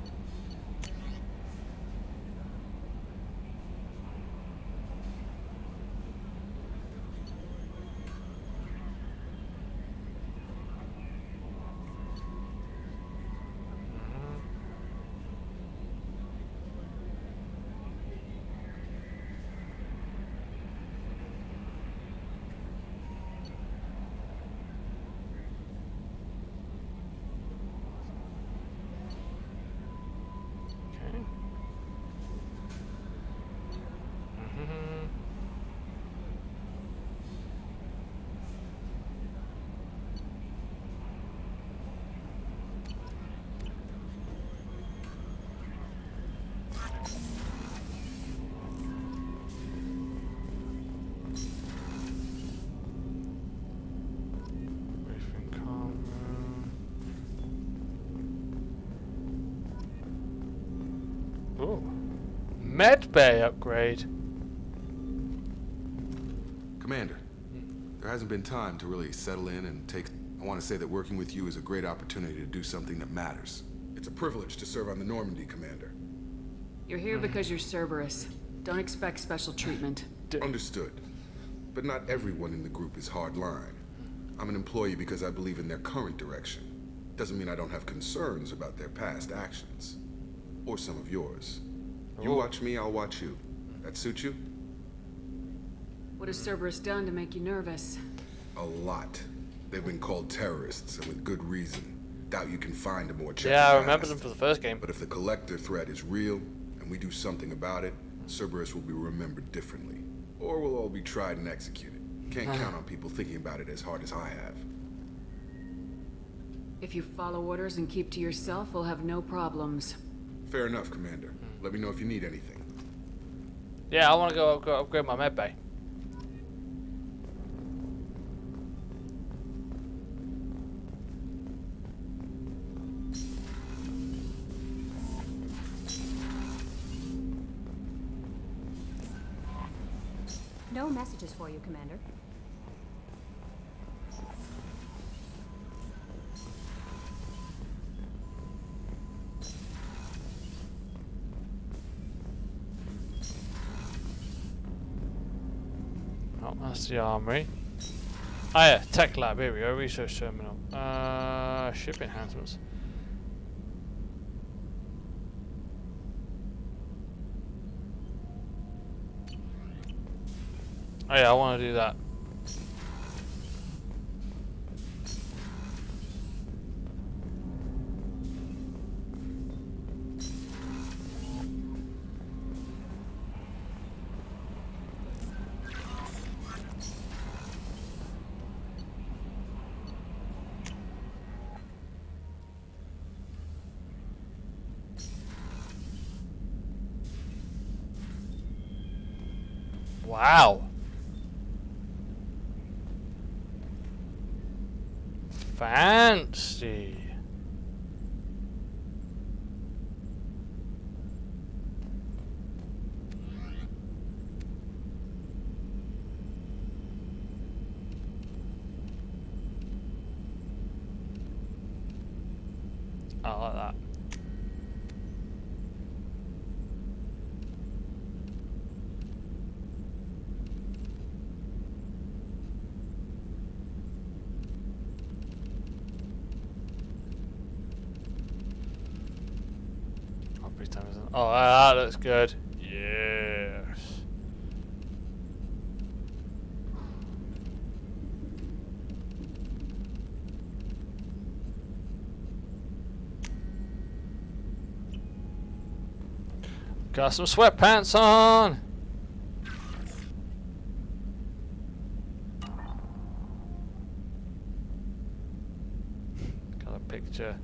Ooh. Med bay upgrade. Commander, there hasn't been time to really settle in and take... I want to say that working with you is a great opportunity to do something that matters. It's a privilege to serve on the Normandy, Commander. You're here because you're Cerberus. Don't expect special treatment. Understood. But not everyone in the group is hardline. I'm an employee because I believe in their current direction. Doesn't mean I don't have concerns about their past actions. Or some of yours. You watch me, I'll watch you. That suit you? What has Cerberus done to make you nervous? A lot. They've been called terrorists, and with good reason. Doubt you can find a more checkered Yeah, I remember past. them for the first game. But if the Collector threat is real, and we do something about it, Cerberus will be remembered differently. Or we'll all be tried and executed. Can't count on people thinking about it as hard as I have. If you follow orders and keep to yourself, we'll have no problems. Fair enough, Commander. Let me know if you need anything. Yeah, I want to go upgrade my med bay. No messages for you, Commander. Oh, that's the armory. Oh yeah, tech lab, here we go, research terminal. Ship enhancements. Oh yeah, I want to do that. Wow. Fancy. I like that. Oh, that looks good. Yes. Got some sweatpants on. Got a picture.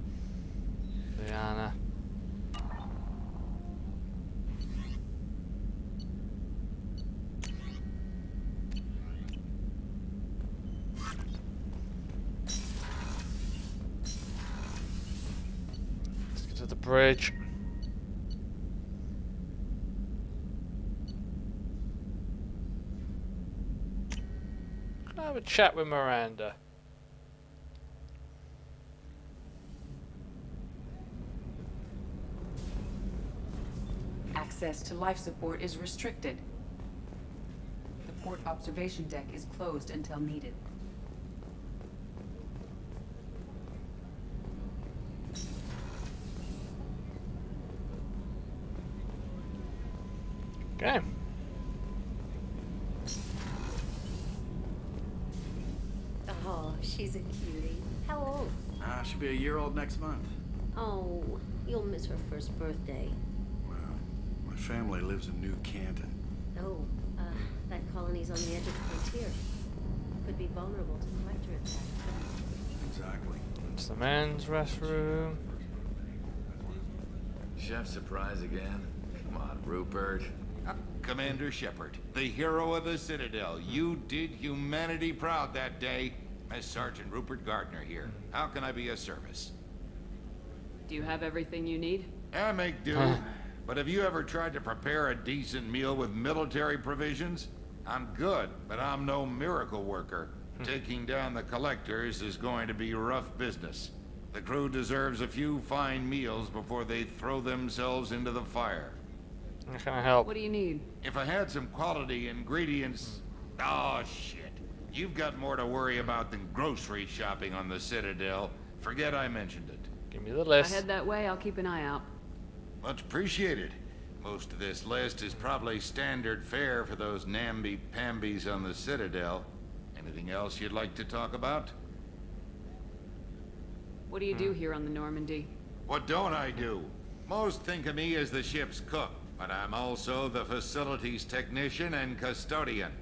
Liana. Let's get to the bridge. Have a chat with Miranda. Access to life support is restricted. The port observation deck is closed until needed. Okay. Oh, she's a cutie. How old? She'll be a year old next month. Oh, you'll miss her first birthday. Well, my family lives in New Canton. Oh, that colony's on the edge of the frontier. Could be vulnerable to collector attack. Exactly. It's the men's restroom. Chef surprise again? Come on, Rupert. Commander Shepard, the hero of the Citadel. You did humanity proud that day. As Sergeant Rupert Gardner here. How can I be of service? Do you have everything you need? I make do. But have you ever tried to prepare a decent meal with military provisions? I'm good, but I'm no miracle worker. Taking down the collectors is going to be rough business. The crew deserves a few fine meals before they throw themselves into the fire. How can I help? What do you need? If I had some quality ingredients... Oh, shit. You've got more to worry about than grocery shopping on the Citadel. Forget I mentioned it. Give me the list. If I head that way, I'll keep an eye out. Much appreciated. Most of this list is probably standard fare for those namby-pambies on the Citadel. Anything else you'd like to talk about? What do you do here on the Normandy? What don't I do? Most think of me as the ship's cook, but I'm also the facilities technician and custodian.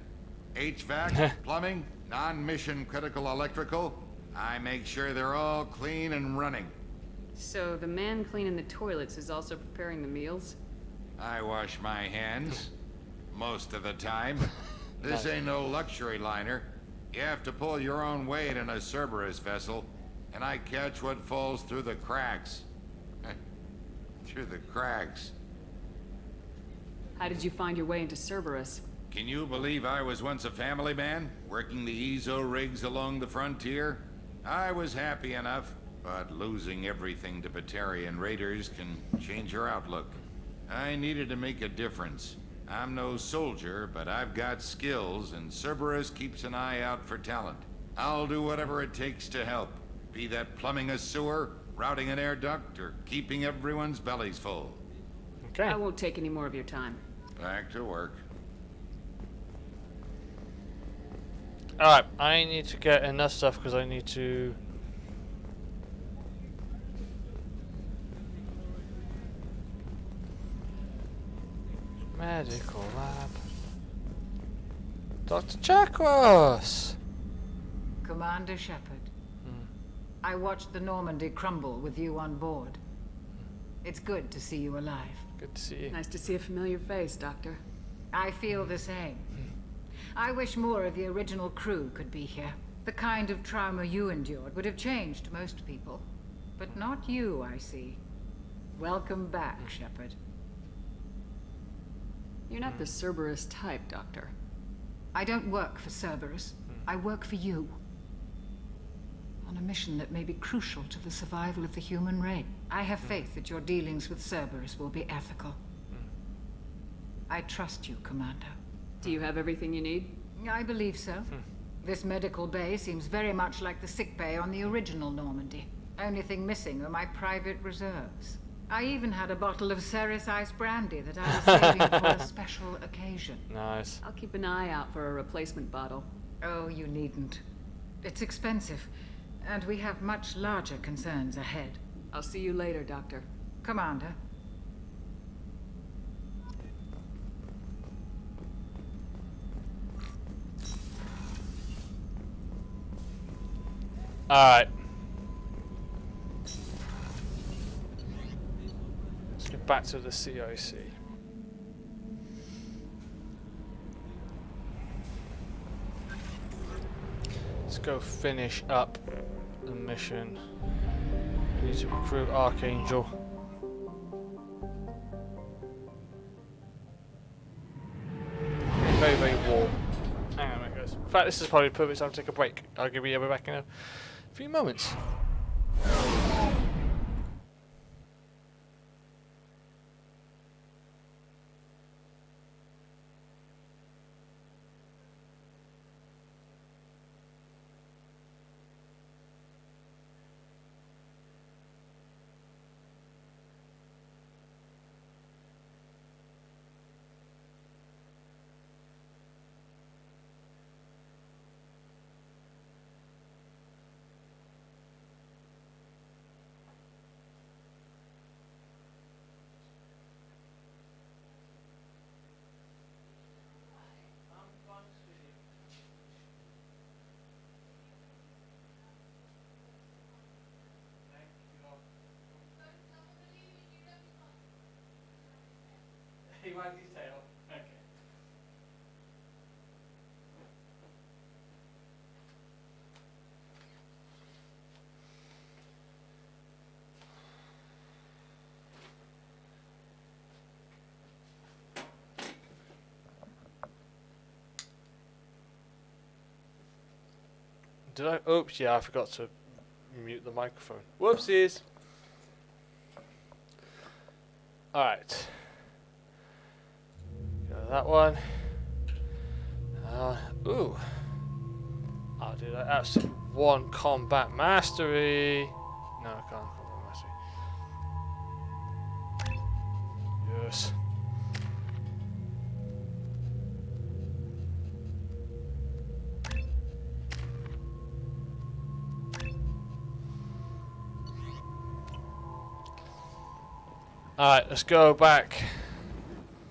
HVAC, plumbing, non-mission critical electrical. I make sure they're all clean and running. So the man cleaning the toilets is also preparing the meals? I wash my hands. Most of the time. This Nice. ain't no luxury liner. You have to pull your own weight in a Cerberus vessel, and I catch what falls through the cracks. Through the cracks. How did you find your way into Cerberus? Can you believe I was once a family man, working the EZO rigs along the frontier? I was happy enough, but losing everything to Batarian raiders can change your outlook. I needed to make a difference. I'm no soldier, but I've got skills, and Cerberus keeps an eye out for talent. I'll do whatever it takes to help. Be that plumbing a sewer, routing an air duct, or keeping everyone's bellies full. Okay. I won't take any more of your time. Back to work. Alright, I need to get enough stuff because I need to... Medical lab. Dr. Chakwas! Commander Shepard. I watched the Normandy crumble with you on board. It's good to see you alive. Good to see you. Nice to see a familiar face, Doctor. I feel the same. I wish more of the original crew could be here. The kind of trauma you endured would have changed most people. But not you, I see. Welcome back, Shepard. You're not the Cerberus type, Doctor. I don't work for Cerberus. I work for you. On a mission that may be crucial to the survival of the human race. I have faith that your dealings with Cerberus will be ethical. I trust you, Commander. Do you have everything you need? I believe so. This medical bay seems very much like the sick bay on the original Normandy. Only thing missing are my private reserves. I even had a bottle of Ceres Ice brandy that I was saving for a special occasion. Nice. I'll keep an eye out for a replacement bottle. Oh, you needn't. It's expensive, and we have much larger concerns ahead. I'll see you later, Doctor. Commander. Alright. Let's get back to the CIC. Let's go finish up the mission. We need to recruit Archangel. Very, very warm. Hang on a minute, guys. In fact, this is probably the perfect time to take a break. I'll give you back in a few moments. He wags his tail. Okay. Did I? Oops, yeah, I forgot to mute the microphone. Whoopsies. Alright. Go that one. Ooh. I'll do that. That's one combat mastery. No, I can't. Combat mastery. Yes. Alright, let's go back.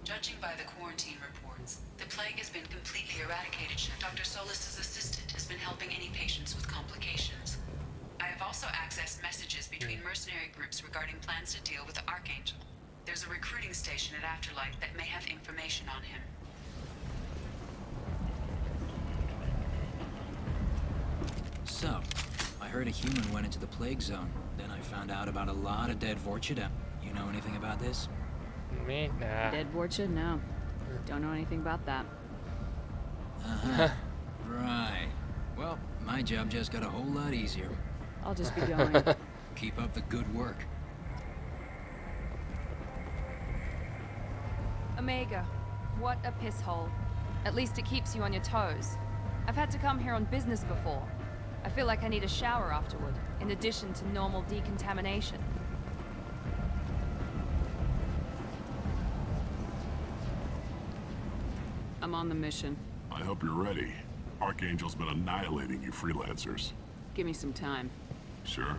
Judging by the quarantine reports, the plague has been completely eradicated. Dr. Solis's assistant has been helping any patients with complications. I have also accessed messages between mercenary groups regarding plans to deal with Archangel. There's a recruiting station at Afterlight that may have information on him. So, I heard a human went into the plague zone. Then I found out about a lot of dead Vorcha down. You know anything about this? Me? Nah. Dead Vorcha? No. Don't know anything about that. Uh-huh. Right. Well, my job just got a whole lot easier. I'll just be going. Keep up the good work. Omega, what a piss hole. At least it keeps you on your toes. I've had to come here on business before. I feel like I need a shower afterward, in addition to normal decontamination. I'm on the mission. I hope you're ready. Archangel's been annihilating you freelancers. Give me some time. Sure?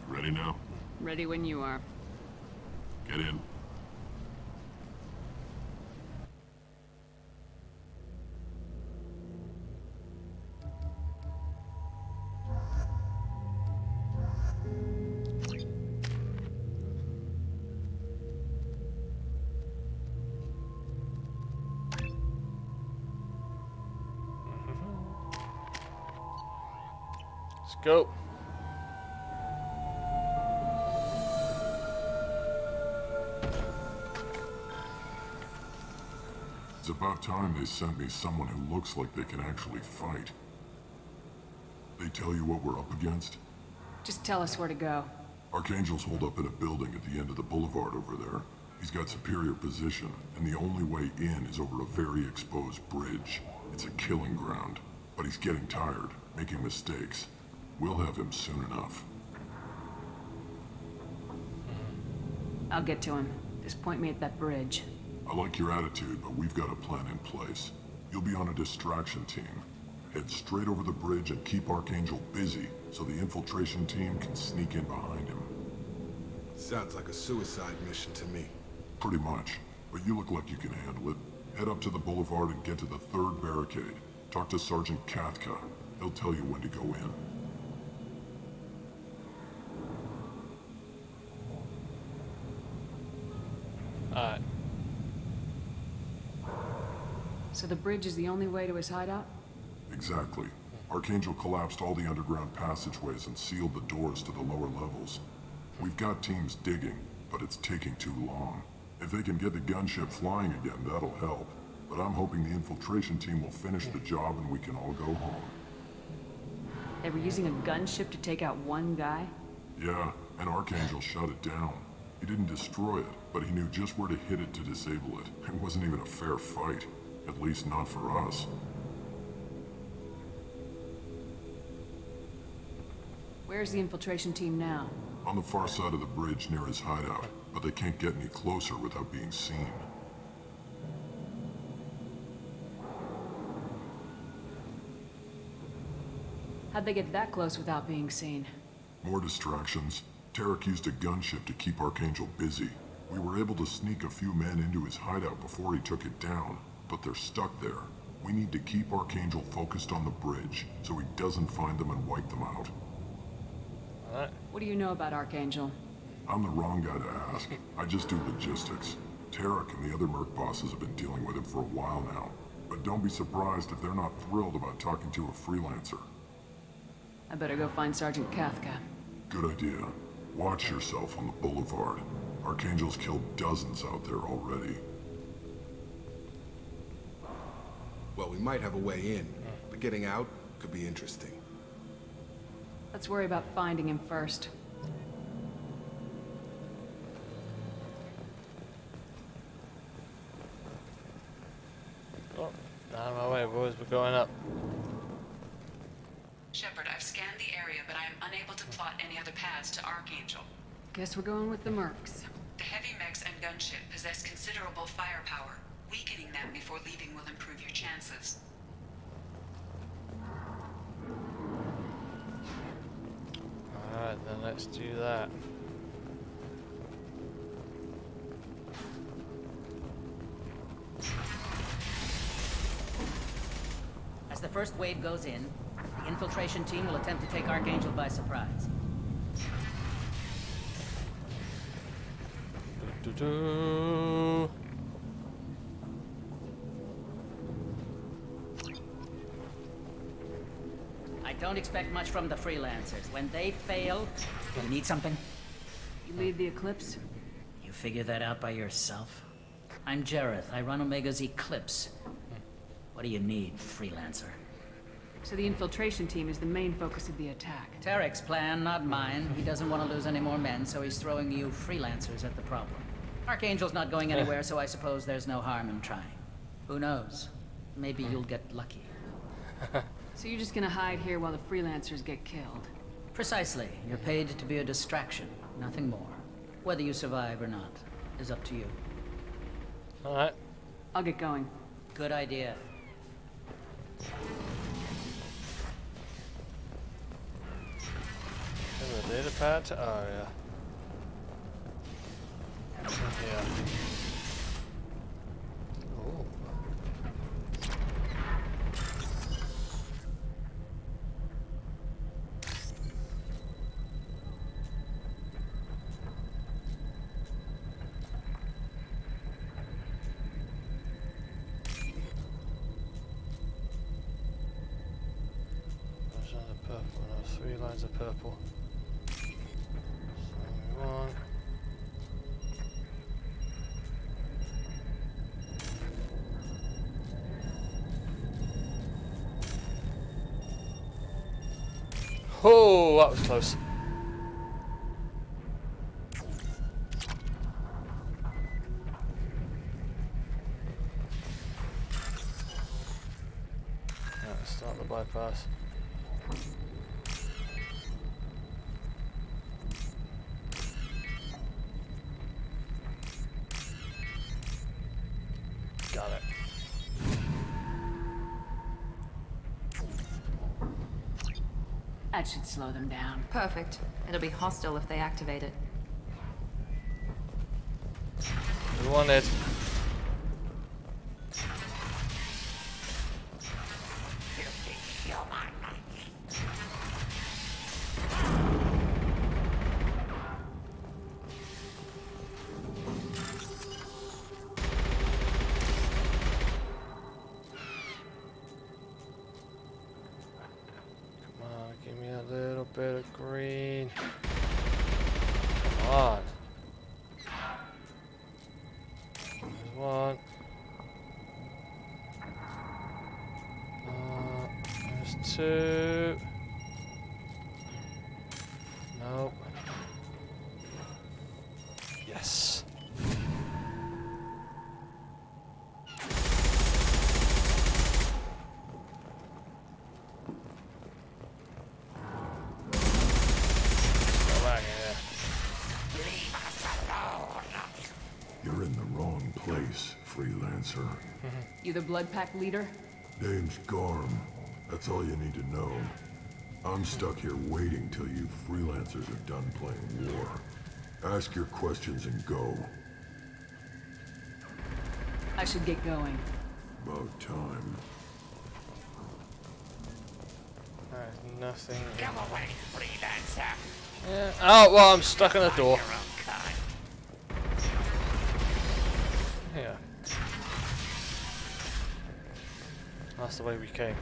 Ready now? Ready when you are. Get in. Let's go. It's about time they sent me someone who looks like they can actually fight. They tell you what we're up against? Just tell us where to go. Archangel's holed up in a building at the end of the boulevard over there. He's got superior position, and the only way in is over a very exposed bridge. It's a killing ground, but he's getting tired, making mistakes. We'll have him soon enough. I'll get to him. Just point me at that bridge. I like your attitude, but we've got a plan in place. You'll be on a distraction team. Head straight over the bridge and keep Archangel busy, so the infiltration team can sneak in behind him. Sounds like a suicide mission to me. Pretty much, but you look like you can handle it. Head up to the boulevard and get to the 3rd barricade. Talk to Sergeant Katka. He'll tell you when to go in. Alright. So the bridge is the only way to his hideout? Exactly. Archangel collapsed all the underground passageways and sealed the doors to the lower levels. We've got teams digging, but it's taking too long. If they can get the gunship flying again, that'll help. But I'm hoping the infiltration team will finish the job and we can all go home. They were using a gunship to take out one guy? Yeah, and Archangel shut it down. He didn't destroy it, but he knew just where to hit it to disable it. It wasn't even a fair fight. At least not for us. Where's the infiltration team now? On the far side of the bridge near his hideout, but they can't get any closer without being seen. How'd they get that close without being seen? More distractions. Tarek used a gunship to keep Archangel busy. We were able to sneak a few men into his hideout before he took it down, but they're stuck there. We need to keep Archangel focused on the bridge, so he doesn't find them and wipe them out. Alright. What do you know about Archangel? I'm the wrong guy to ask. I just do logistics. Tarek and the other merc bosses have been dealing with him for a while now. But don't be surprised if they're not thrilled about talking to a freelancer. I better go find Sergeant Katka. Good idea. Watch yourself on the boulevard. Archangel's killed dozens out there already. Well, we might have a way in, but getting out could be interesting. Let's worry about finding him first. Oh, down my way, boys. We're going up. Shepard, I've scanned the area, but I am unable to plot any other paths to Archangel. Guess we're going with the mercs. The heavy mechs and gunship possess considerable firepower. Weakening them before leaving will improve your chances. Alright, then let's do that. As the first wave goes in, the infiltration team will attempt to take Archangel by surprise. Do-do-do. I don't expect much from the freelancers. When they fail... You need something? You lead the Eclipse? You figure that out by yourself? I'm Jareth. I run Omega's Eclipse. What do you need, freelancer? So the infiltration team is the main focus of the attack. Tarek's plan, not mine. He doesn't want to lose any more men, so he's throwing you freelancers at the problem. Archangel's not going anywhere, so I suppose there's no harm in trying. Who knows? Maybe you'll get lucky. So you're just gonna hide here while the freelancers get killed? Precisely. You're paid to be a distraction, nothing more. Whether you survive or not is up to you. Alright. I'll get going. Good idea. Send the data pad to Aria. Yeah. Ooh. There's another purple, no, 3 lines of purple. So one. Oh, that was close. Right, start the bypass. Got it. That should slow them down. Perfect. It'll be hostile if they activate it. We wanted. Give me a little bit of green. Come on. There's one. There's 2. Nope. Yes. You're in the wrong place, freelancer. You the Blood Pack leader? Name's Garm. That's all you need to know. I'm stuck here waiting till you freelancers are done playing war. Ask your questions and go. I should get going. About time. There's nothing. Come away, freelancer. Yeah. Oh, well, I'm stuck in the door. Yeah. That's the way we came.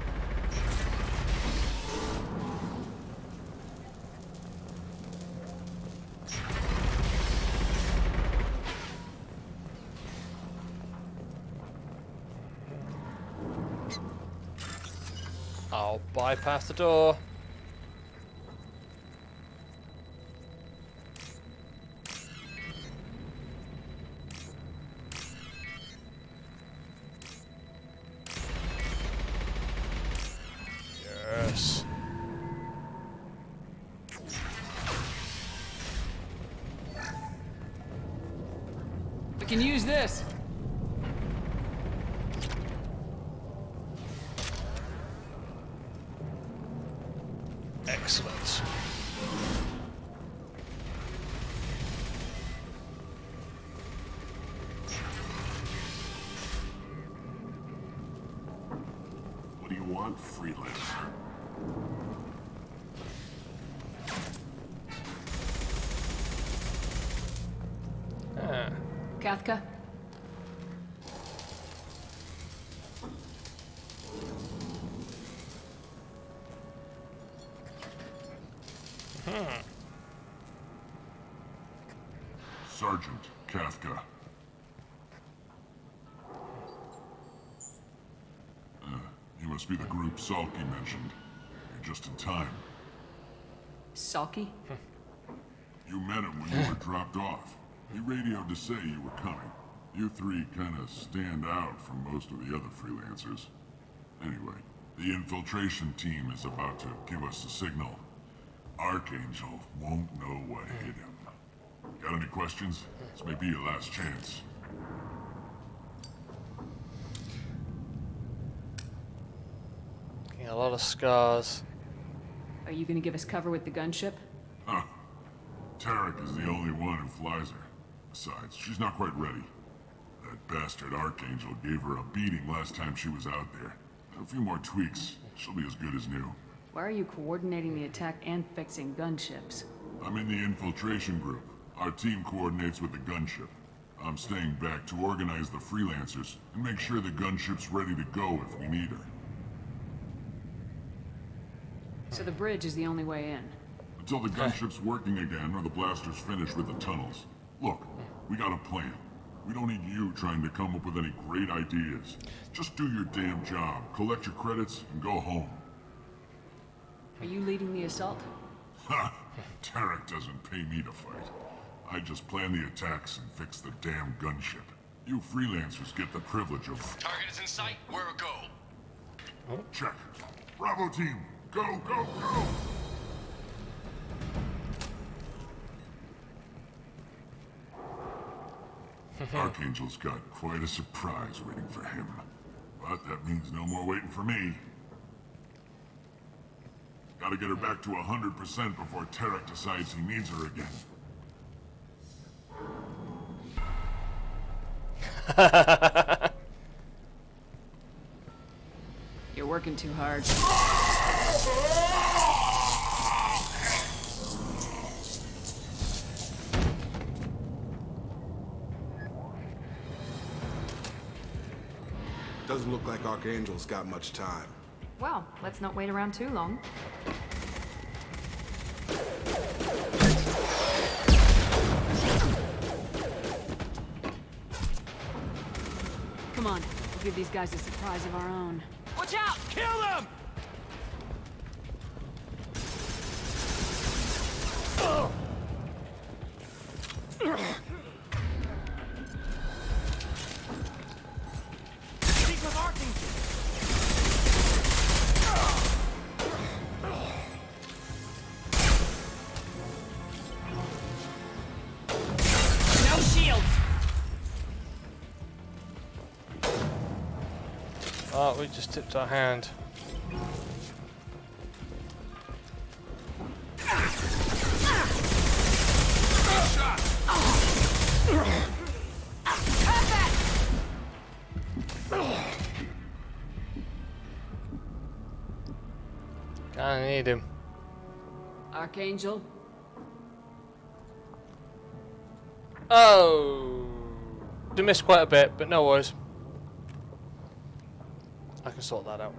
I'll bypass the door. Yes. We can use this. Excellent. What do you want, freelancer? Ah. Kathka? Sergeant Kathka. You must be the group Salky mentioned. You're just in time. Salky? You met him when you were dropped off. He radioed to say you were coming. You three kind of stand out from most of the other freelancers. Anyway, the infiltration team is about to give us a signal. Archangel won't know what hit him. Got any questions? This may be your last chance. Getting a lot of scars. Are you gonna give us cover with the gunship? Huh. Tarek is the only one who flies her. Besides, she's not quite ready. That bastard Archangel gave her a beating last time she was out there. A few more tweaks, she'll be as good as new. Why are you coordinating the attack and fixing gunships? I'm in the infiltration group. Our team coordinates with the gunship. I'm staying back to organize the freelancers and make sure the gunship's ready to go if we need her. So the bridge is the only way in? Until the gunship's working again or the blasters finish with the tunnels. Look, we got a plan. We don't need you trying to come up with any great ideas. Just do your damn job, collect your credits, and go home. Are you leading the assault? Ha! Tarek doesn't pay me to fight. I just plan the attacks and fix the damn gunship. You freelancers get the privilege of... Target is in sight. We're a go. Check. Bravo team, go, go, go! Archangel's got quite a surprise waiting for him. But that means no more waiting for me. Gotta get her back to 100% before Tarek decides he needs her again. You're working too hard. Doesn't look like Archangel's got much time. Well, let's not wait around too long. Come on, we'll give these guys a surprise of our own. Watch out! Kill them! Speak with Archangel! No shields! Oh, we just tipped our hand. Kinda need him. Archangel? Oh! We missed quite a bit, but no worries. I can sort that out.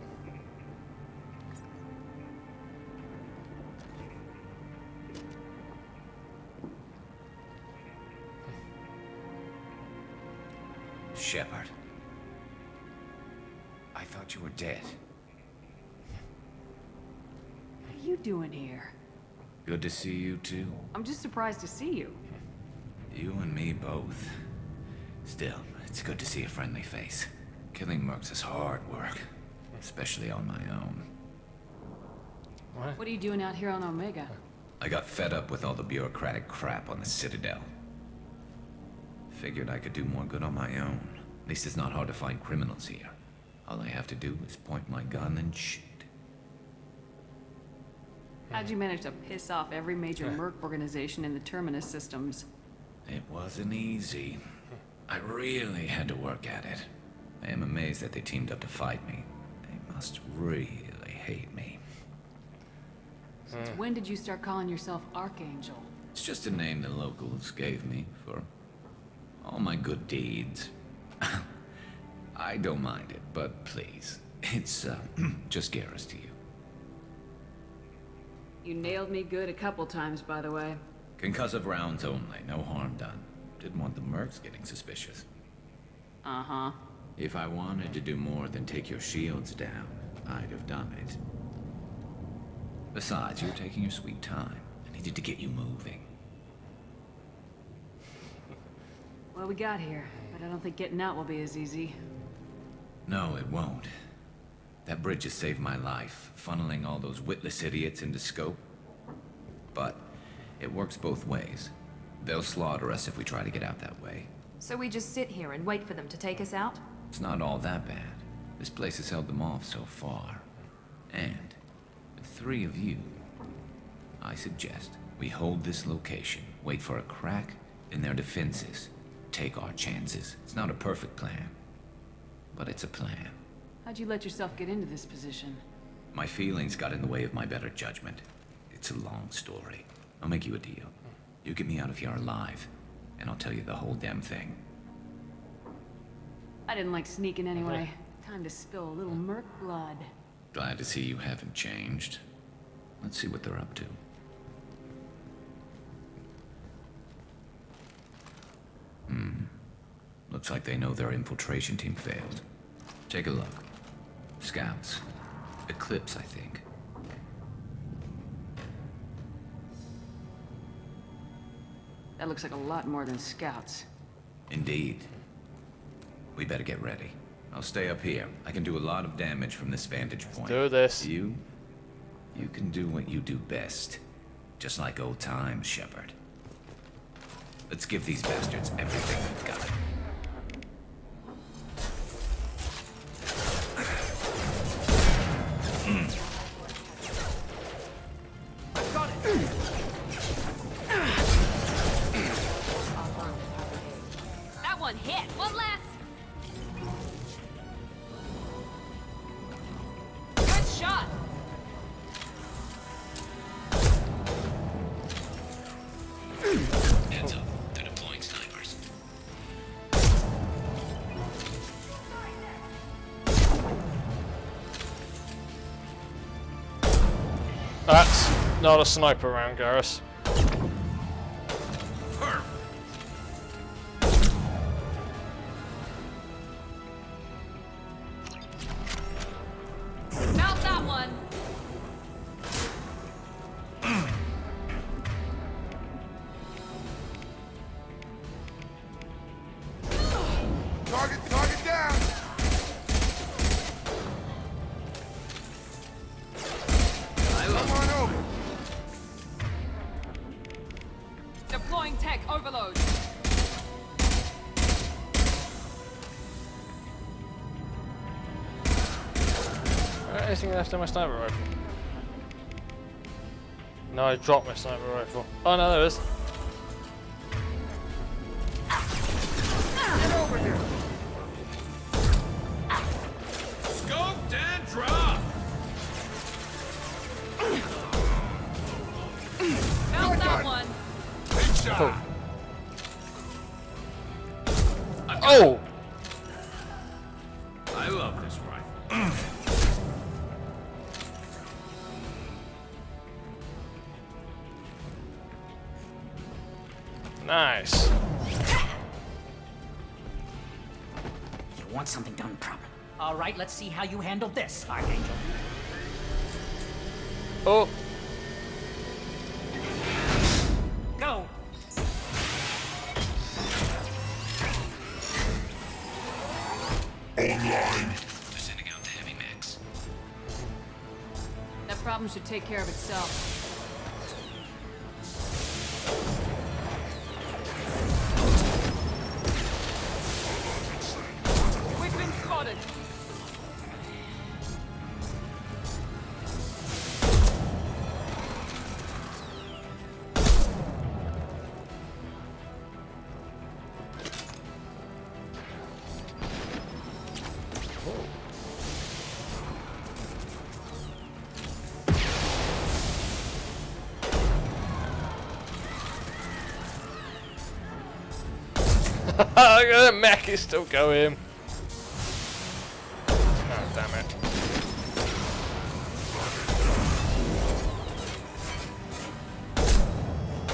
Shepard. I thought you were dead. What are you doing here? Good to see you too. I'm just surprised to see you. You and me both. Still, it's good to see a friendly face. Killing mercs is hard work, especially on my own. What are you doing out here on Omega? I got fed up with all the bureaucratic crap on the Citadel. Figured I could do more good on my own. At least it's not hard to find criminals here. All I have to do is point my gun and shoot. How'd you manage to piss off every major merc organization in the Terminus systems? It wasn't easy. I really had to work at it. I am amazed that they teamed up to fight me. They must really hate me. Since when did you start calling yourself Archangel? It's just a name the locals gave me for All my good deeds. I don't mind it, but please, it's just Garrus to you. You nailed me good a couple times, by the way. Concussive rounds only, no harm done. Didn't want the mercs getting suspicious. Uh-huh. If I wanted to do more than take your shields down, I'd have done it. Besides, you were taking your sweet time. I needed to get you moving. Well, we got here, but I don't think getting out will be as easy. No, it won't. That bridge has saved my life, funneling all those witless idiots into scope. But it works both ways. They'll slaughter us if we try to get out that way. So we just sit here and wait for them to take us out? It's not all that bad. This place has held them off so far. And with 3 of you, I suggest we hold this location, wait for a crack in their defenses, take our chances. It's not a perfect plan, but it's a plan. How'd you let yourself get into this position? My feelings got in the way of my better judgment. It's a long story. I'll make you a deal. You get me out of here alive, and I'll tell you the whole damn thing. I didn't like sneaking anyway. Time to spill a little merc blood. Glad to see you haven't changed. Let's see what they're up to. Looks like they know their infiltration team failed. Take a look. Scouts. Eclipse, I think. That looks like a lot more than scouts. Indeed. We better get ready. I'll stay up here. I can do a lot of damage from this vantage point. Do this. You can do what you do best. Just like old times, Shepard. Let's give these bastards everything we've got. That one hit! One less! Good shot! Heads up. They're deploying snipers. That's not a sniper round, Garrus. Not that one! Target down! Come on over. Deploying tech overload. Anything left in my sniper rifle? No, I dropped my sniper rifle. Oh no, there is. Get over here. Scoped and dropped! Found that one. Headshot. Oh! I love this rifle. Nice. You want something done properly. All right, let's see how you handle this, Archangel. Oh. Go! Online. They're sending out the heavy mechs. That problem should take care of itself. We've been spotted. The mech is still going. Oh, damn it.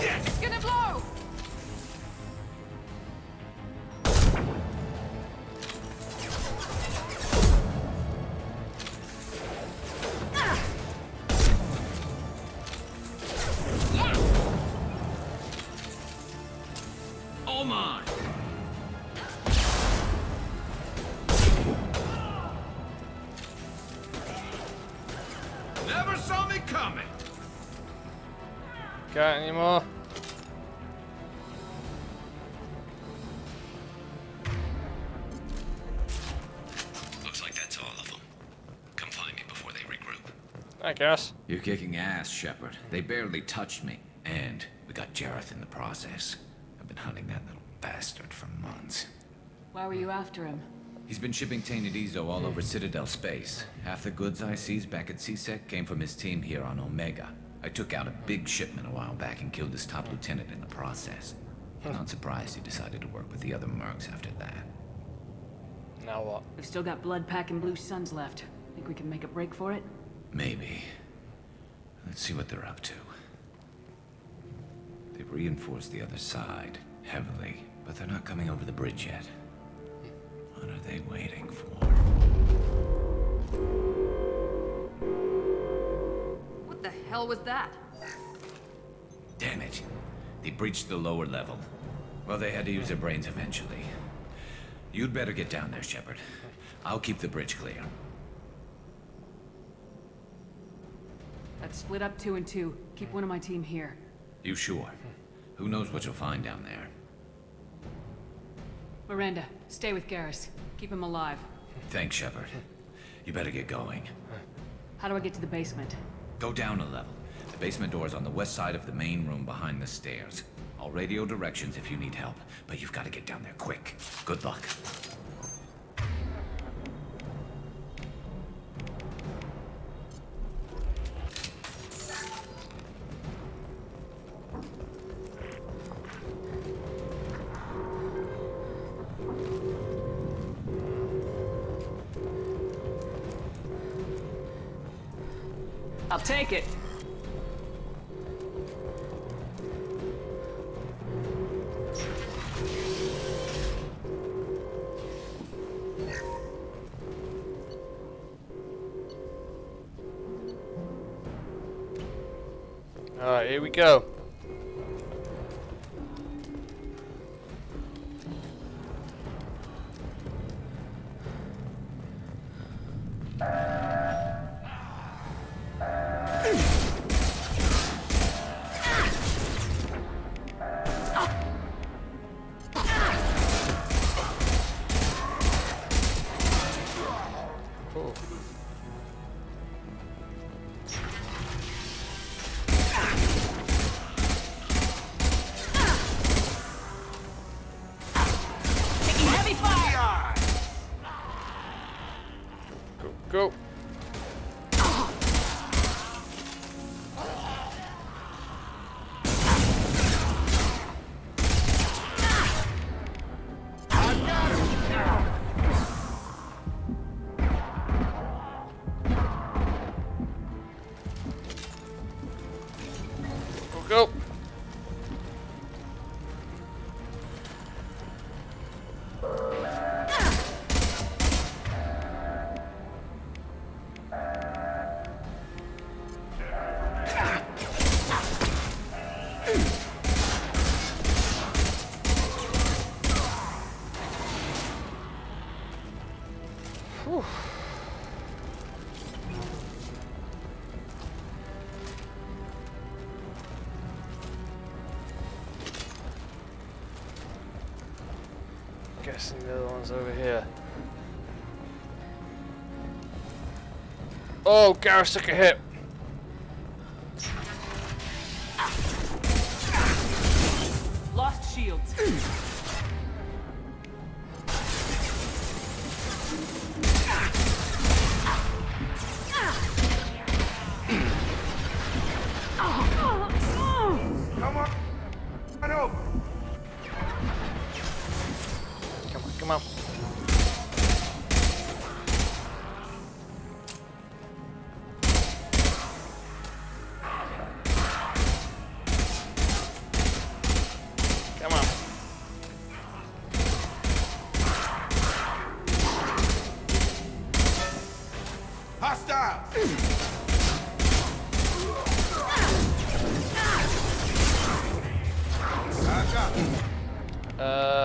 It's gonna blow! All mine. Never saw me coming. Got any more? Looks like that's all of them. Come find me before they regroup. I guess. You're kicking ass, Shepard. They barely touched me. And we got Jareth in the process. I've been hunting that little bastard for months. Why were you after him? He's been shipping tainted Ezo all over Citadel space. Half the goods I seized back at CSEC came from his team here on Omega. I took out a big shipment a while back and killed his top lieutenant in the process. Not surprised he decided to work with the other mercs after that. Now what? We've still got Blood Pack and Blue Suns left. Think we can make a break for it? Maybe. Let's see what they're up to. They've reinforced the other side, heavily, but they're not coming over the bridge yet. What are they waiting for? What the hell was that? Damn it. They breached the lower level. Well, they had to use their brains eventually. You'd better get down there, Shepard. I'll keep the bridge clear. Let's split up 2 and 2. Keep one of my team here. You sure? Who knows what you'll find down there? Miranda, stay with Garrus. Keep him alive. Thanks, Shepard. You better get going. How do I get to the basement? Go down a level. The basement door is on the west side of the main room behind the stairs. I'll radio directions if you need help, but you've got to get down there quick. Good luck. I'll take it. Alright, here we go. Cool. Heavy fire! Go. Go. Whew. Guessing the other one's over here. Oh, Garrus took a hit. Lost shields. Come on! I know!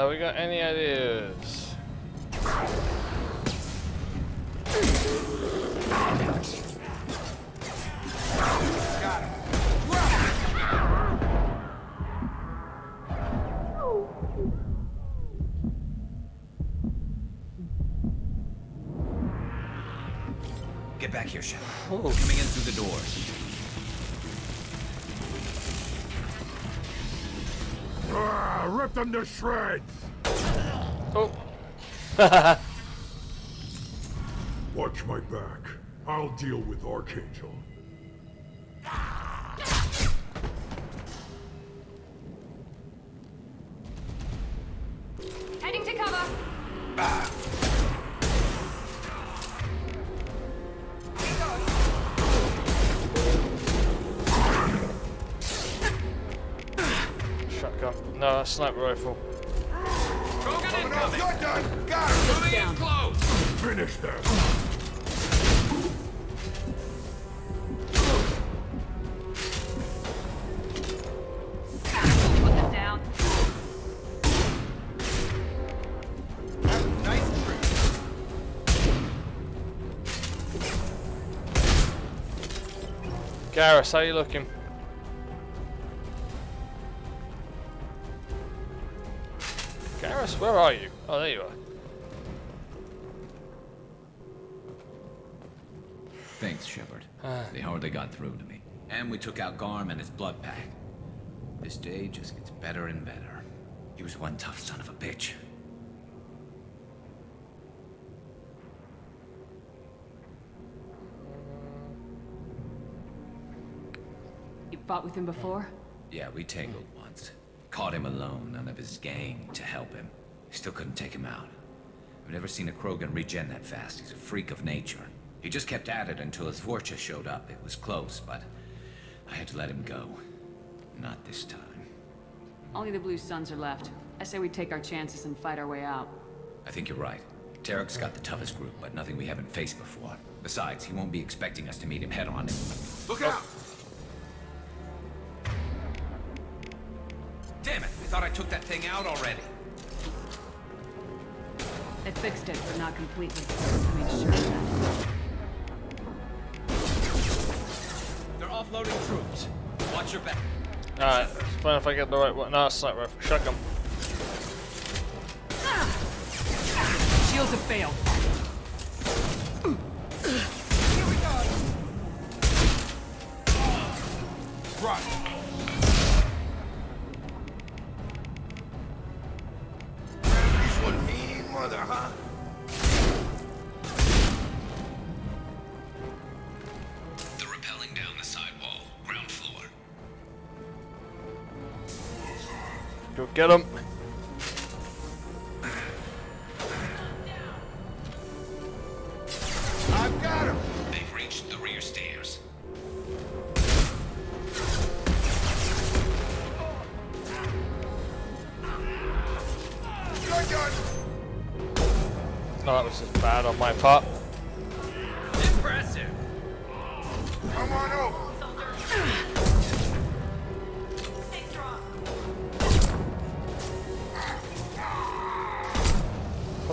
We got any ideas? Get back here, Shepard. Coming in through the doors. Rip them to shreds! Oh. Watch my back. I'll deal with Archangel. Heading to cover. Shotgun. No, a sniper rifle. Krogan incoming! You're done! Got him! Moving in close! Finish them! Put them down. Nice trick. Garrus, how you looking? Garrus, where are you? Oh, there you are. Thanks, Shepard. They hardly got through to me. And we took out Garm and his blood pack. This day just gets better and better. He was one tough son of a bitch. You fought with him before? Yeah, we tangled once. Caught him alone, none of his gang to help him. Still couldn't take him out. I've never seen a Krogan regen that fast. He's a freak of nature. He just kept at it until his Vorcha showed up. It was close, but I had to let him go. Not this time. Only the Blue Suns are left. I say we take our chances and fight our way out. I think you're right. Tarek's got the toughest group, but nothing we haven't faced before. Besides, he won't be expecting us to meet him head-on. Look out! Damn it! I thought I took that thing out already. They fixed it, but not completely. I made sure of that. They're offloading troops. Watch your back. Alright, it's fine if I get the right one. No, sniper rifle. Shotgun. Shields have failed. Here we go! Right. This one mean mother, huh? They're rappelling down the sidewall, ground floor. Go get him. I've got him! They've reached the rear stairs. You're done! No, that was just bad on my part. Impressive! Come on over!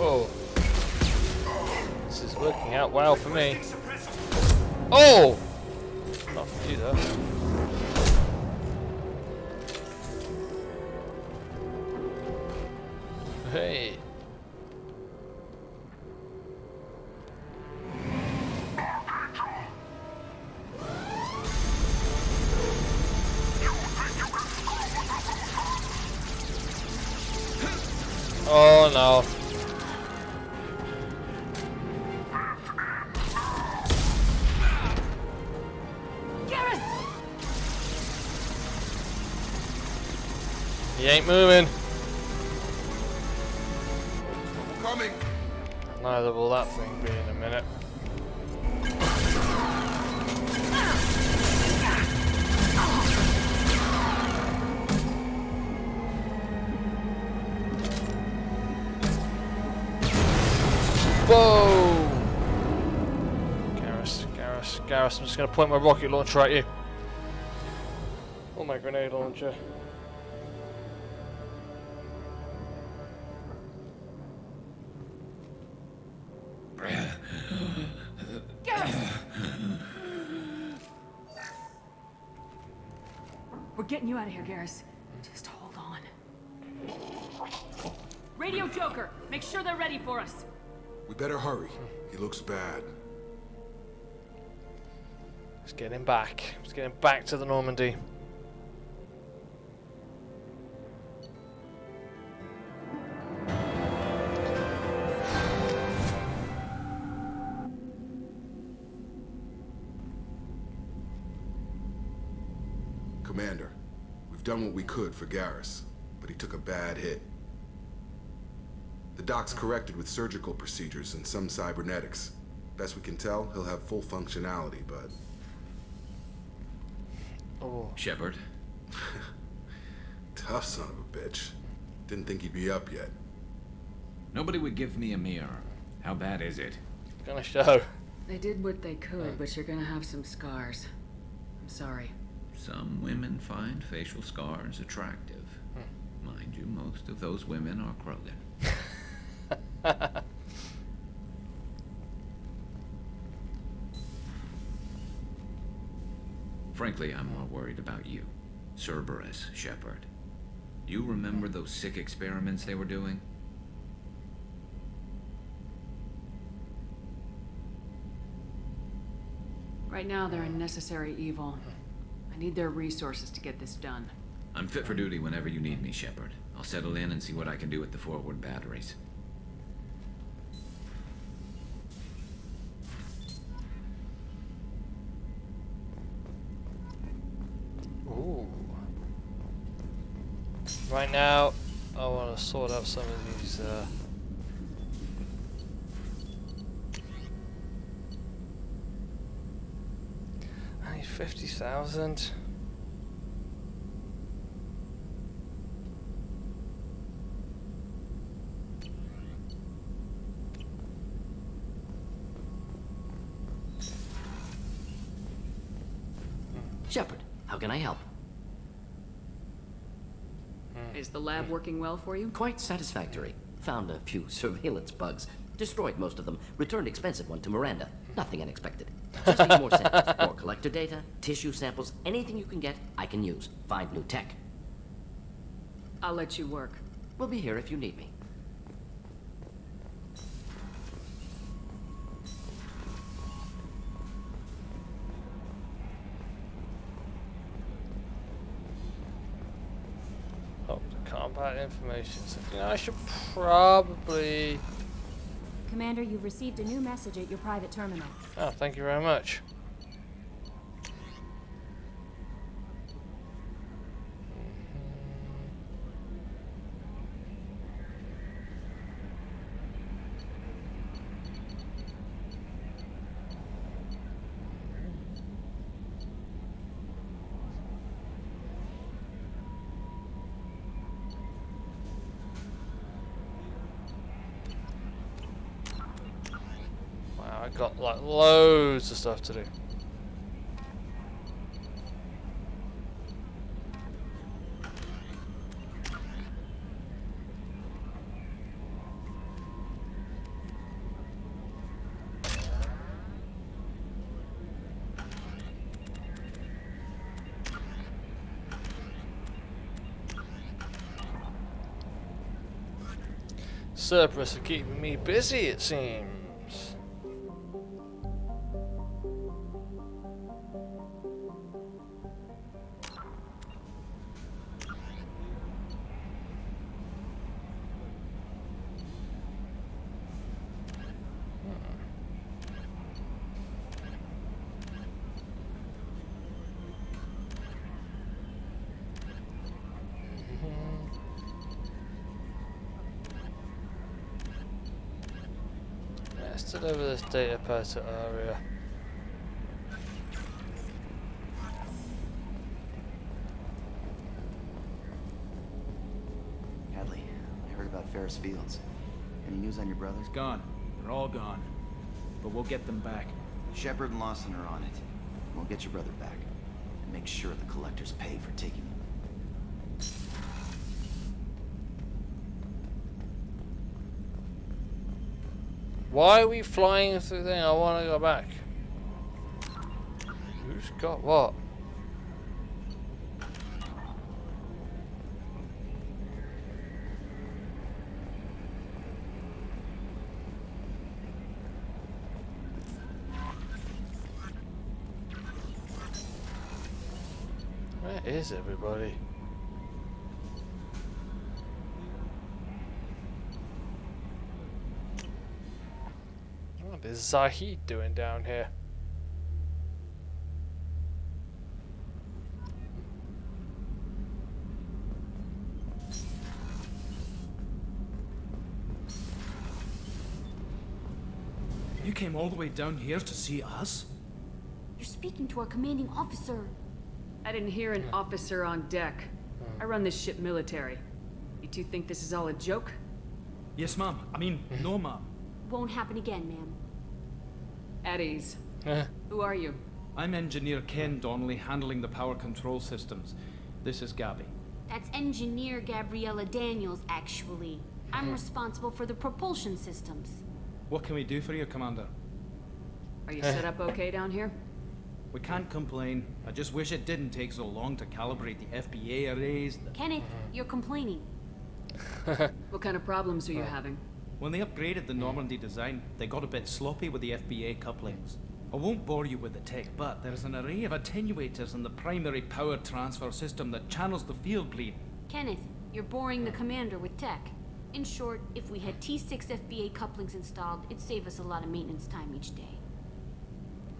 Oh. This is working out well for me. Oh! Not for you though. Hey. Oh no. He ain't moving. Coming! Neither will that thing be in a minute. Whoa! Garrus, I'm just gonna point my rocket launcher at you. Oh, my grenade launcher. We're getting you out of here, Garrus. Just hold on. Radio Joker, make sure they're ready for us. We better hurry. He looks bad. Let's get him back. Let's get him back to the Normandy. Commander, we've done what we could for Garrus, but he took a bad hit. The doc's corrected with surgical procedures and some cybernetics. Best we can tell, he'll have full functionality, but... Oh. Shepard? Tough son of a bitch. Didn't think he'd be up yet. Nobody would give me a mirror. How bad is it? It's gonna show. They did what they could, but you're gonna have some scars. I'm sorry. Some women find facial scars attractive. Mind you, most of those women are Krogan. Frankly, I'm more worried about you. Cerberus, Shepard. You remember those sick experiments they were doing? Right now, they're a necessary evil. I need their resources to get this done. I'm fit for duty whenever you need me, Shepard. I'll settle in and see what I can do with the forward batteries. Ooh. Right now, I want to sort out some of these. I need 50,000. Shepard, how can I help? Is the lab working well for you? Quite satisfactory. Found a few surveillance bugs. Destroyed most of them. Returned expensive one to Miranda. Nothing unexpected. Just need more samples. More collector data, tissue samples, anything you can get, I can use. Find new tech. I'll let you work. We'll be here if you need me. Combat information. So, you know, I should probably... Commander, you've received a new message at your private terminal. Oh, thank you very much. I've got like loads of stuff to do. Cerberus are keeping me busy, it seems. Let's deliver this data pad to Aria. Hadley, I heard about Ferris Fields. Any news on your brothers? Gone. They're all gone. But we'll get them back. Shepard and Lawson are on it. We'll get your brother back. And make sure the collectors pay for taking him. Why are we flying through there? I want to go back. Who's got what? Where is everybody? What is Zahid doing down here? You came all the way down here to see us? You're speaking to our commanding officer. I didn't hear an officer on deck. I run this ship military. You two think this is all a joke? Yes, ma'am. I mean, no, ma'am. Won't happen again, ma'am. At ease. Who are you? I'm Engineer Ken Donnelly, handling the power control systems. This is Gabby. That's Engineer Gabriella Daniels, actually. I'm responsible for the propulsion systems. What can we do for you, Commander? Are you set up okay down here? We can't complain. I just wish it didn't take so long to calibrate the FBA arrays. Kenneth, you're complaining. What kind of problems are you having? When they upgraded the Normandy design, they got a bit sloppy with the FBA couplings. I won't bore you with the tech, but there's an array of attenuators in the primary power transfer system that channels the field bleed. Kenneth, you're boring the commander with tech. In short, if we had T6 FBA couplings installed, it'd save us a lot of maintenance time each day.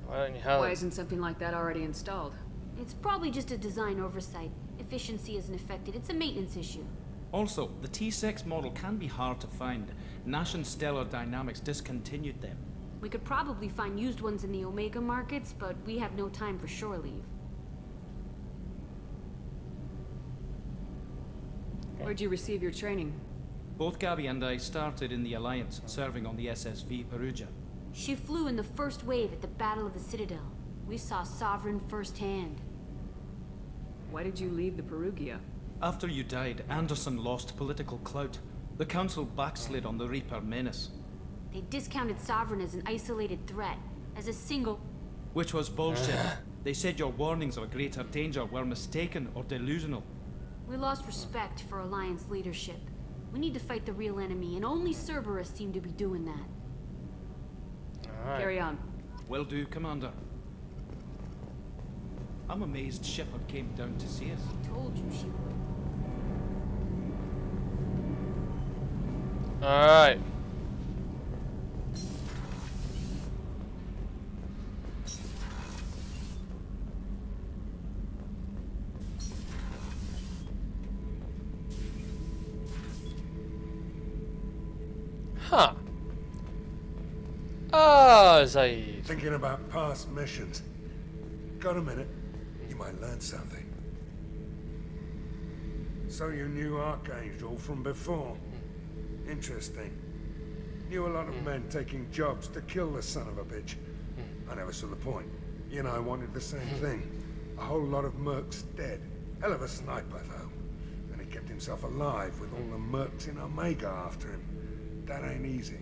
Why isn't something like that already installed? It's probably just a design oversight. Efficiency isn't affected. It's a maintenance issue. Also, the T6 model can be hard to find. Nash and Stellar Dynamics discontinued them. We could probably find used ones in the Omega markets, but we have no time for shore leave. Where'd you receive your training? Both Gabby and I started in the Alliance, serving on the SSV Perugia. She flew in the first wave at the Battle of the Citadel. We saw Sovereign firsthand. Why did you leave the Perugia? After you died, Anderson lost political clout. The Council backslid on the Reaper menace. They discounted Sovereign as an isolated threat, as a single... Which was bullshit. They said your warnings of a greater danger were mistaken or delusional. We lost respect for Alliance leadership. We need to fight the real enemy, and only Cerberus seem to be doing that. Carry on. Will do, Commander. I'm amazed Shepard came down to see us. Told you she would. Alright. Huh. Ah, Zaid. Thinking about past missions. Got a minute? You might learn something. So you knew Archangel from before? Interesting. Knew a lot of men taking jobs to kill the son of a bitch. I never saw the point. You know, I wanted the same thing. A whole lot of mercs dead. Hell of a sniper, though. And he kept himself alive with all the mercs in Omega after him. That ain't easy.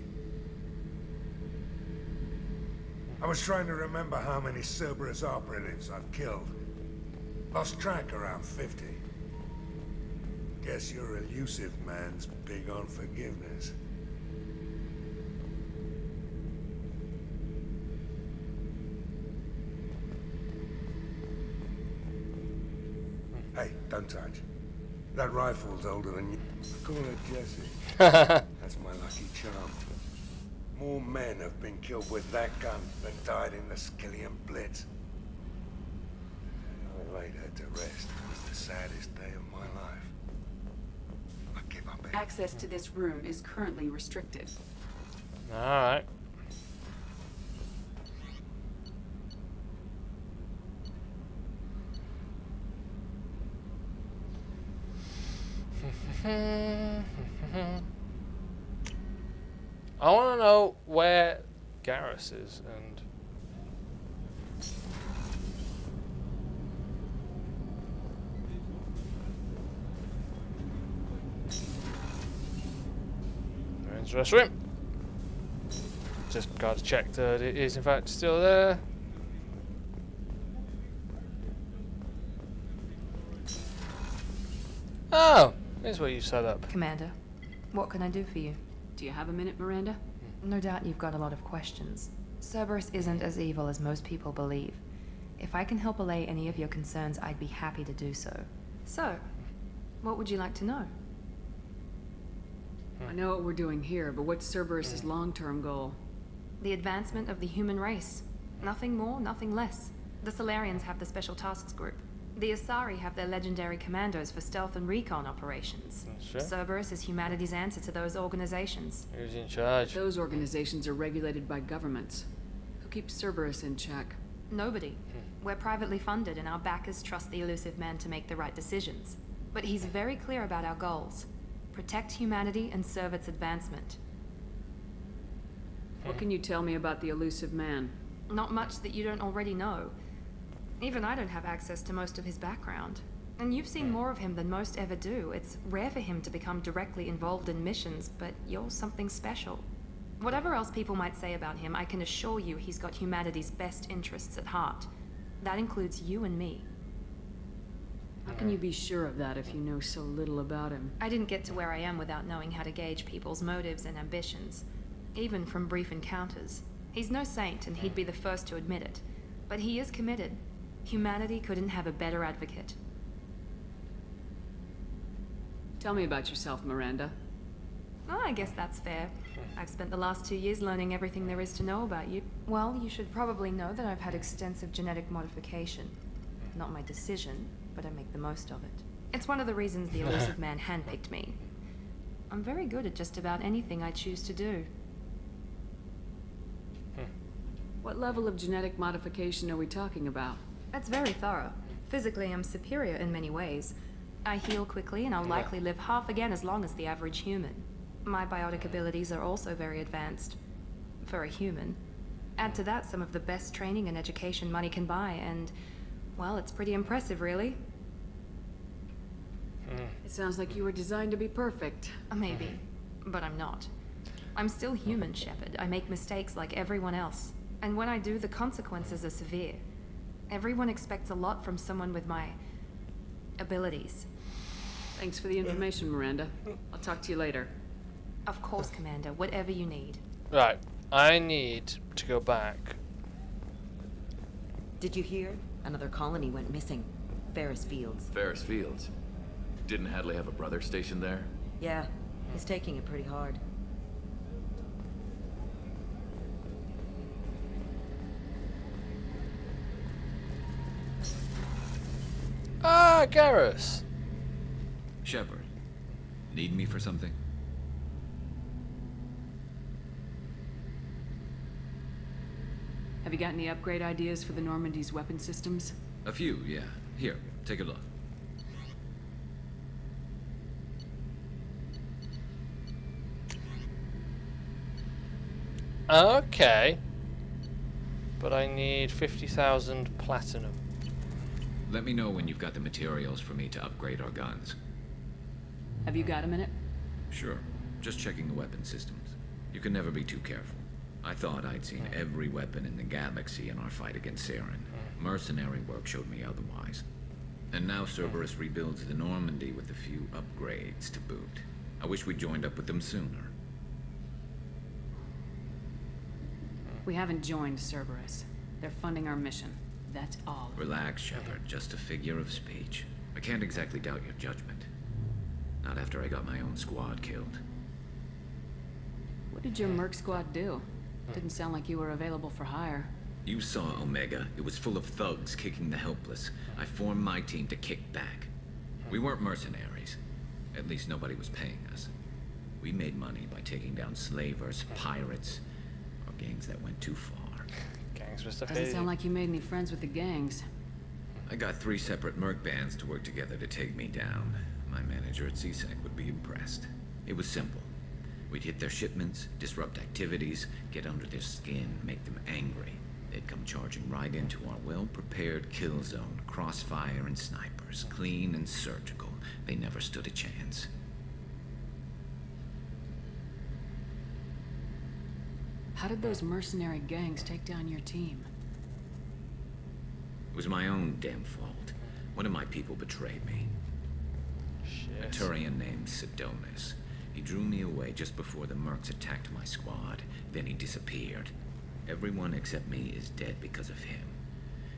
I was trying to remember how many Cerberus operatives I've killed. Lost track around 50. Guess your elusive man's big on forgiveness. Hey, don't touch. That rifle's older than you. Call her Jessie. That's my lucky charm. More men have been killed with that gun than died in the Skillian Blitz. I laid her to rest. It was the saddest day of my life. I give up it. Access to this room is currently restricted. Alright. I want to know where Garrus is and... There's the restroom. Just got to check that it is in fact still there. Oh, here's where you set up. Commander, what can I do for you? Do you have a minute, Miranda? No doubt you've got a lot of questions. Cerberus isn't as evil as most people believe. If I can help allay any of your concerns, I'd be happy to do so. So, what would you like to know? I know what we're doing here, but what's Cerberus' long-term goal? The advancement of the human race. Nothing more, nothing less. The Solarians have the Special Tasks Group. The Asari have their legendary commandos for stealth and recon operations. Sure. Cerberus is humanity's answer to those organizations. Who's in charge? Those organizations are regulated by governments. Who keeps Cerberus in check? Nobody. We're privately funded and our backers trust the elusive man to make the right decisions. But he's very clear about our goals. Protect humanity and serve its advancement. What can you tell me about the elusive man? Not much that you don't already know. Even I don't have access to most of his background. And you've seen more of him than most ever do. It's rare for him to become directly involved in missions, but you're something special. Whatever else people might say about him, I can assure you he's got humanity's best interests at heart. That includes you and me. How can you be sure of that if you know so little about him? I didn't get to where I am without knowing how to gauge people's motives and ambitions, even from brief encounters. He's no saint, and he'd be the first to admit it. But he is committed. Humanity couldn't have a better advocate. Tell me about yourself, Miranda. Oh, I guess that's fair. I've spent the last 2 years learning everything there is to know about you. Well, you should probably know that I've had extensive genetic modification. Not my decision, but I make the most of it. It's one of the reasons the elusive man handpicked me. I'm very good at just about anything I choose to do. What level of genetic modification are we talking about? That's very thorough. Physically, I'm superior in many ways. I heal quickly, and I'll likely live half again as long as the average human. My biotic abilities are also very advanced. For a human. Add to that some of the best training and education money can buy, and, well, it's pretty impressive, really. It sounds like you were designed to be perfect. Maybe, but I'm not. I'm still human, Shepard. I make mistakes like everyone else. And when I do, the consequences are severe. Everyone expects a lot from someone with my abilities. Thanks for the information, Miranda. I'll talk to you later. Of course, Commander. Whatever you need. Right. I need to go back. Did you hear? Another colony went missing. Ferris Fields. Ferris Fields? Didn't Hadley have a brother stationed there? Yeah, he's taking it pretty hard. Ah, Garrus! Shepard, need me for something? Have you got any upgrade ideas for the Normandy's weapon systems? A few, yeah. Here, take a look. Okay. But I need 50,000 platinum. Let me know when you've got the materials for me to upgrade our guns. Have you got a minute? Sure. Just checking the weapon systems. You can never be too careful. I thought I'd seen every weapon in the galaxy in our fight against Saren. Mercenary work showed me otherwise. And now Cerberus rebuilds the Normandy with a few upgrades to boot. I wish we'd joined up with them sooner. We haven't joined Cerberus. They're funding our mission. That's all. Relax, Shepard. Just a figure of speech. I can't exactly doubt your judgment. Not after I got my own squad killed. What did your merc squad do? Didn't sound like you were available for hire. You saw Omega. It was full of thugs kicking the helpless. I formed my team to kick back. We weren't mercenaries. At least nobody was paying us. We made money by taking down slavers, pirates, or gangs that went too far. Gangs were stuff. Doesn't sound like you made any friends with the gangs. I got 3 separate merc bands to work together to take me down. My manager at CSEC would be impressed. It was simple. We'd hit their shipments, disrupt activities, get under their skin, make them angry. They'd come charging right into our well-prepared kill zone, crossfire and snipers, clean and surgical. They never stood a chance. How did those mercenary gangs take down your team? It was my own damn fault. One of my people betrayed me. Shit. A Turian named Sidonis. He drew me away just before the mercs attacked my squad. Then he disappeared. Everyone except me is dead because of him.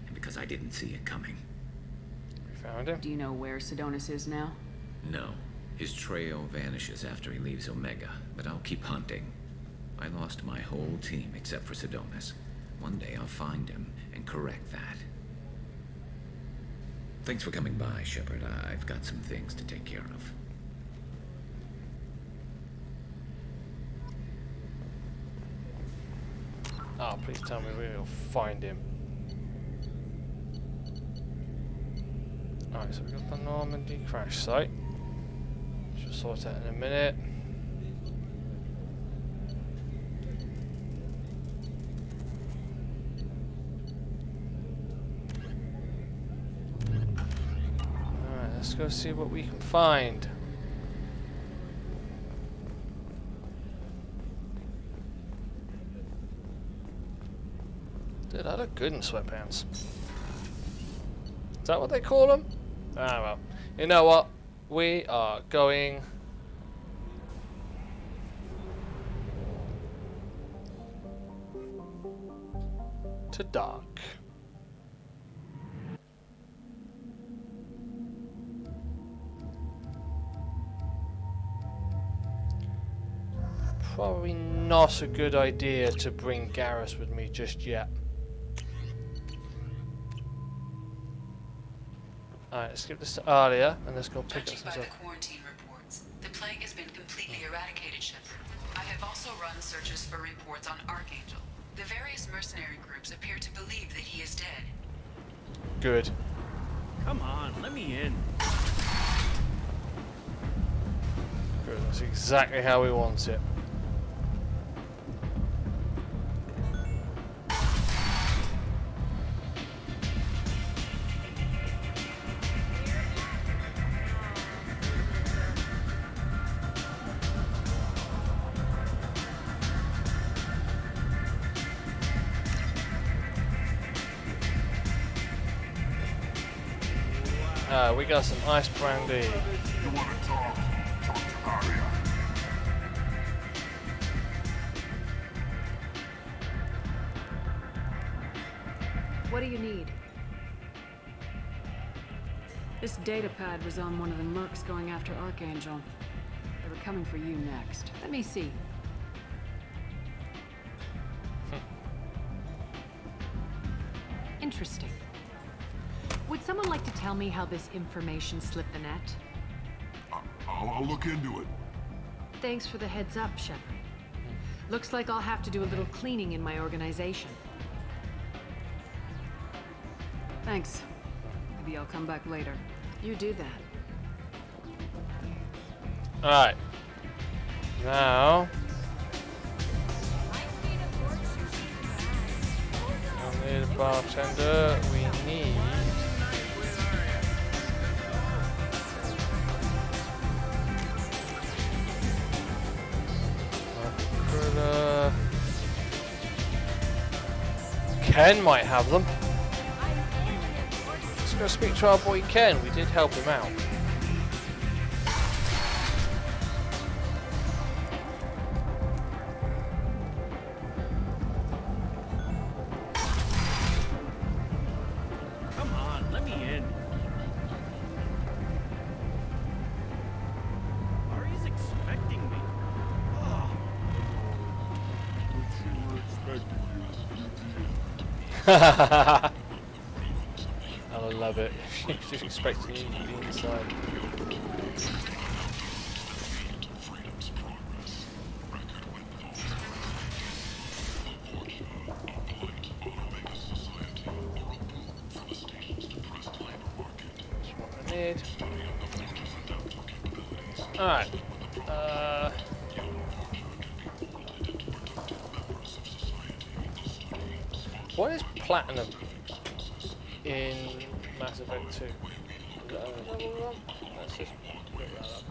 And because I didn't see it coming. We found him. Do you know where Sidonis is now? No. His trail vanishes after he leaves Omega, but I'll keep hunting. I lost my whole team except for Sidonis. One day I'll find him and correct that. Thanks for coming by, Shepard. I've got some things to take care of. Oh, please tell me we'll find him. Alright, so we've got the Normandy crash site. She'll sort that in a minute. Alright, let's go see what we can find. Dude, I look good in sweatpants. Is that what they call them? Ah, well. You know what? We are going... to dark. Probably not a good idea to bring Garrus with me just yet. Alright, let's skip this to Alia and let's go pick up some stuff. Quarantine reports, the plague has been completely eradicated, Shepard. I have also run searches for reports on Archangel. The various mercenary groups appear to believe that he is dead. Good. Come on, let me in. Good, that's exactly how we want it. We got some ice brandy. You want to talk? Talk to Aria. What do you need? This data pad was on one of the mercs going after Archangel. They were coming for you next. Let me see. Interesting. Would someone like to tell me how this information slipped the net? I'll look into it. Thanks for the heads up, Shepard. Looks like I'll have to do a little cleaning in my organization. Thanks. Maybe I'll come back later. You do that. Alright. Now... we need a bartender. We need... Ken might have them. Let's go speak to our boy Ken. We did help him out. Come on, let me in. Ari's expecting me. I love it. She's expecting you to be inside. That's what I need. Alright. What is platinum in Mass Effect 2? Is that what we want? Let's just pick that up.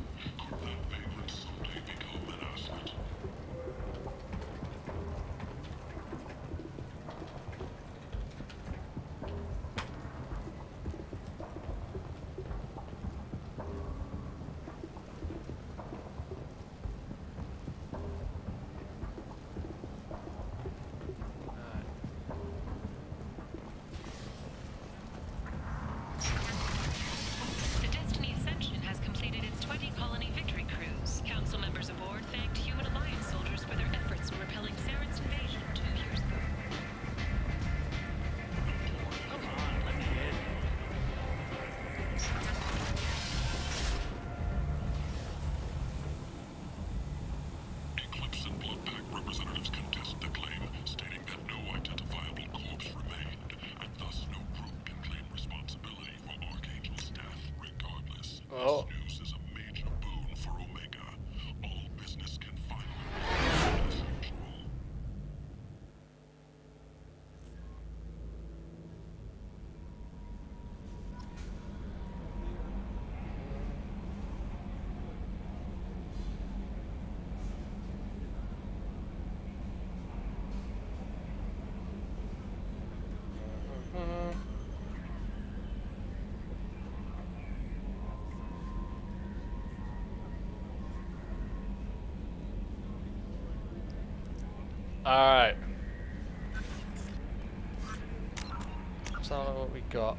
Oh. This news is a major boon for Omega. All business can finally resume as usual. Alright. Let's have a look what we got.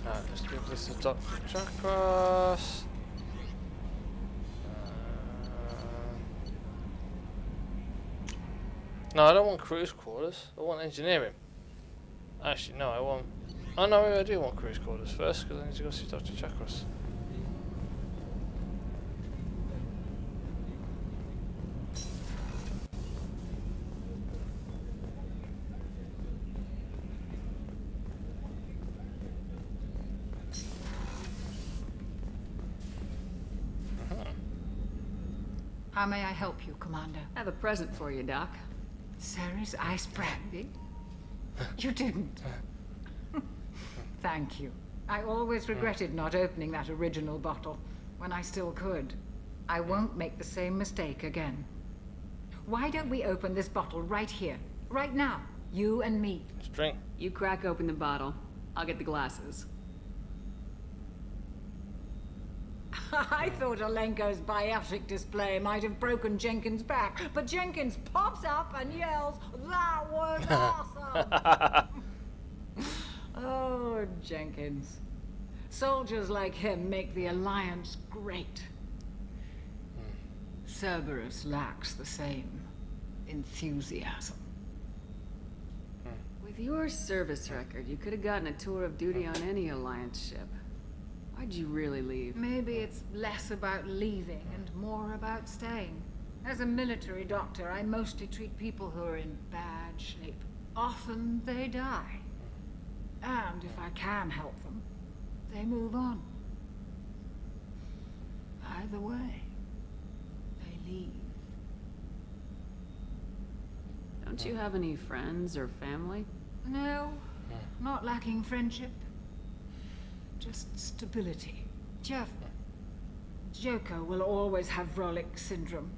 Alright, let's give this a Dr. Chakras. No, I don't want cruise quarters. I want engineering. Actually, no, I want... Oh no, maybe I do want cruise quarters first, because I need to go see Dr. Chakras. How may I help you, Commander? I have a present for you, Doc. Sarah's ice brandy? You didn't. Thank you. I always regretted not opening that original bottle when I still could. I won't make the same mistake again. Why don't we open this bottle right here, right now? You and me. Let's drink. You crack open the bottle. I'll get the glasses. I thought Alenko's biotic display might have broken Jenkins' back, but Jenkins pops up and yells, "That was awesome!" Oh, Jenkins. Soldiers like him make the Alliance great. Cerberus lacks the same enthusiasm. With your service record, you could have gotten a tour of duty on any Alliance ship. Why'd you really leave? Maybe it's less about leaving and more about staying. As a military doctor, I mostly treat people who are in bad shape. Often they die. And if I can help them, they move on. Either way, they leave. Don't you have any friends or family? No, not lacking friendship. Just stability. Jeff, Joker will always have Vrolic syndrome.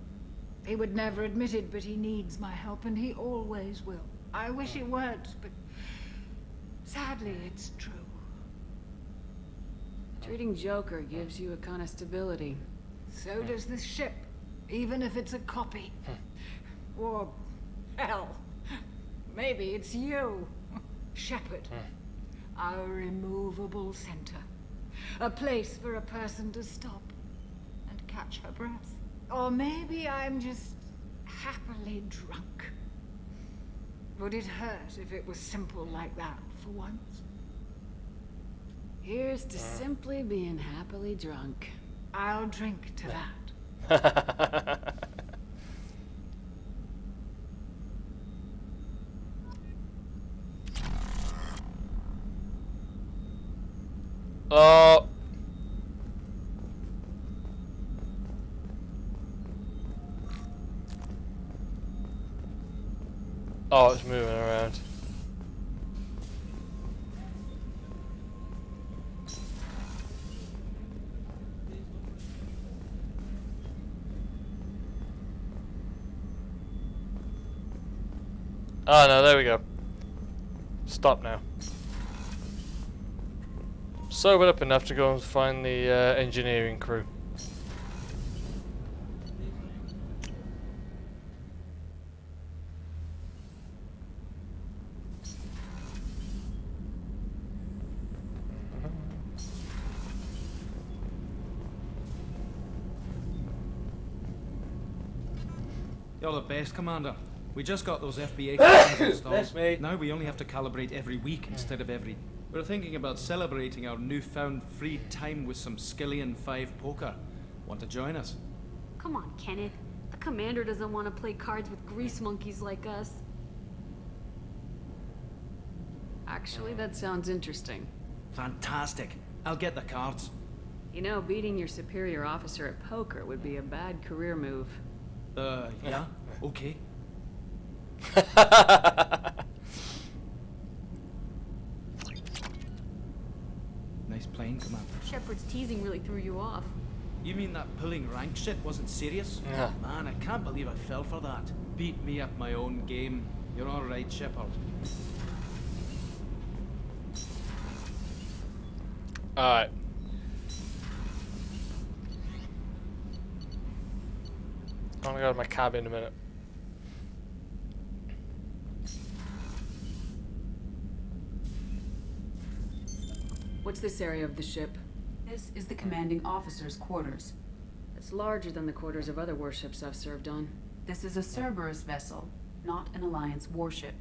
He would never admit it, but he needs my help, and he always will. I wish it weren't, but sadly, it's true. Treating Joker gives you a kind of stability. So does this ship, even if it's a copy. Or, hell, maybe it's you, Shepard. Our immovable center. A place for a person to stop and catch her breath. Or maybe I'm just happily drunk. Would it hurt if it was simple like that for once? Here's to simply being happily drunk. I'll drink to that. Oh. Oh, it's moving around. Oh no, there we go. Stop now. Sobered up enough to go and find the engineering crew. You're the best, Commander. We just got those FBA cameras installed. That's me. Now we only have to calibrate every week instead of every... We're thinking about celebrating our newfound free time with some Skillian 5 poker. Want to join us? Come on, Kenneth. The commander doesn't want to play cards with grease monkeys like us? Actually, that sounds interesting. Fantastic. I'll get the cards. You know, beating your superior officer at poker would be a bad career move. Yeah? Okay. Nice playing, Commander. Shepard's teasing really threw you off. You mean that pulling rank shit wasn't serious? Yeah. Man, I can't believe I fell for that. Beat me at my own game. You're alright, Shepard. Alright. I'm gonna go to my cabin in a minute. What's this area of the ship? This is the commanding officer's quarters. It's larger than the quarters of other warships I've served on. This is a Cerberus vessel, not an Alliance warship.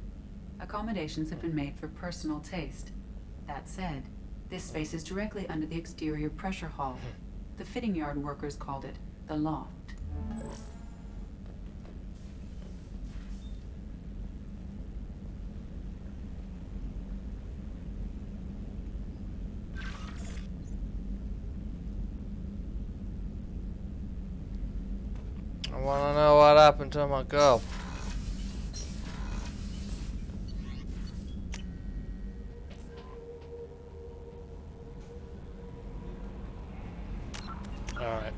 Accommodations have been made for personal taste. That said, this space is directly under the exterior pressure hull. The fitting yard workers called it the loft. I wanna know what happened to my girl. Alright.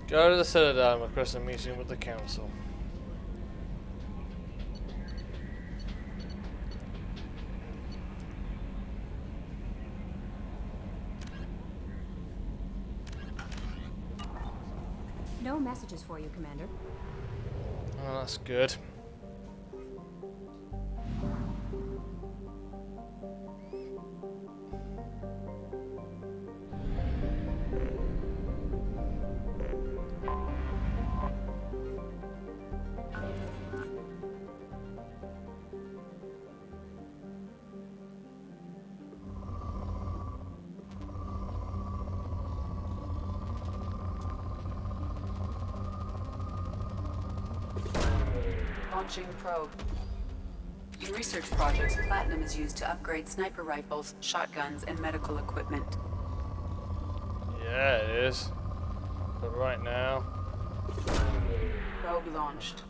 Go to the Citadel and request a meeting with the Council. No messages for you, Commander. Oh, that's good. Launching probe. In research projects, platinum is used to upgrade sniper rifles, shotguns, and medical equipment. Yeah, it is. But right now... Probe launched.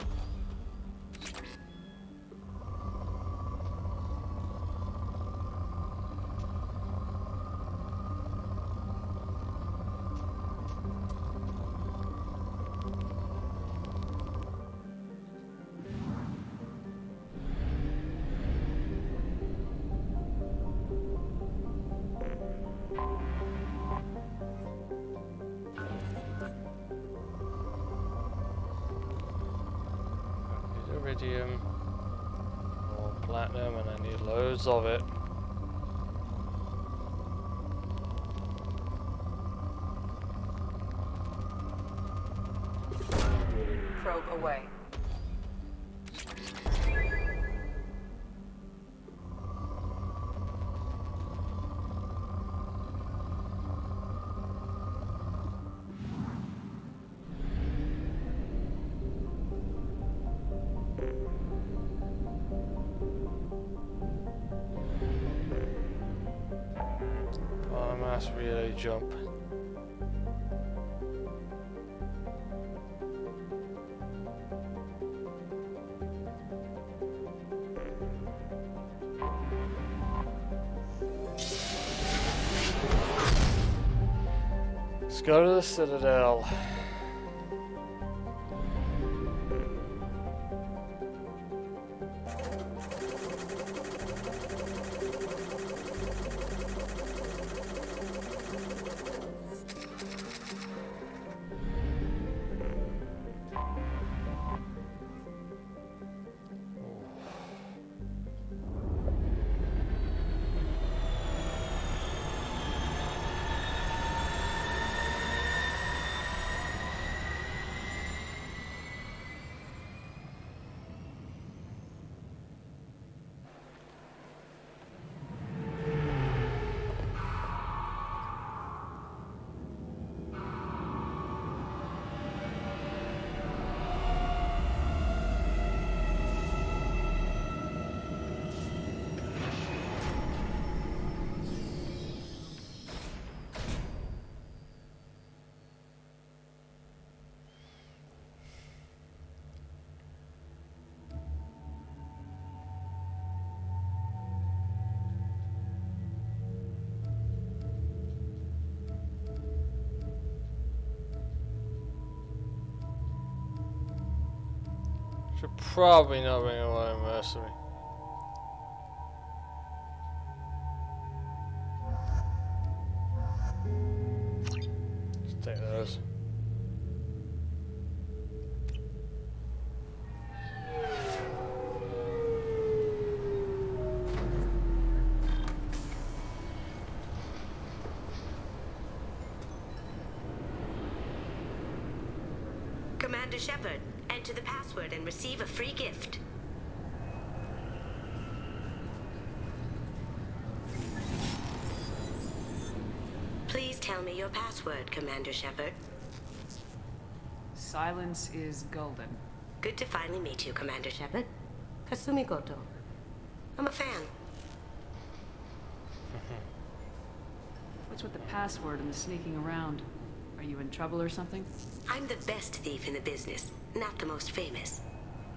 Iridium, more platinum, and I need loads of it. Probe away. Mass relay jump. Let's go to the Citadel. Should probably not bring away a mercenary. Let's take those. Commander Shepard, enter the password and receive a free gift. Please tell me your password, Commander Shepard. Silence is golden. Good to finally meet you, Commander Shepard. Kasumi Goto. I'm a fan. What's with the password and the sneaking around? Are you in trouble or something? I'm the best thief in the business, not the most famous.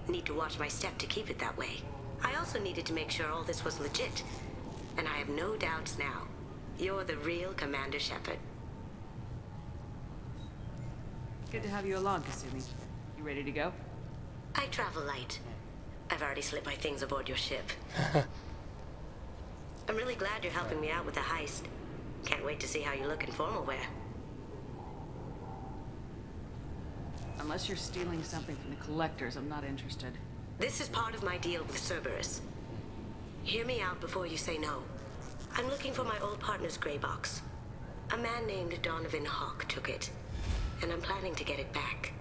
Need to watch my step to keep it that way. I also needed to make sure all this was legit. And I have no doubts now. You're the real Commander Shepard. Good to have you along, Kasumi. You ready to go? I travel light. I've already slipped my things aboard your ship. I'm really glad you're helping me out with the heist. Can't wait to see how you look in formal wear. Unless you're stealing something from the collectors, I'm not interested. This is part of my deal with Cerberus. Hear me out before you say no. I'm looking for my old partner's gray box. A man named Donovan Hawk took it, and I'm planning to get it back.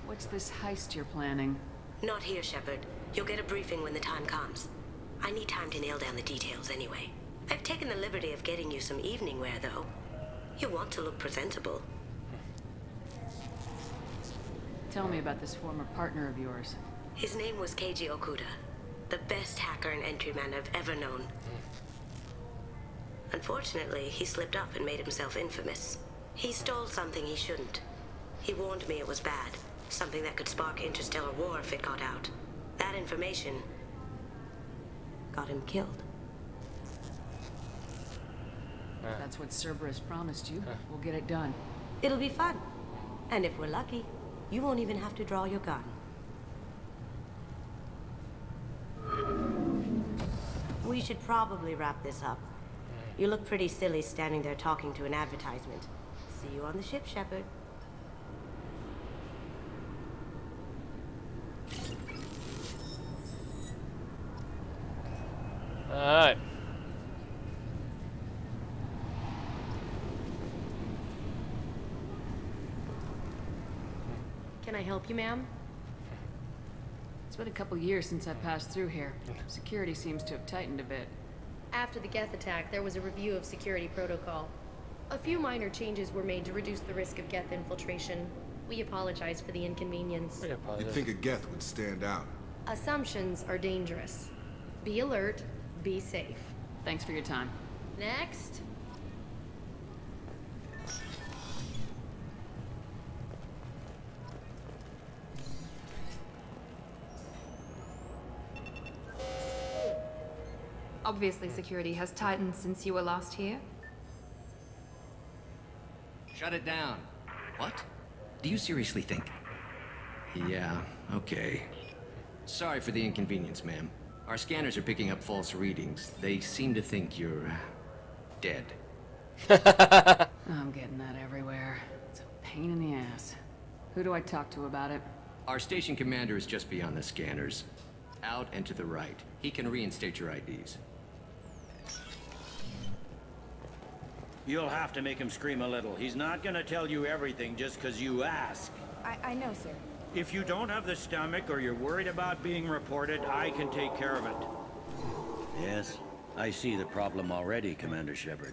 What's this heist you're planning? Not here, Shepard. You'll get a briefing when the time comes. I need time to nail down the details anyway. I've taken the liberty of getting you some evening wear, though. You want to look presentable. Tell me about this former partner of yours. His name was Keiji Okuda, the best hacker and entryman I've ever known. Unfortunately, he slipped up and made himself infamous. He stole something he shouldn't. He warned me it was bad, something that could spark interstellar war if it got out. That information got him killed. If that's what Cerberus promised you, we'll get it done. It'll be fun. And if we're lucky, you won't even have to draw your gun. We should probably wrap this up. You look pretty silly standing there talking to an advertisement. See you on the ship, Shepard. Alright. Can I help you, ma'am? It's been a couple years since I passed through here. Security seems to have tightened a bit. After the Geth attack, there was a review of security protocol. A few minor changes were made to reduce the risk of Geth infiltration. We apologize for the inconvenience. You'd think a Geth would stand out. Assumptions are dangerous. Be alert, be safe. Thanks for your time. Next. Obviously, security has tightened since you were last here. Shut it down. What? Do you seriously think? Yeah, okay. Sorry for the inconvenience, ma'am. Our scanners are picking up false readings. They seem to think you're dead. I'm getting that everywhere. It's a pain in the ass. Who do I talk to about it? Our station commander is just beyond the scanners. Out and to the right. He can reinstate your IDs. You'll have to make him scream a little. He's not gonna tell you everything just because you ask. I know, sir. If you don't have the stomach or you're worried about being reported, I can take care of it. Yes, I see the problem already, Commander Shepard.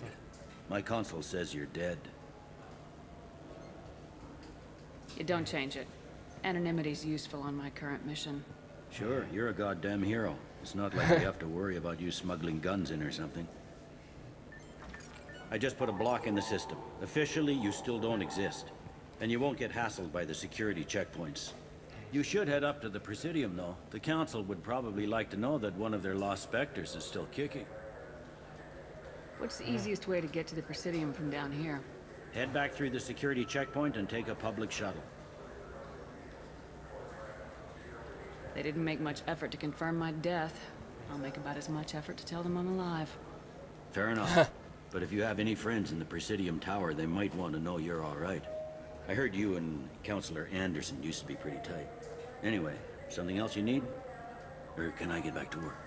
My console says you're dead. You don't change it. Anonymity's useful on my current mission. Sure, you're a goddamn hero. It's not like we have to worry about you smuggling guns in or something. I just put a block in the system. Officially, you still don't exist. And you won't get hassled by the security checkpoints. You should head up to the Presidium, though. The Council would probably like to know that one of their lost Spectres is still kicking. What's the easiest way to get to the Presidium from down here? Head back through the security checkpoint and take a public shuttle. They didn't make much effort to confirm my death. I'll make about as much effort to tell them I'm alive. Fair enough. But if you have any friends in the Presidium Tower, they might want to know you're all right. I heard you and Counselor Anderson used to be pretty tight. Anyway, something else you need? Or can I get back to work?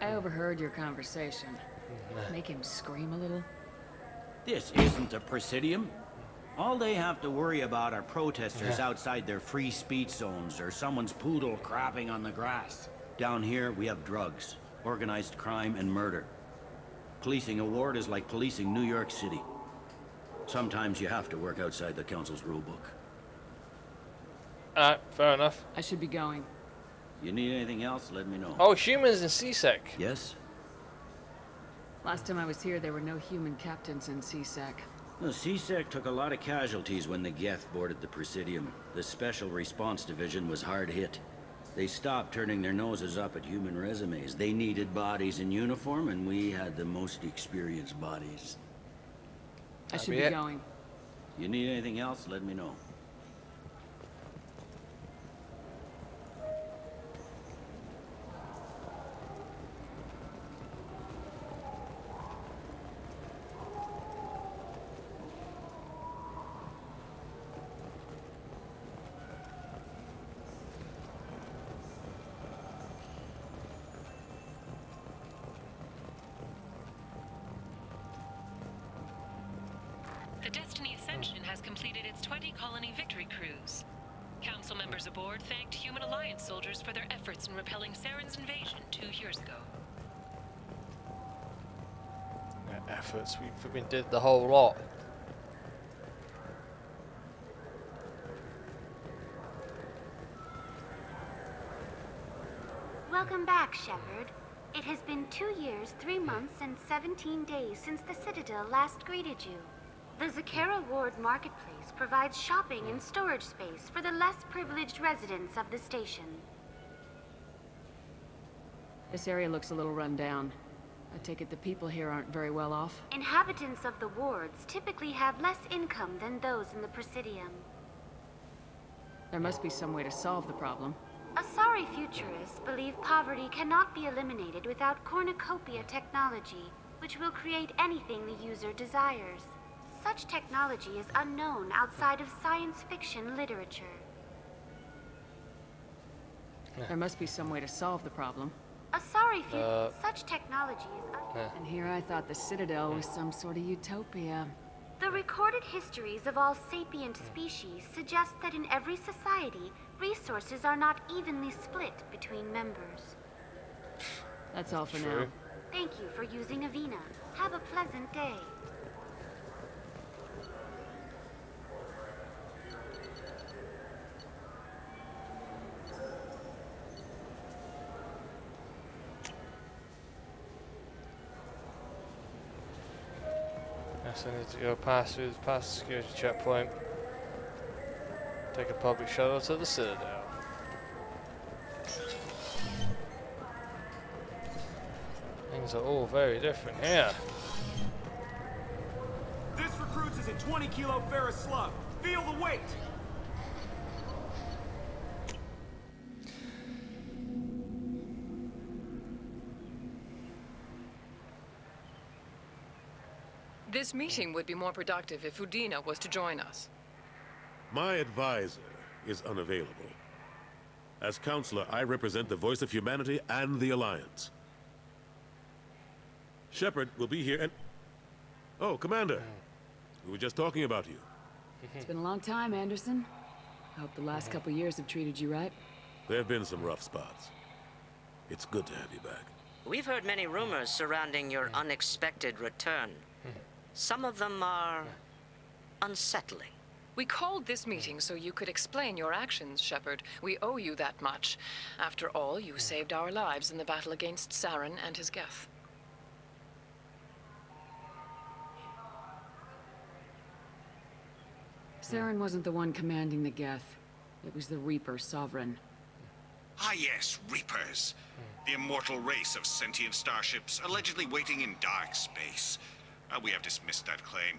I overheard your conversation. Make him scream a little? This isn't the Presidium. All they have to worry about are protesters outside their free speech zones or someone's poodle crapping on the grass. Down here, we have drugs, organized crime, and murder. Policing a ward is like policing New York City. Sometimes you have to work outside the Council's rulebook. Alright, fair enough. I should be going. You need anything else, let me know. Oh, humans in CSEC. Yes? Last time I was here, there were no human captains in CSEC. The CSEC took a lot of casualties when the Geth boarded the Presidium. The Special Response Division was hard hit. They stopped turning their noses up at human resumes. They needed bodies in uniform, and we had the most experienced bodies. I should be going. You need anything else, let me know. The Destiny Ascension has completed its 20-colony victory cruise. Council members aboard thanked Human Alliance soldiers for their efforts in repelling Saren's invasion 2 years ago. Efforts, we did the whole lot. Welcome back, Shepard. It has been 2 years, 3 months, and 17 days since the Citadel last greeted you. The Zakera Ward Marketplace provides shopping and storage space for the less privileged residents of the station. This area looks a little run down. I take it the people here aren't very well off? Inhabitants of the wards typically have less income than those in the Presidium. There must be some way to solve the problem. Asari futurists believe poverty cannot be eliminated without cornucopia technology, which will create anything the user desires. Such technology is unknown outside of science fiction literature. There must be some way to solve the problem. Asari such technology is And here I thought the Citadel was some sort of utopia. The recorded histories of all sapient species suggest that in every society, resources are not evenly split between members. That's all for now. Thank you for using Avina. Have a pleasant day. Yes, I need to go past the security checkpoint. Take a public shuttle to the Citadel. Things are all very different here. This recruits is a 20-kilo ferrous slug. Feel the weight. This meeting would be more productive if Udina was to join us. My advisor is unavailable. As counselor, I represent the voice of humanity and the Alliance. Shepard will be here and... Oh, Commander. We were just talking about you. It's been a long time, Anderson. I hope the last couple years have treated you right. There have been some rough spots. It's good to have you back. We've heard many rumors surrounding your unexpected return. Some of them are unsettling. We called this meeting so you could explain your actions, Shepard. We owe you that much. After all, you saved our lives in the battle against Saren and his Geth. Saren wasn't the one commanding the Geth. It was the Reaper Sovereign. Ah yes, Reapers. The immortal race of sentient starships allegedly waiting in dark space. We have dismissed that claim.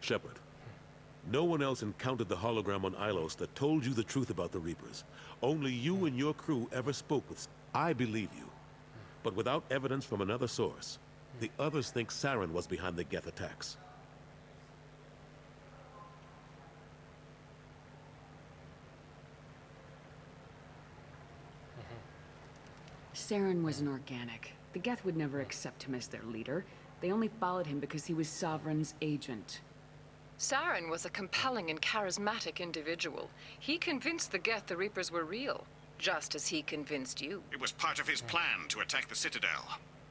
Shepard, no one else encountered the hologram on Ilos that told you the truth about the Reapers. Only you and your crew ever spoke with... I believe you. But without evidence from another source, the others think Saren was behind the Geth attacks. Saren was an organic. The Geth would never accept him as their leader. They only followed him because he was Sovereign's agent. Saren was a compelling and charismatic individual. He convinced the Geth the Reapers were real, just as he convinced you. It was part of his plan to attack the Citadel.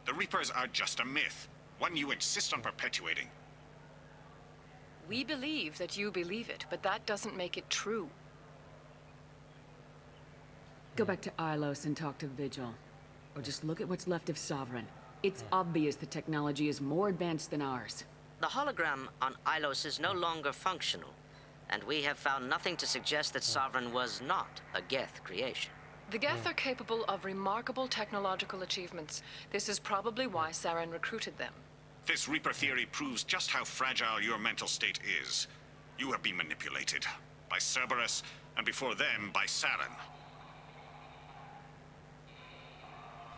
The Reapers are just a myth, one you insist on perpetuating. We believe that you believe it, but that doesn't make it true. Go back to Ilos and talk to Vigil. Or just look at what's left of Sovereign. It's obvious the technology is more advanced than ours. The hologram on Ilos is no longer functional, and we have found nothing to suggest that Sovereign was not a Geth creation. The Geth are capable of remarkable technological achievements. This is probably why Saren recruited them. This Reaper theory proves just how fragile your mental state is. You have been manipulated by Cerberus, and before them, by Saren.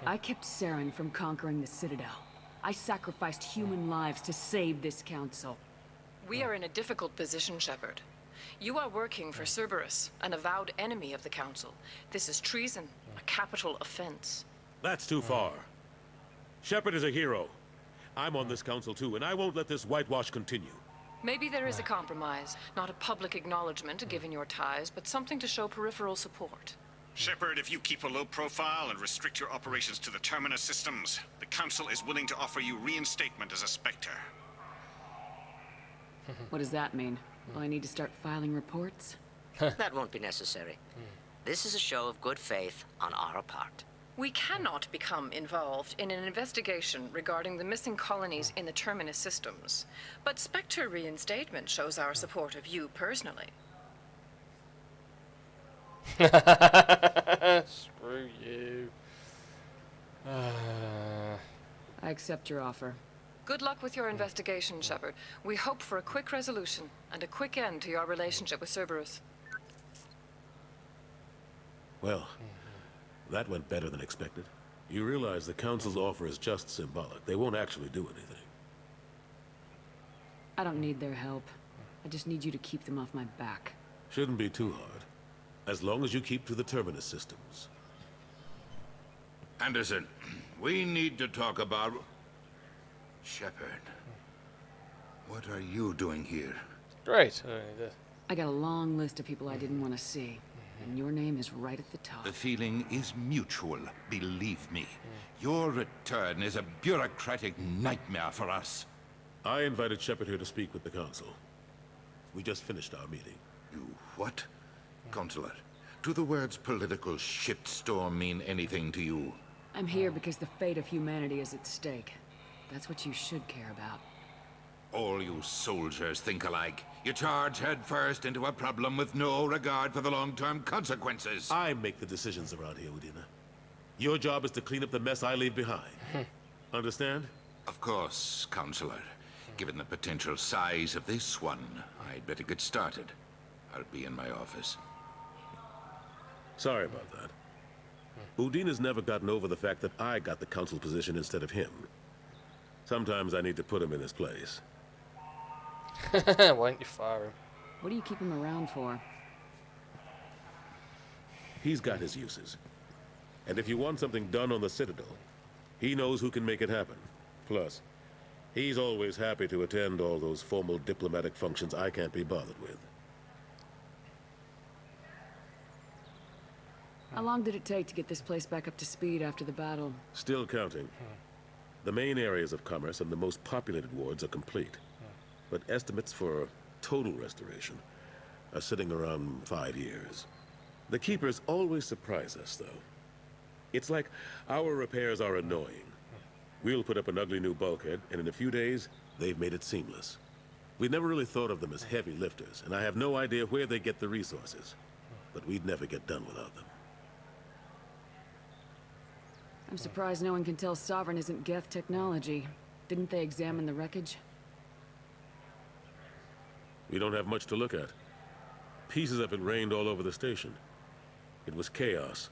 I kept Saren from conquering the Citadel. I sacrificed human lives to save this council. We are in a difficult position, Shepard. You are working for Cerberus, an avowed enemy of the Council. This is treason, a capital offense. That's too far. Shepard is a hero. I'm on this council too, and I won't let this whitewash continue. Maybe there is a compromise, not a public acknowledgement given your ties, but something to show peripheral support. Shepard, if you keep a low profile and restrict your operations to the Terminus systems, the Council is willing to offer you reinstatement as a Spectre. What does that mean? Will I need to start filing reports? That won't be necessary. This is a show of good faith on our part. We cannot become involved in an investigation regarding the missing colonies in the Terminus systems, but Spectre reinstatement shows our support of you personally. Screw you. I accept your offer. Good luck with your investigation, Shepard. We hope for a quick resolution and a quick end to your relationship with Cerberus. Well, that went better than expected. You realize the Council's offer is just symbolic. They won't actually do anything. I don't need their help. I just need you to keep them off my back. Shouldn't be too hard. As long as you keep to the Terminus systems. Anderson, we need to talk about... Shepard. What are you doing here? Great. I got a long list of people I didn't want to see. And your name is right at the top. The feeling is mutual, believe me. Your return is a bureaucratic nightmare for us. I invited Shepard here to speak with the Council. We just finished our meeting. You what? Consular, do the words political shitstorm mean anything to you? I'm here because the fate of humanity is at stake. That's what you should care about. All you soldiers think alike. You charge headfirst into a problem with no regard for the long-term consequences. I make the decisions around here, Udina. Your job is to clean up the mess I leave behind. Understand? Of course, Counselor. Given the potential size of this one, I'd better get started. I'll be in my office. Sorry about that. Udina's never gotten over the fact that I got the Council position instead of him. Sometimes I need to put him in his place. Why don't you fire him? What do you keep him around for? He's got his uses. And if you want something done on the Citadel, he knows who can make it happen. Plus, he's always happy to attend all those formal diplomatic functions I can't be bothered with. How long did it take to get this place back up to speed after the battle? Still counting. The main areas of commerce and the most populated wards are complete. But estimates for total restoration are sitting around 5 years. The Keepers always surprise us, though. It's like our repairs are annoying. We'll put up an ugly new bulkhead, and in a few days, they've made it seamless. We never really thought of them as heavy lifters, and I have no idea where they get the resources. But we'd never get done without them. I'm surprised no one can tell Sovereign isn't Geth technology. Didn't they examine the wreckage? We don't have much to look at. Pieces of it rained all over the station. It was chaos,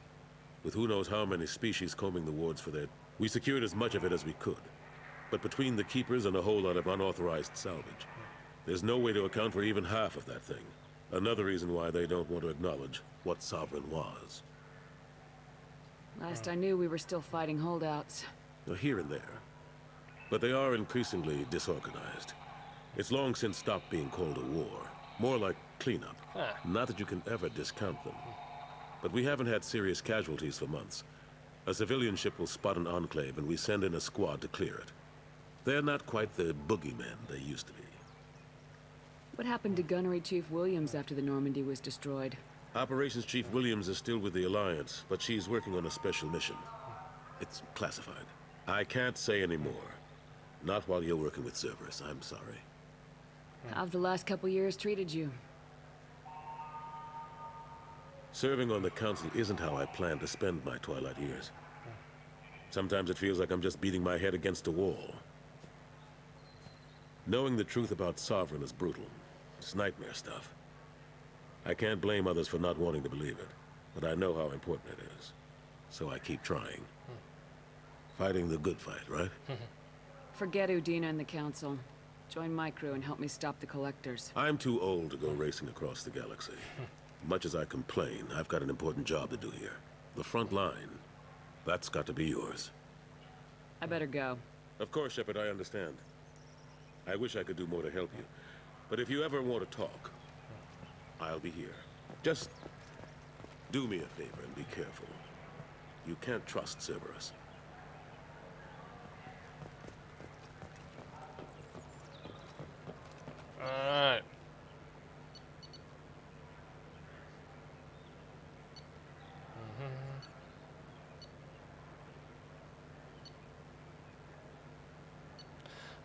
with who knows how many species combing the wards for their... We secured as much of it as we could. But between the keepers and a whole lot of unauthorized salvage, there's no way to account for even half of that thing. Another reason why they don't want to acknowledge what Sovereign was. Last I knew, we were still fighting holdouts. Here and there. But they are increasingly disorganized. It's long since stopped being called a war. More like cleanup. Not that you can ever discount them. But we haven't had serious casualties for months. A civilian ship will spot an enclave and we send in a squad to clear it. They're not quite the boogeymen they used to be. What happened to Gunnery Chief Williams after the Normandy was destroyed? Operations Chief Williams is still with the Alliance, but she's working on a special mission. It's classified. I can't say any more. Not while you're working with Cerberus, I'm sorry. How've the last couple years treated you? Serving on the Council isn't how I plan to spend my twilight years. Sometimes it feels like I'm just beating my head against a wall. Knowing the truth about Sovereign is brutal. It's nightmare stuff. I can't blame others for not wanting to believe it, but I know how important it is. So I keep trying. Fighting the good fight, right? Forget Udina and the Council. Join my crew and help me stop the Collectors. I'm too old to go racing across the galaxy. Much as I complain, I've got an important job to do here. The front line. That's got to be yours. I better go. Of course, Shepard, I understand. I wish I could do more to help you. But if you ever want to talk, I'll be here. Just do me a favor and be careful. You can't trust Cerberus. Alright.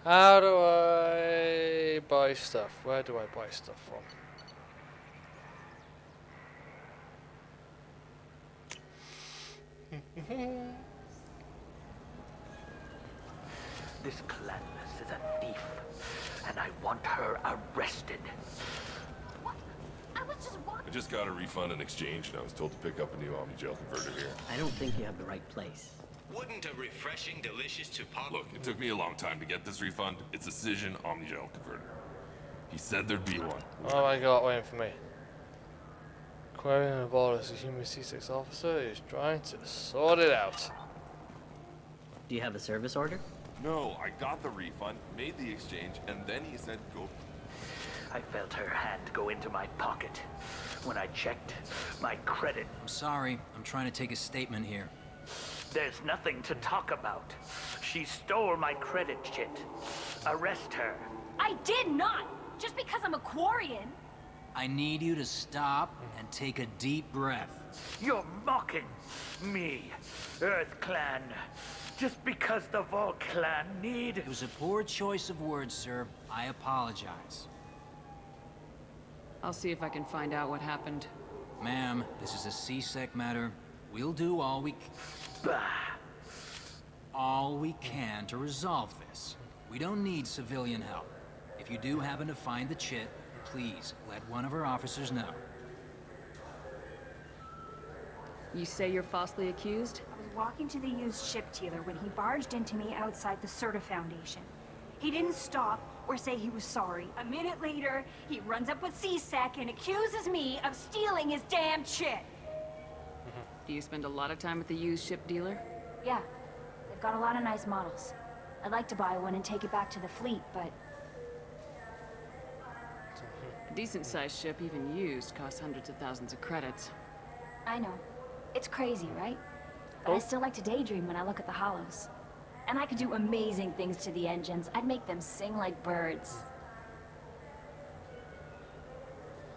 How do I buy stuff? Where do I buy stuff from? This Clanless is a thief, and I want her arrested. What? I was just walking. I just got a refund in exchange, and I was told to pick up a new Omni-Gel converter here. I don't think you have the right place. Wouldn't a refreshing, delicious to pop... Look, it took me a long time to get this refund. It's a Cision Omni-Gel converter. He said there'd be one. Oh my god, waiting for me. Aquarium Boris, a human C6 officer, is trying to sort it out. Do you have a service order? No, I got the refund, made the exchange, and then he said go. I felt her hand go into my pocket. When I checked, my credit... I'm sorry. I'm trying to take a statement here. There's nothing to talk about. She stole my credit chit. Arrest her. I did not! Just because I'm a Quarian. I need you to stop and take a deep breath. You're mocking me, Earth Clan. Just because the Vol Clan need... It was a poor choice of words, sir. I apologize. I'll see if I can find out what happened. Ma'am, this is a C-Sec matter. We'll do all we can to resolve this. We don't need civilian help. If you do happen to find the chit, please let one of our officers know. You say you're falsely accused? I was walking to the used ship dealer when he barged into me outside the Serta Foundation. He didn't stop or say he was sorry. A minute later, he runs up with C-Sec and accuses me of stealing his damn chit. Do you spend a lot of time at the used ship dealer? Yeah, they've got a lot of nice models. I'd like to buy one and take it back to the fleet, but... A decent-sized ship, even used, costs hundreds of thousands of credits. I know. It's crazy, right? But I still like to daydream when I look at the hollows. And I could do amazing things to the engines. I'd make them sing like birds.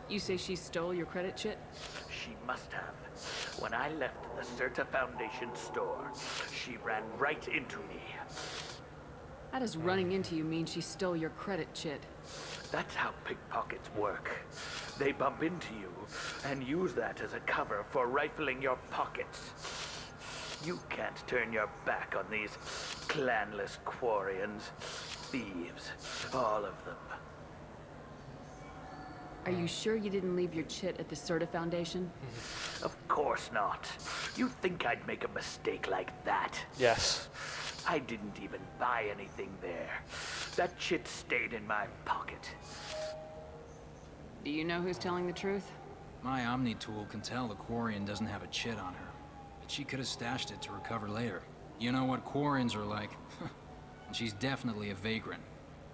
You say she stole your credit chit? She must have. When I left the Serta Foundation store, she ran right into me. How does running into you mean she stole your credit chit? That's how pickpockets work. They bump into you and use that as a cover for rifling your pockets. You can't turn your back on these clanless Quarians. Thieves, all of them. Are you sure you didn't leave your chit at the Serta Foundation? Of course not. You think I'd make a mistake like that? Yes. I didn't even buy anything there. That chit stayed in my pocket. Do you know who's telling the truth? My Omni tool can tell the Quarian doesn't have a chit on her, but she could have stashed it to recover later. You know what Quarians are like. And she's definitely a vagrant.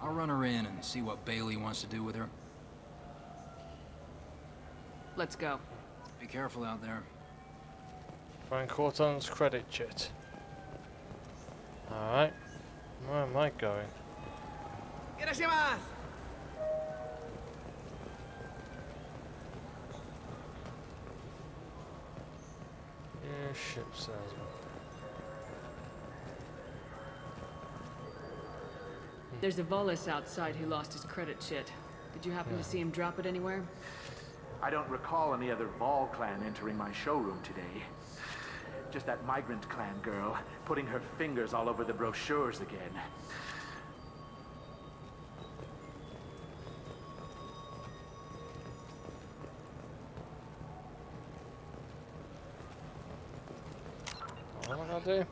I'll run her in and see what Bailey wants to do with her. Let's go. Be careful out there. Find Corton's credit chit. Alright. Where am I going? Ship salesman. There's a Volus outside who lost his credit chit. Did you happen to see him drop it anywhere? I don't recall any other Vol clan entering my showroom today. Just that migrant clan girl putting her fingers all over the brochures again. What am I gonna do?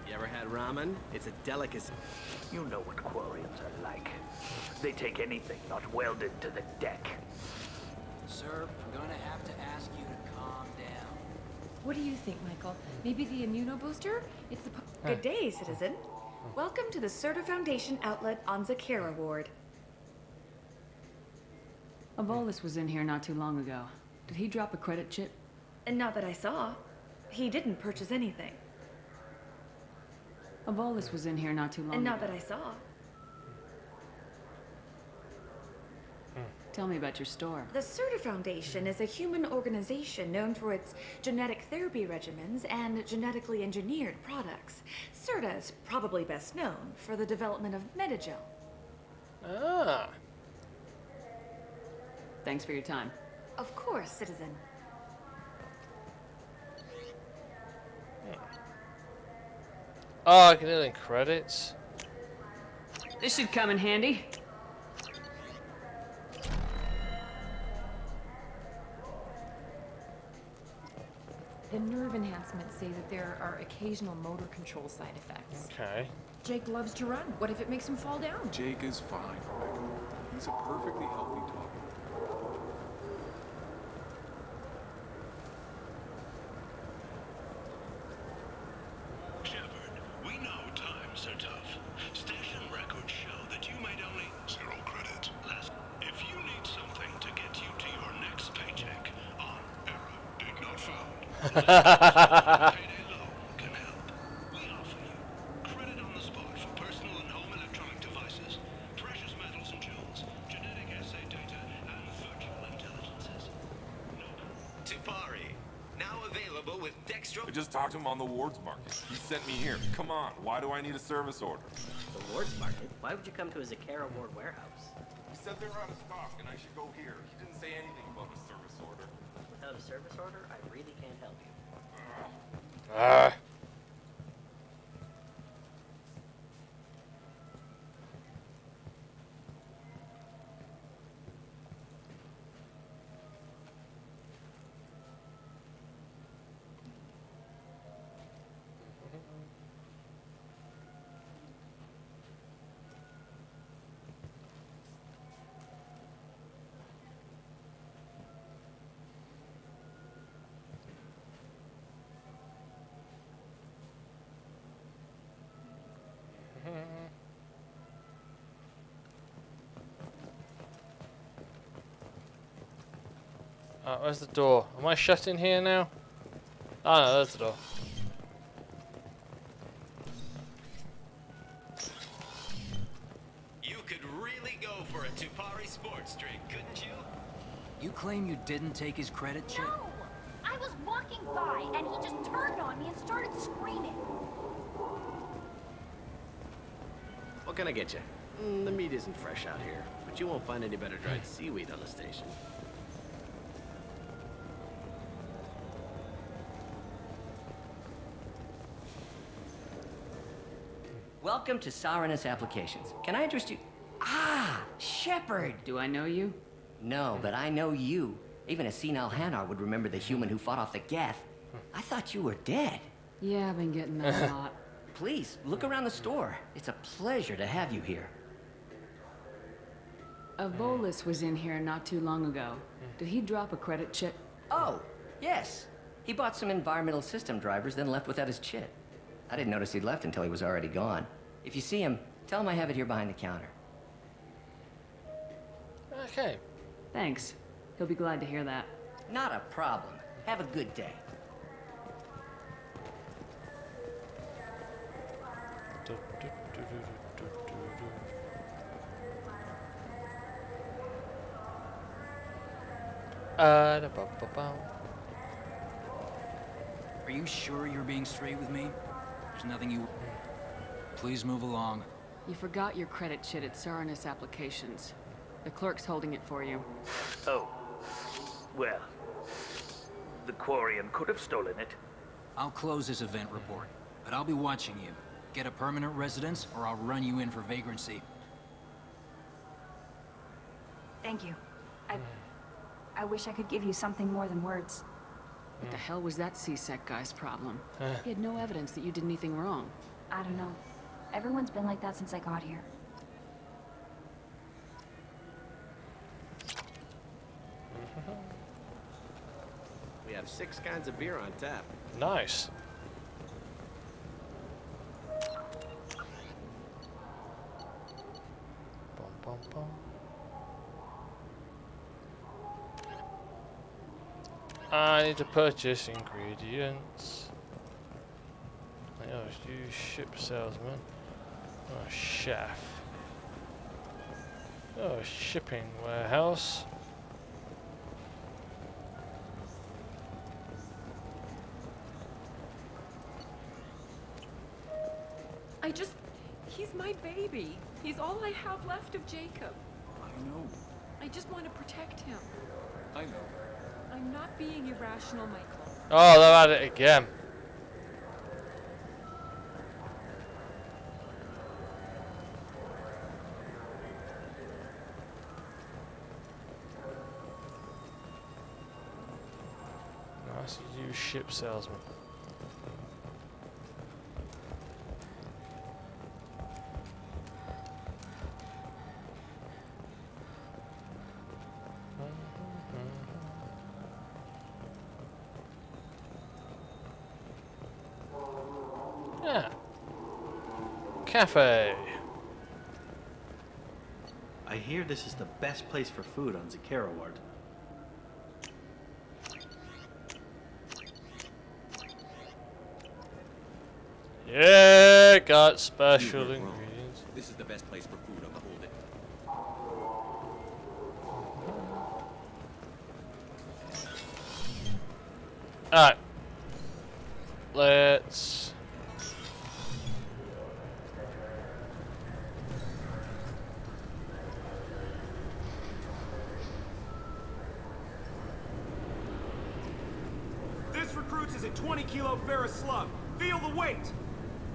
You ever had ramen? It's a delicacy. You know what Quarians are like. They take anything not welded to the deck. Sir, I'm gonna have to ask you to calm down. What do you think, Michael? Maybe the immunobooster? It's the Good day, citizen. Welcome to the Serta Foundation outlet on Zakera Ward. A Volus was in here not too long ago. Did he drop a credit chit? And not that I saw. He didn't purchase anything. A Volus was in here not too long And ago. not that I saw. Tell me about your store. The Serta Foundation is a human organization known for its genetic therapy regimens and genetically engineered products. Serta is probably best known for the development of Metagel. Ah. Thanks for your time. Of course, citizen. Oh, I can deal in credits. This should come in handy. The nerve enhancements say that there are occasional motor control side effects. Okay. Jake loves to run. What if it makes him fall down? Jake is fine, Rebecca. He's a perfectly healthy dog. Shepard, we know times are tough. Station records show that you made only 0 credit. If you need something to get you to your next paycheck, on error, did not found. Payday loan can help. We offer you credit on the spot for personal and home electronic devices, precious metals and jewels, genetic assay data, and virtual intelligences. Tupari, now available with Dextro. I just talked to him on the Wards Market. He sent me here. Come on, why do I need a service order? The Ward's Market? Why would you come to a Zakera Ward warehouse? He said they were out of stock and I should go here. He didn't say anything about a service order. Without a service order, I really can't help you. Ah. Where's the door? Am I shut in here now? Oh no, there's the door. You could really go for a Tupari sports drink, couldn't you? You claim you didn't take his credit chit? No! I was walking by, and he just turned on me and started screaming. What can I get you? The meat isn't fresh out here, but you won't find any better dried seaweed on the station. Welcome to Sarenus Applications. Can I interest you? Ah, Shepard! Do I know you? No, but I know you. Even a senile Hanar would remember the human who fought off the Geth. I thought you were dead. Yeah, I've been getting that a lot. Please, look around the store. It's a pleasure to have you here. A Volus was in here not too long ago. Did he drop a credit chip? Oh, yes. He bought some environmental system drivers, then left without his chip. I didn't notice he'd left until he was already gone. If you see him, tell him I have it here behind the counter. Okay. Thanks. He'll be glad to hear that. Not a problem. Have a good day. Are you sure you're being straight with me? There's nothing you... Please move along. You forgot your credit chit at Sarenus Applications. The clerk's holding it for you. Oh. Well, the Quarian could have stolen it. I'll close this event report, but I'll be watching you. Get a permanent residence, or I'll run you in for vagrancy. Thank you. I wish I could give you something more than words. What the hell was that C-Sec guy's problem? He had no evidence that you did anything wrong. I don't know. Everyone's been like that since I got here. We have 6 kinds of beer on tap. Nice. Bum, bum, bum. I need to purchase ingredients. Oh, you ship salesman. Oh, chef. Oh, shipping warehouse. He's my baby. He's all I have left of Jacob. I know. I just want to protect him. I know. I'm not being irrational, Michael. Oh, they're at it again. Nice, you ship salesman. Yeah. Cafe. I hear this is the best place for food on Zakara Ward. Yeah, got special ingredients. This is the best place for food on the whole day. Alright. Let's... This recruits is a 20-kilo ferrous slug. Feel the weight!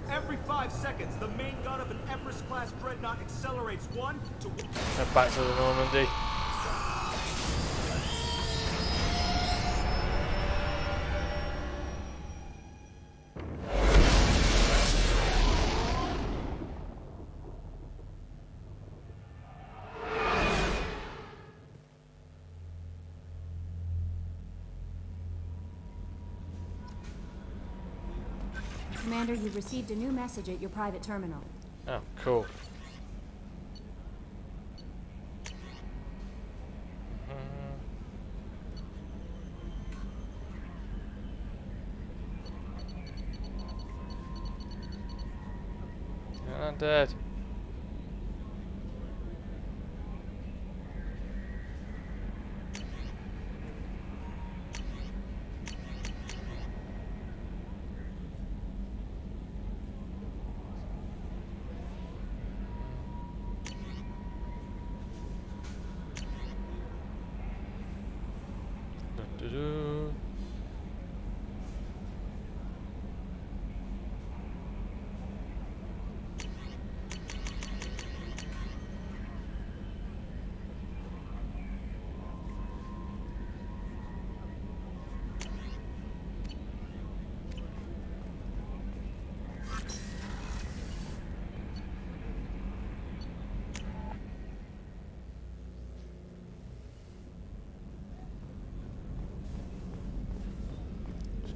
Every 5 seconds, the main gun of an Everest-class dreadnought accelerates 1 to 1. Head back to the Normandy. Commander, you've received a new message at your private terminal. Oh, cool. You're not dead. Do-do-do.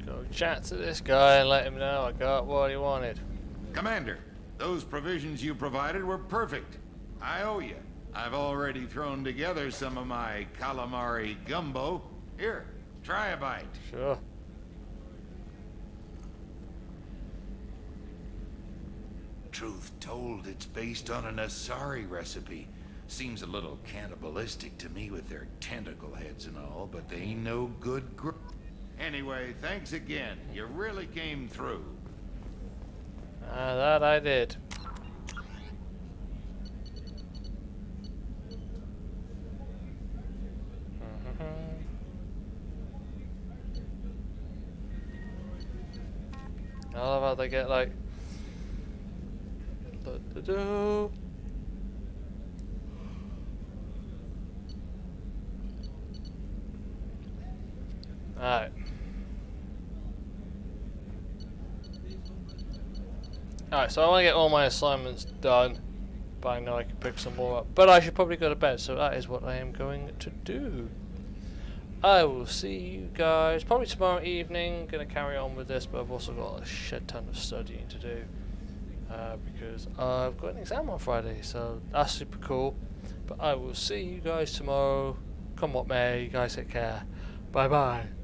Go chat to this guy and let him know I got what he wanted. Commander, those provisions you provided were perfect. I owe you. I've already thrown together some of my calamari gumbo. Here, try a bite. Sure. Truth told, it's based on an Asari recipe. Seems a little cannibalistic to me with their tentacle heads and all, but they ain't no good Anyway, thanks again. You really came through. That I did. I love how they get like Alright. Alright, so I want to get all my assignments done, but I know I can pick some more up. But I should probably go to bed, so that is what I am going to do. I will see you guys probably tomorrow evening. Gonna carry on with this, but I've also got a shit ton of studying to do because I've got an exam on Friday, so that's super cool. But I will see you guys tomorrow. Come what may, you guys take care. Bye bye.